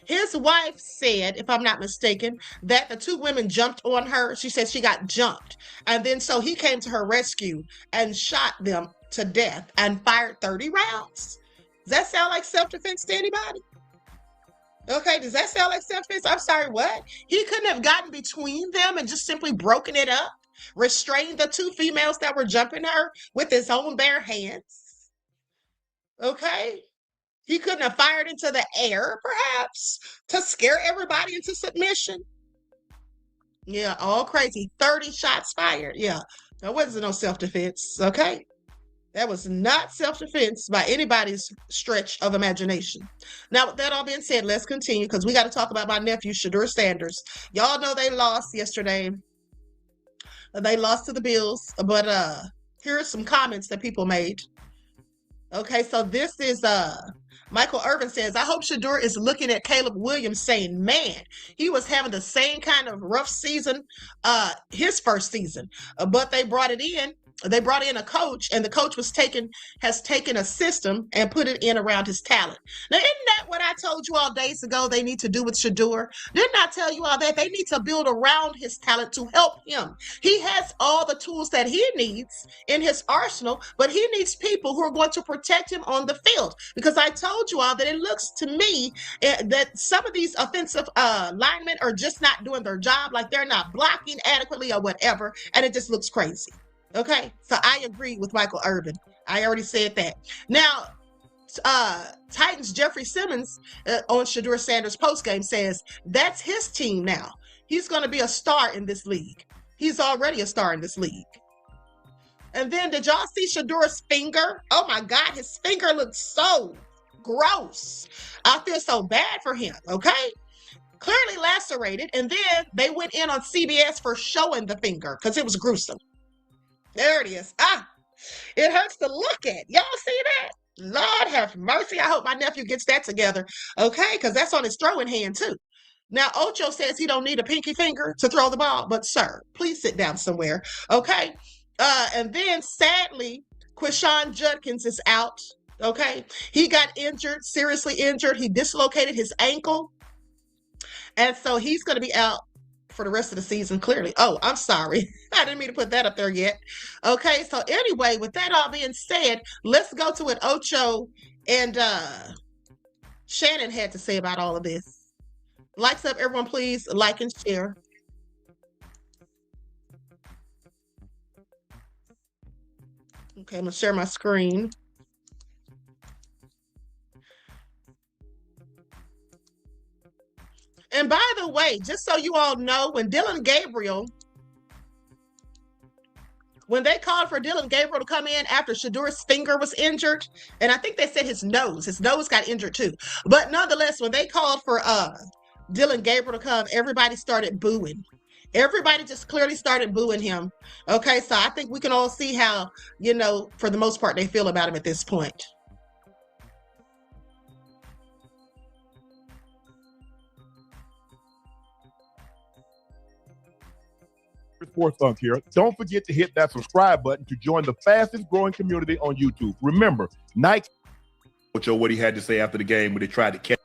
His wife said, if I'm not mistaken, that the 2 women jumped on her. She said she got jumped. And then so he came to her rescue and shot them to death and fired 30 rounds. Does that sound like self-defense to anybody? Okay, does that sound like self-defense? I'm sorry, what? He couldn't have gotten between them and just simply broken it up, restrained the 2 females that were jumping her with his own bare hands. Okay? He couldn't have fired into the air, perhaps, to scare everybody into submission. Yeah, all crazy. 30 shots fired. Yeah, that wasn't no self-defense, okay? That was not self-defense by anybody's stretch of imagination. Now, with that all being said, let's continue because we got to talk about my nephew, Shedeur Sanders. Y'all know they lost yesterday. They lost to the Bills, but here are some comments that people made. Okay, so this is Michael Irvin says, I hope Shedeur is looking at Caleb Williams saying, man, he was having the same kind of rough season his first season, but they brought it in. They brought in a coach, and the coach has taken a system and put it in around his talent. Now, isn't that what I told you all days ago they need to do with Shedeur? Didn't I tell you all that? They need to build around his talent to help him. He has all the tools that he needs in his arsenal, but he needs people who are going to protect him on the field. Because I told you all that it looks to me that some of these offensive linemen are just not doing their job, like they're not blocking adequately or whatever, and it just looks crazy. Okay, so I agree with Michael Irvin. I already said that. Now, Titans Jeffrey Simmons on Shedeur Sanders postgame says that's his team now. He's going to be a star in this league. He's already a star in this league. And then did y'all see Shedeur's finger? Oh my God, his finger looks so gross. I feel so bad for him, okay? Clearly lacerated. And then they went in on CBS for showing the finger because it was gruesome. There it is. It hurts to look at. Y'all see that? Lord have mercy. I hope my nephew gets that together. Okay, because that's on his throwing hand too. Now, Ocho says he don't need a pinky finger to throw the ball, but sir, please sit down somewhere. Okay. And then sadly, Quishon Judkins is out. Okay. He got injured, seriously injured. He dislocated his ankle. And so he's going to be out for the rest of the season, clearly. Oh, I'm sorry. I didn't mean to put that up there yet. Okay. So anyway, with that all being said, let's go to what Ocho and Shannon had to say about all of this. Likes up, everyone, please like and share. Okay, I'm going to share my screen. And by the way, just so you all know, when they called for Dylan Gabriel to come in after Shedeur's finger was injured, and I think they said his nose got injured too. But nonetheless, when they called for Dylan Gabriel to come, everybody started booing. Everybody just clearly started booing him. Okay, so I think we can all see how, for the most part, they feel about him at this point. Sports Thunk here. Don't forget to hit that subscribe button to join the fastest growing community on YouTube. Remember, Nike. What he had to say after the game when they tried to catch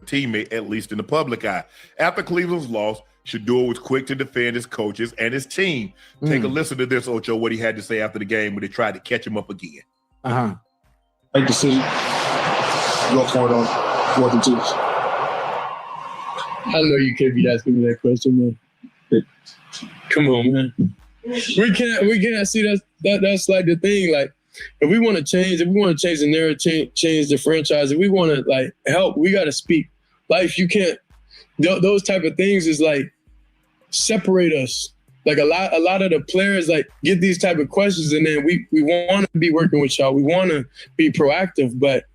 a teammate, at least in the public eye. After Cleveland's loss, Shedeur was quick to defend his coaches and his team. Take a listen to this, Ocho, what he had to say after the game when they tried to catch him up again. Right decision. Go for it on 4th and 2. I know you can't be asking me that question, man. Come on, man. We can't see that's like the thing. Like, if we want to change, the narrative, change the franchise, if we want to like help, we got to speak. Life, you can't. Those type of things is like separate us. Like a lot of the players like get these type of questions, and then we want to be working with y'all. We want to be proactive, but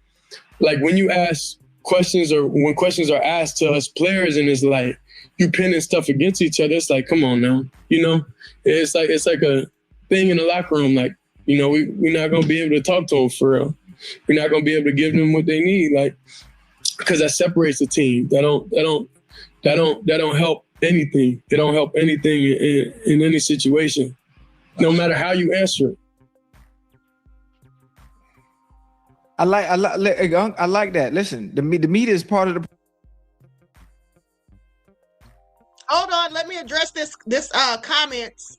like when you ask questions or when questions are asked to us players, and it's like you pinning stuff against each other, it's like, come on now, it's like a thing in the locker room. Like, we're not gonna be able to talk to them for real. We're not gonna be able to give them what they need, like, because that separates the team. That don't help anything. It don't help anything in any situation, no matter how you answer it. I like that. Listen, the media is part of the. Hold on, let me address this comments.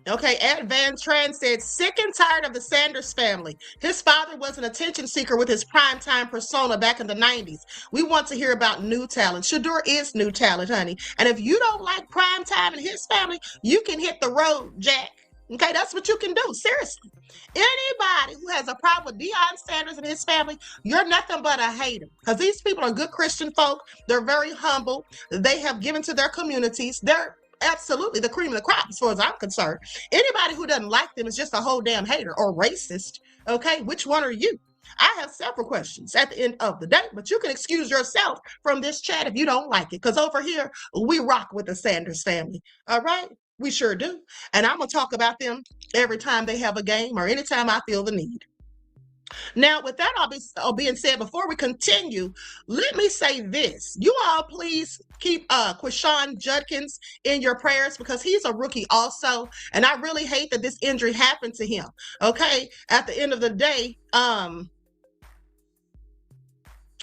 Okay, Ed Van Tran said, sick and tired of the Sanders family. His father was an attention seeker with his primetime persona back in the 90s. We want to hear about new talent. Shedeur is new talent, honey. And if you don't like primetime and his family, you can hit the road, Jack. Okay, that's what you can do, seriously. Anybody who has a problem with Deion Sanders and his family, you're nothing but a hater. Because these people are good Christian folk. They're very humble. They have given to their communities. They're absolutely the cream of the crop as far as I'm concerned. Anybody who doesn't like them is just a whole damn hater or racist. Okay, which one are you? I have several questions at the end of the day, but you can excuse yourself from this chat if you don't like it. Because over here, we rock with the Sanders family. All right? We sure do. And I'm going to talk about them every time they have a game or anytime I feel the need. Now, with that all being said, before we continue, let me say this. You all please keep Quishon Judkins in your prayers because he's a rookie also. And I really hate that this injury happened to him. Okay? At the end of the day,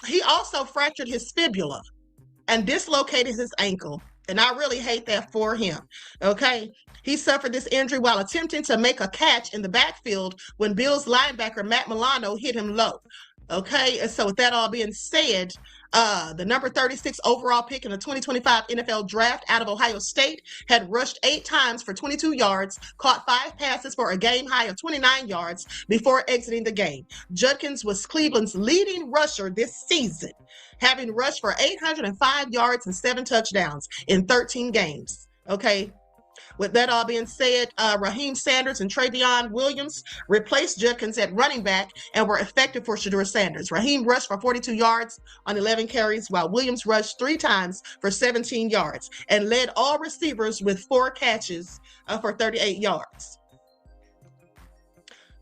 he also fractured his fibula and dislocated his ankle. And I really hate that for him. Okay. He suffered this injury while attempting to make a catch in the backfield when Bills linebacker Matt Milano hit him low. Okay. And so with that all being said, the number 36 overall pick in the 2025 NFL draft out of Ohio State had rushed 8 times for 22 yards, caught 5 passes for a game high of 29 yards before exiting the game. Judkins was Cleveland's leading rusher this season, having rushed for 805 yards and 7 touchdowns in 13 games. Okay. With that all being said, Raheem Sanders and Travion Williams replaced Judkins at running back and were effective for Shedeur Sanders. Raheem rushed for 42 yards on 11 carries, while Williams rushed 3 times for 17 yards and led all receivers with 4 catches for 38 yards.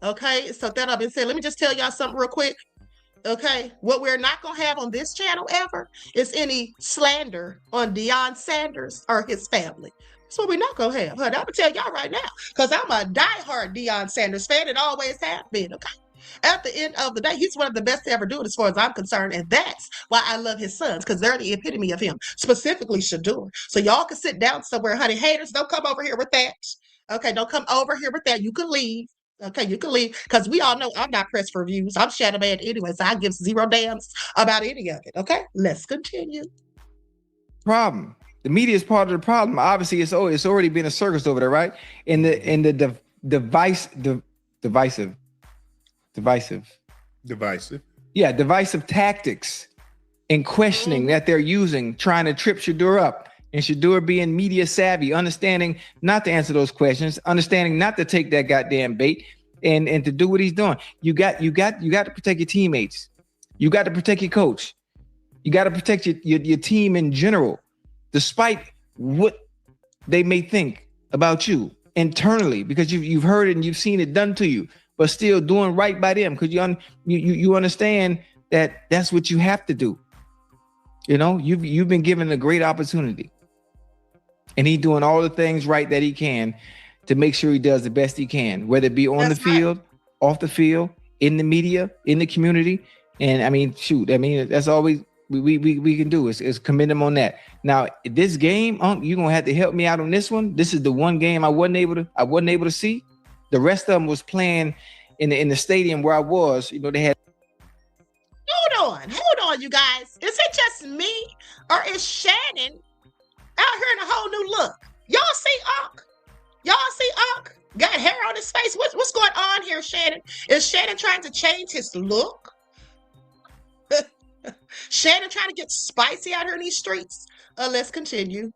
Okay, so that all being said, let me just tell y'all something real quick. Okay, what we're not going to have on this channel ever is any slander on Deion Sanders or his family. That's what we not gonna have. Honey, I'm gonna tell y'all right now, because I'm a diehard Deion Sanders fan and always have been. Okay. At the end of the day, he's one of the best to ever do it as far as I'm concerned. And that's why I love his sons, because they're the epitome of him, specifically Shedeur. So y'all can sit down somewhere, honey. Haters, don't come over here with that. Okay, don't come over here with that. You can leave. Okay, you can leave, because we all know I'm not pressed for views. I'm shadow banned anyway, so I give zero damns about any of it. Okay, let's continue. Problem. The media is part of the problem. Obviously, it's already been a circus over there, right? In the divisive. Yeah, divisive tactics and questioning that they're using, trying to trip Shedeur up. And Shedeur being media savvy, understanding not to answer those questions, understanding not to take that goddamn bait, and to do what he's doing. You got to protect your teammates. You got to protect your coach. You got to protect your team in general, despite what they may think about you internally, because you've heard it and you've seen it done to you, but still doing right by them, because you understand that that's what you have to do. You know, you've been given a great opportunity, and he's doing all the things right that he can to make sure he does the best he can, whether it be on the field, off the field, in the media, in the community. And I mean, shoot, I mean, that's all we can do is commend him on that. Now, this game, you're gonna have to help me out on this one. This is the one game I wasn't able to see. The rest of them was playing in the stadium where I was. You know, they had. Hold on, you guys. Is it just me, or is Shannon out here in a whole new look? Y'all see Unc? Got hair on his face. What's going on here, Shannon? Is Shannon trying to change his look? Shannon trying to get spicy out here in these streets? Let's continue.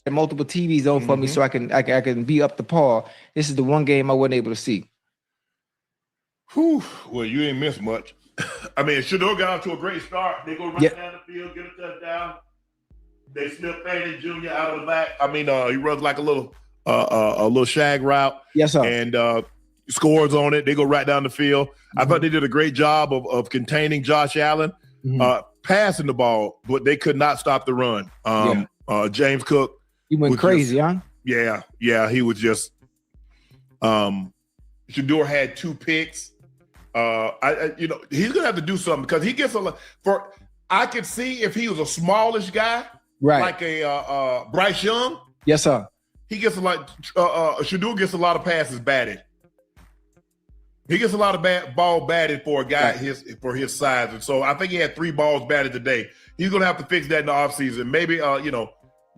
Multiple TVs on for me, so I can be up to par. This is the one game I wasn't able to see. Whew. Well, you ain't missed much. I mean, Shedeur got off to a great start. They go right down the field, get a touchdown. They slip Fannie Jr. out of the back. I mean, he runs like a little shag route. Yes, sir. And scores on it. They go right down the field. I thought they did a great job of containing Josh Allen, passing the ball, but they could not stop the run. James Cook. He went crazy, huh? Yeah. He was just. Shedeur had 2 picks. He's gonna have to do something, because he gets a lot. I could see if he was a smallish guy, right, like a Bryce Young. Yes, sir. He gets a lot. Shedeur gets a lot of passes batted. He gets a lot of ball batted for a guy for his size, and so I think he had 3 balls batted today. He's gonna have to fix that in the offseason. Maybe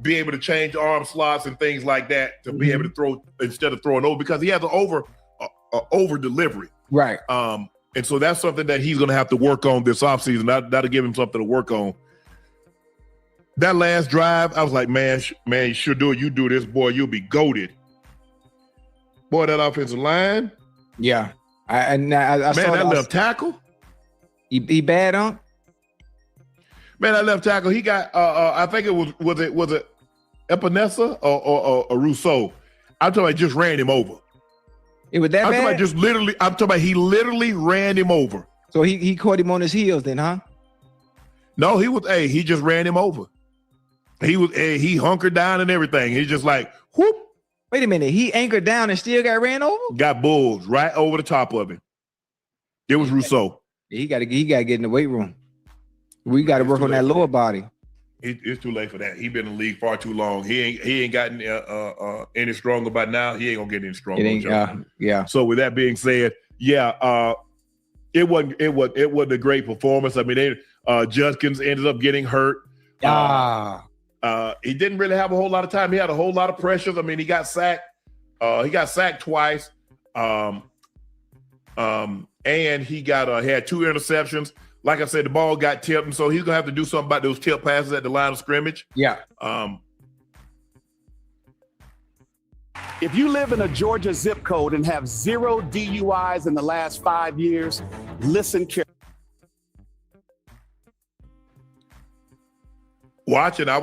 be able to change arm slots and things like that to be able to throw instead of throwing over, because he has an over delivery. Right. And so that's something that he's going to have to work on this offseason. That'll give him something to work on. That last drive, I was like, man, Shedeur, you do this, boy, you'll be goated. Boy, that offensive line. Yeah. I saw that left tackle. He bad on. Man, that left tackle, he got, I think it was it Epinesa or Rousseau? I'm talking about just ran him over. It was that I'm bad? I'm talking about he literally ran him over. So he caught him on his heels then, huh? No, he just ran him over. He hunkered down and everything. He's just like, whoop. Wait a minute, he anchored down and still got ran over? Got bulls right over the top of him. It was Rousseau. He got to get in the weight room. We got to work on that lower body. It's too late for that. He been in the league far too long. He ain't gotten any stronger by now. He ain't gonna get any stronger. Yeah. So with that being said, it wasn't a great performance. I mean, Judkins ended up getting hurt. He didn't really have a whole lot of time. He had a whole lot of pressures. I mean, he got sacked. He got sacked twice. And he had 2 interceptions. Like I said, the ball got tipped, and so he's gonna have to do something about those tip passes at the line of scrimmage. Yeah. If you live in a Georgia zip code and have 0 DUIs in the last 5 years, listen carefully. Watching, I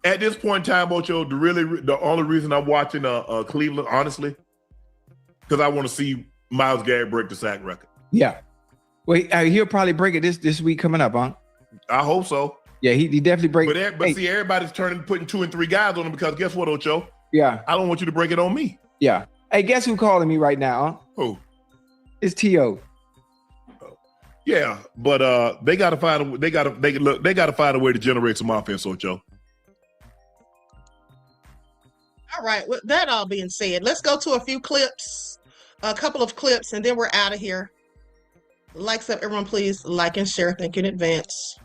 at this point in time, Ocho, the only reason I'm watching Cleveland, honestly, because I want to see Myles Garrett break the sack record. Yeah. Well, he'll probably break it this week coming up, huh? I hope so. Yeah, he definitely breaks. But see, everybody's putting 2 and 3 guys on him because guess what, Ocho? Yeah. I don't want you to break it on me. Yeah. Hey, guess who calling me right now? Who? It's T.O. Yeah, but they gotta find a they gotta find a way to generate some offense, Ocho. All right, with that all being said, let's go to a couple of clips, and then we're out of here. Likes up, everyone, please like and share. Thank you in advance.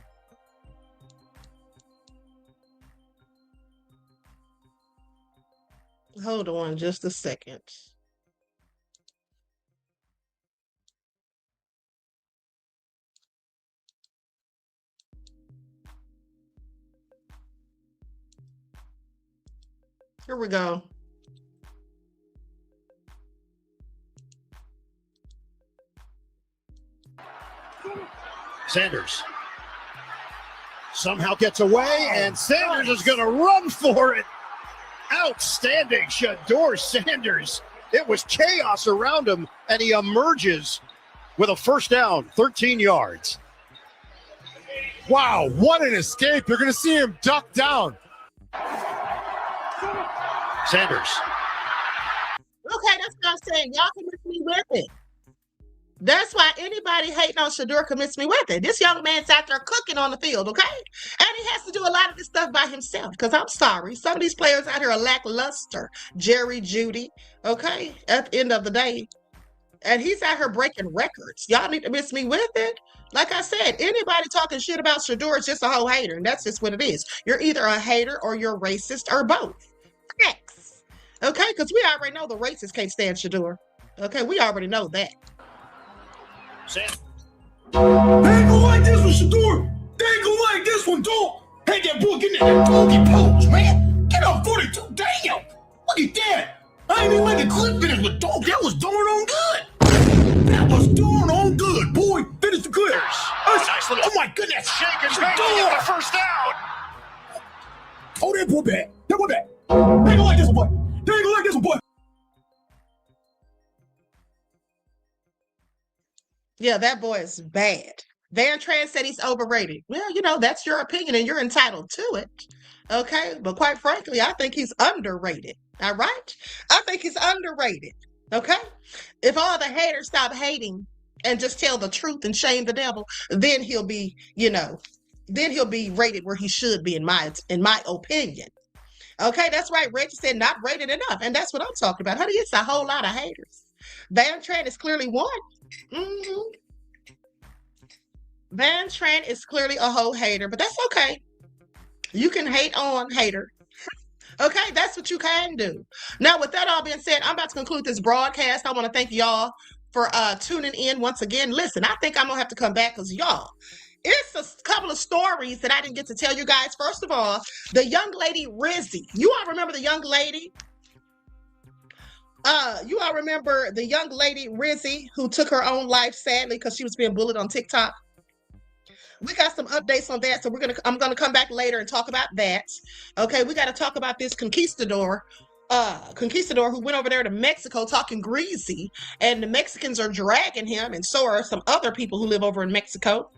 Hold on just a second. Here we go. Sanders somehow gets away, and Sanders is going to run for it. Outstanding, Shedeur Sanders. It was chaos around him, and he emerges with a first down, 13 yards. Wow, what an escape. You're going to see him duck down. Sanders. Okay, that's what I'm saying. Y'all can miss me with it. That's why anybody hating on Shedeur commits me with it. This young man's out there cooking on the field, okay? And he has to do a lot of this stuff by himself, because I'm sorry. Some of these players out here are lackluster. Jerry, Judy, okay? At the end of the day. And he's out here breaking records. Y'all need to miss me with it. Like I said, anybody talking shit about Shedeur is just a whole hater, and that's just what it is. You're either a hater or you're racist or both. X. Okay? Because we already know the racists can't stand Shedeur. Okay? We already know that. Sam. They ain't gonna like this one, Shedeur. They ain't gonna like this one, dog. Hey, that boy, get in that doggy pose, man. Get up 42. Damn. Look at that. I ain't even let the clip finish, but dog, that was darn on good. That was darn on good, boy. Finish the clip. Nice little, oh my goodness. Shake and bake to get the first down. Oh, that boy back. That boy back. They ain't gonna like this one, boy. They ain't gonna like this one, boy. Yeah, that boy is bad. Van Tran said he's overrated. Well, you know, that's your opinion and you're entitled to it. Okay? But quite frankly, I think he's underrated. All right? I think he's underrated. Okay? If all the haters stop hating and just tell the truth and shame the devil, then he'll be, then he'll be rated where he should be in my opinion. Okay, that's right. Reggie said not rated enough. And that's what I'm talking about. Honey, it's a whole lot of haters. Van Tran is clearly one. Mm-hmm. Van Tran is clearly a whole hater, but that's okay. You can hate on hater. Okay, that's what you can do. Now, with that all being said, I'm about to conclude this broadcast. I want to thank y'all for tuning in once again. Listen, I think I'm going to have to come back because y'all, it's a couple of stories that I didn't get to tell you guys. First of all, the young lady Rizzy. You all remember the young lady? You all remember the young lady Rizzy who took her own life, sadly, because she was being bullied on TikTok? We got some updates on that, so I'm gonna come back later and talk about that. Okay, we got to talk about this conquistador who went over there to Mexico talking greasy, and the Mexicans are dragging him, and so are some other people who live over in Mexico.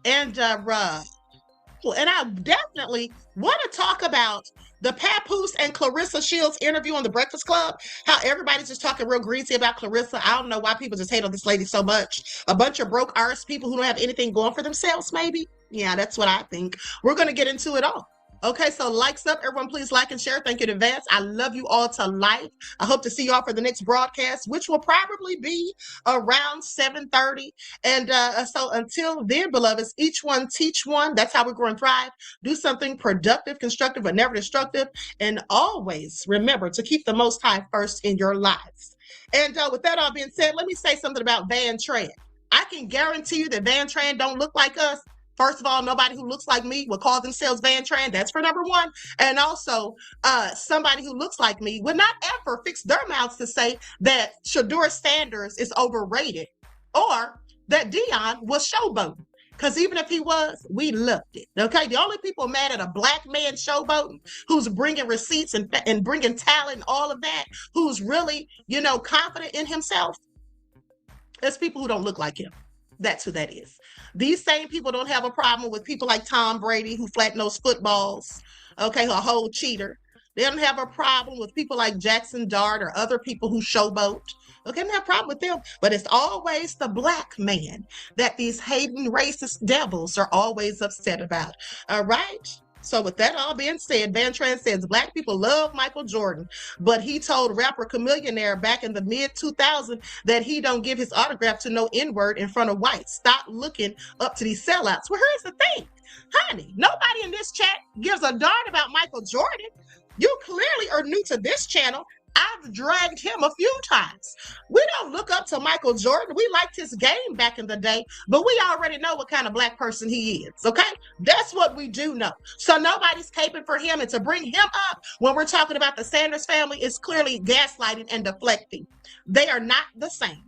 And I definitely want to talk about the Papoose and Clarissa Shields interview on The Breakfast Club, how everybody's just talking real greasy about Clarissa. I don't know why people just hate on this lady so much. A bunch of broke artist people who don't have anything going for themselves, maybe? Yeah, that's what I think. We're going to get into it all. Okay, so likes up. Everyone, please like and share. Thank you in advance. I love you all to life. I hope to see y'all for the next broadcast, which will probably be around 7:30. And so until then, beloveds, each one teach one. That's how we grow and thrive. Do something productive, constructive, but never destructive. And always remember to keep the Most High first in your lives. And with that all being said, let me say something about Van Tran. I can guarantee you that Van Tran don't look like us. First of all, nobody who looks like me would call themselves Van Tran. That's for number one. And also, somebody who looks like me would not ever fix their mouths to say that Shedeur Sanders is overrated or that Dion was showboating. Because even if he was, we loved it. Okay? The only people mad at a black man showboating, who's bringing receipts and bringing talent and all of that, who's really, confident in himself, it's people who don't look like him. That's who that is. These same people don't have a problem with people like Tom Brady who flatten those footballs, okay, a whole cheater. They don't have a problem with people like Jackson Dart or other people who showboat. Okay, they don't have a problem with them. But it's always the black man that these hating racist devils are always upset about. All right? So with that all being said, Van Tran says black people love Michael Jordan, but he told rapper Chamillionaire back in the mid-2000s that he don't give his autograph to no N-word in front of whites. Stop looking up to these sellouts. Well, here's the thing, honey, nobody in this chat gives a darn about Michael Jordan. You clearly are new to this channel. I've dragged him a few times. We don't look up to Michael Jordan. We liked his game back in the day, but we already know what kind of black person he is, okay? That's what we do know. So nobody's caping for him, and to bring him up when we're talking about the Sanders family is clearly gaslighting and deflecting. They are not the same,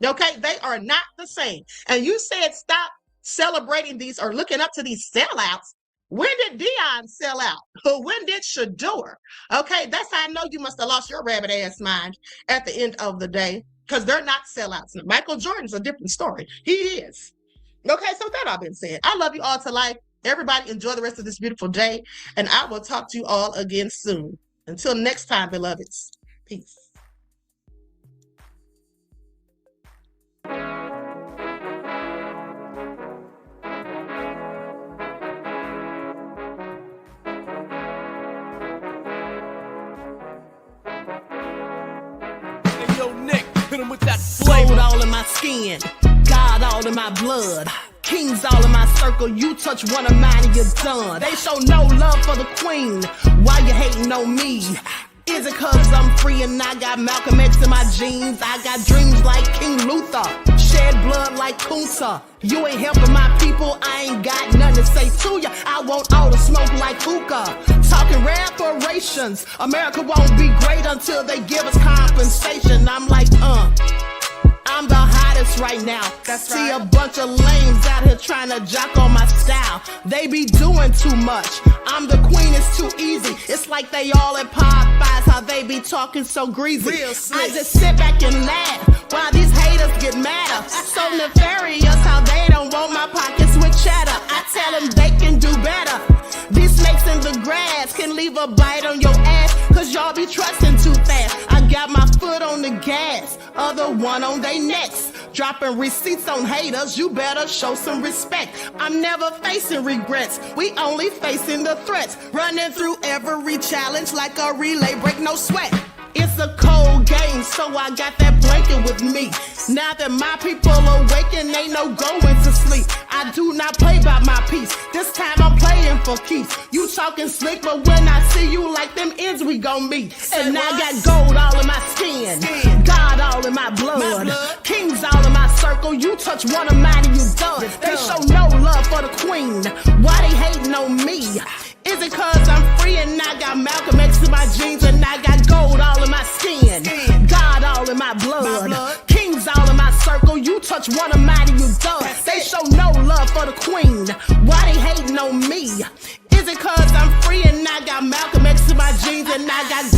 okay? They are not the same. And you said stop celebrating these or looking up to these sellouts. When did Dion sell out? When did Shedeur? Okay, that's how I know you must have lost your rabbit ass mind at the end of the day, because they're not sellouts. Michael Jordan's a different story. He is. Okay, so that all been said, I love you all to life. Everybody enjoy the rest of this beautiful day, and I will talk to you all again soon. Until next time, beloveds. Peace. With that gold all in my skin, God all in my blood, kings all in my circle. You touch one of mine and you're done. They show no love for the queen. Why you hating on me? Is it cause I'm free and I got Malcolm X in my jeans? I got dreams like King Luther, shed blood like Kunta. You ain't helping my people, I ain't got nothing to say to ya. I want all the smoke like hookah. Talking reparations, America won't be great until they give us compensation. I'm like, I'm the hottest right now. See a bunch of lames out here trying to jock on my style. They be doing too much. I'm the queen, it's too easy. It's like they all at Popeyes, how they be talking so greasy. I just sit back and laugh while these haters get madder. So nefarious how they don't want my pockets with cheddar. I tell them they can do better. These snakes in the grass can leave a bite on your ass, cause y'all be trusting too fast. I got my foot on the gas, other one on they necks. Dropping receipts on haters, you better show some respect. I'm never facing regrets, we only facing the threats. Running through every challenge like a relay, break no sweat. It's a cold game, so I got that blanket with me. Now that my people awaken, ain't no going to sleep. I do not play by my piece. This time I'm playing for keeps. You talking slick, but when I see you like them ends, we gon' meet. And I got gold all in my skin, God all in my blood, kings all in my circle. You touch one of mine and you done. They show no love for the queen. Why they hating on me? Is it cause I'm free and I got Malcolm X in my jeans and I got gold all in my skin, God all in my blood, kings all in my circle. You touch one of mine and you done. They show no love for the queen. Why they hating on me? Is it cause I'm free and I got Malcolm X in my jeans and I got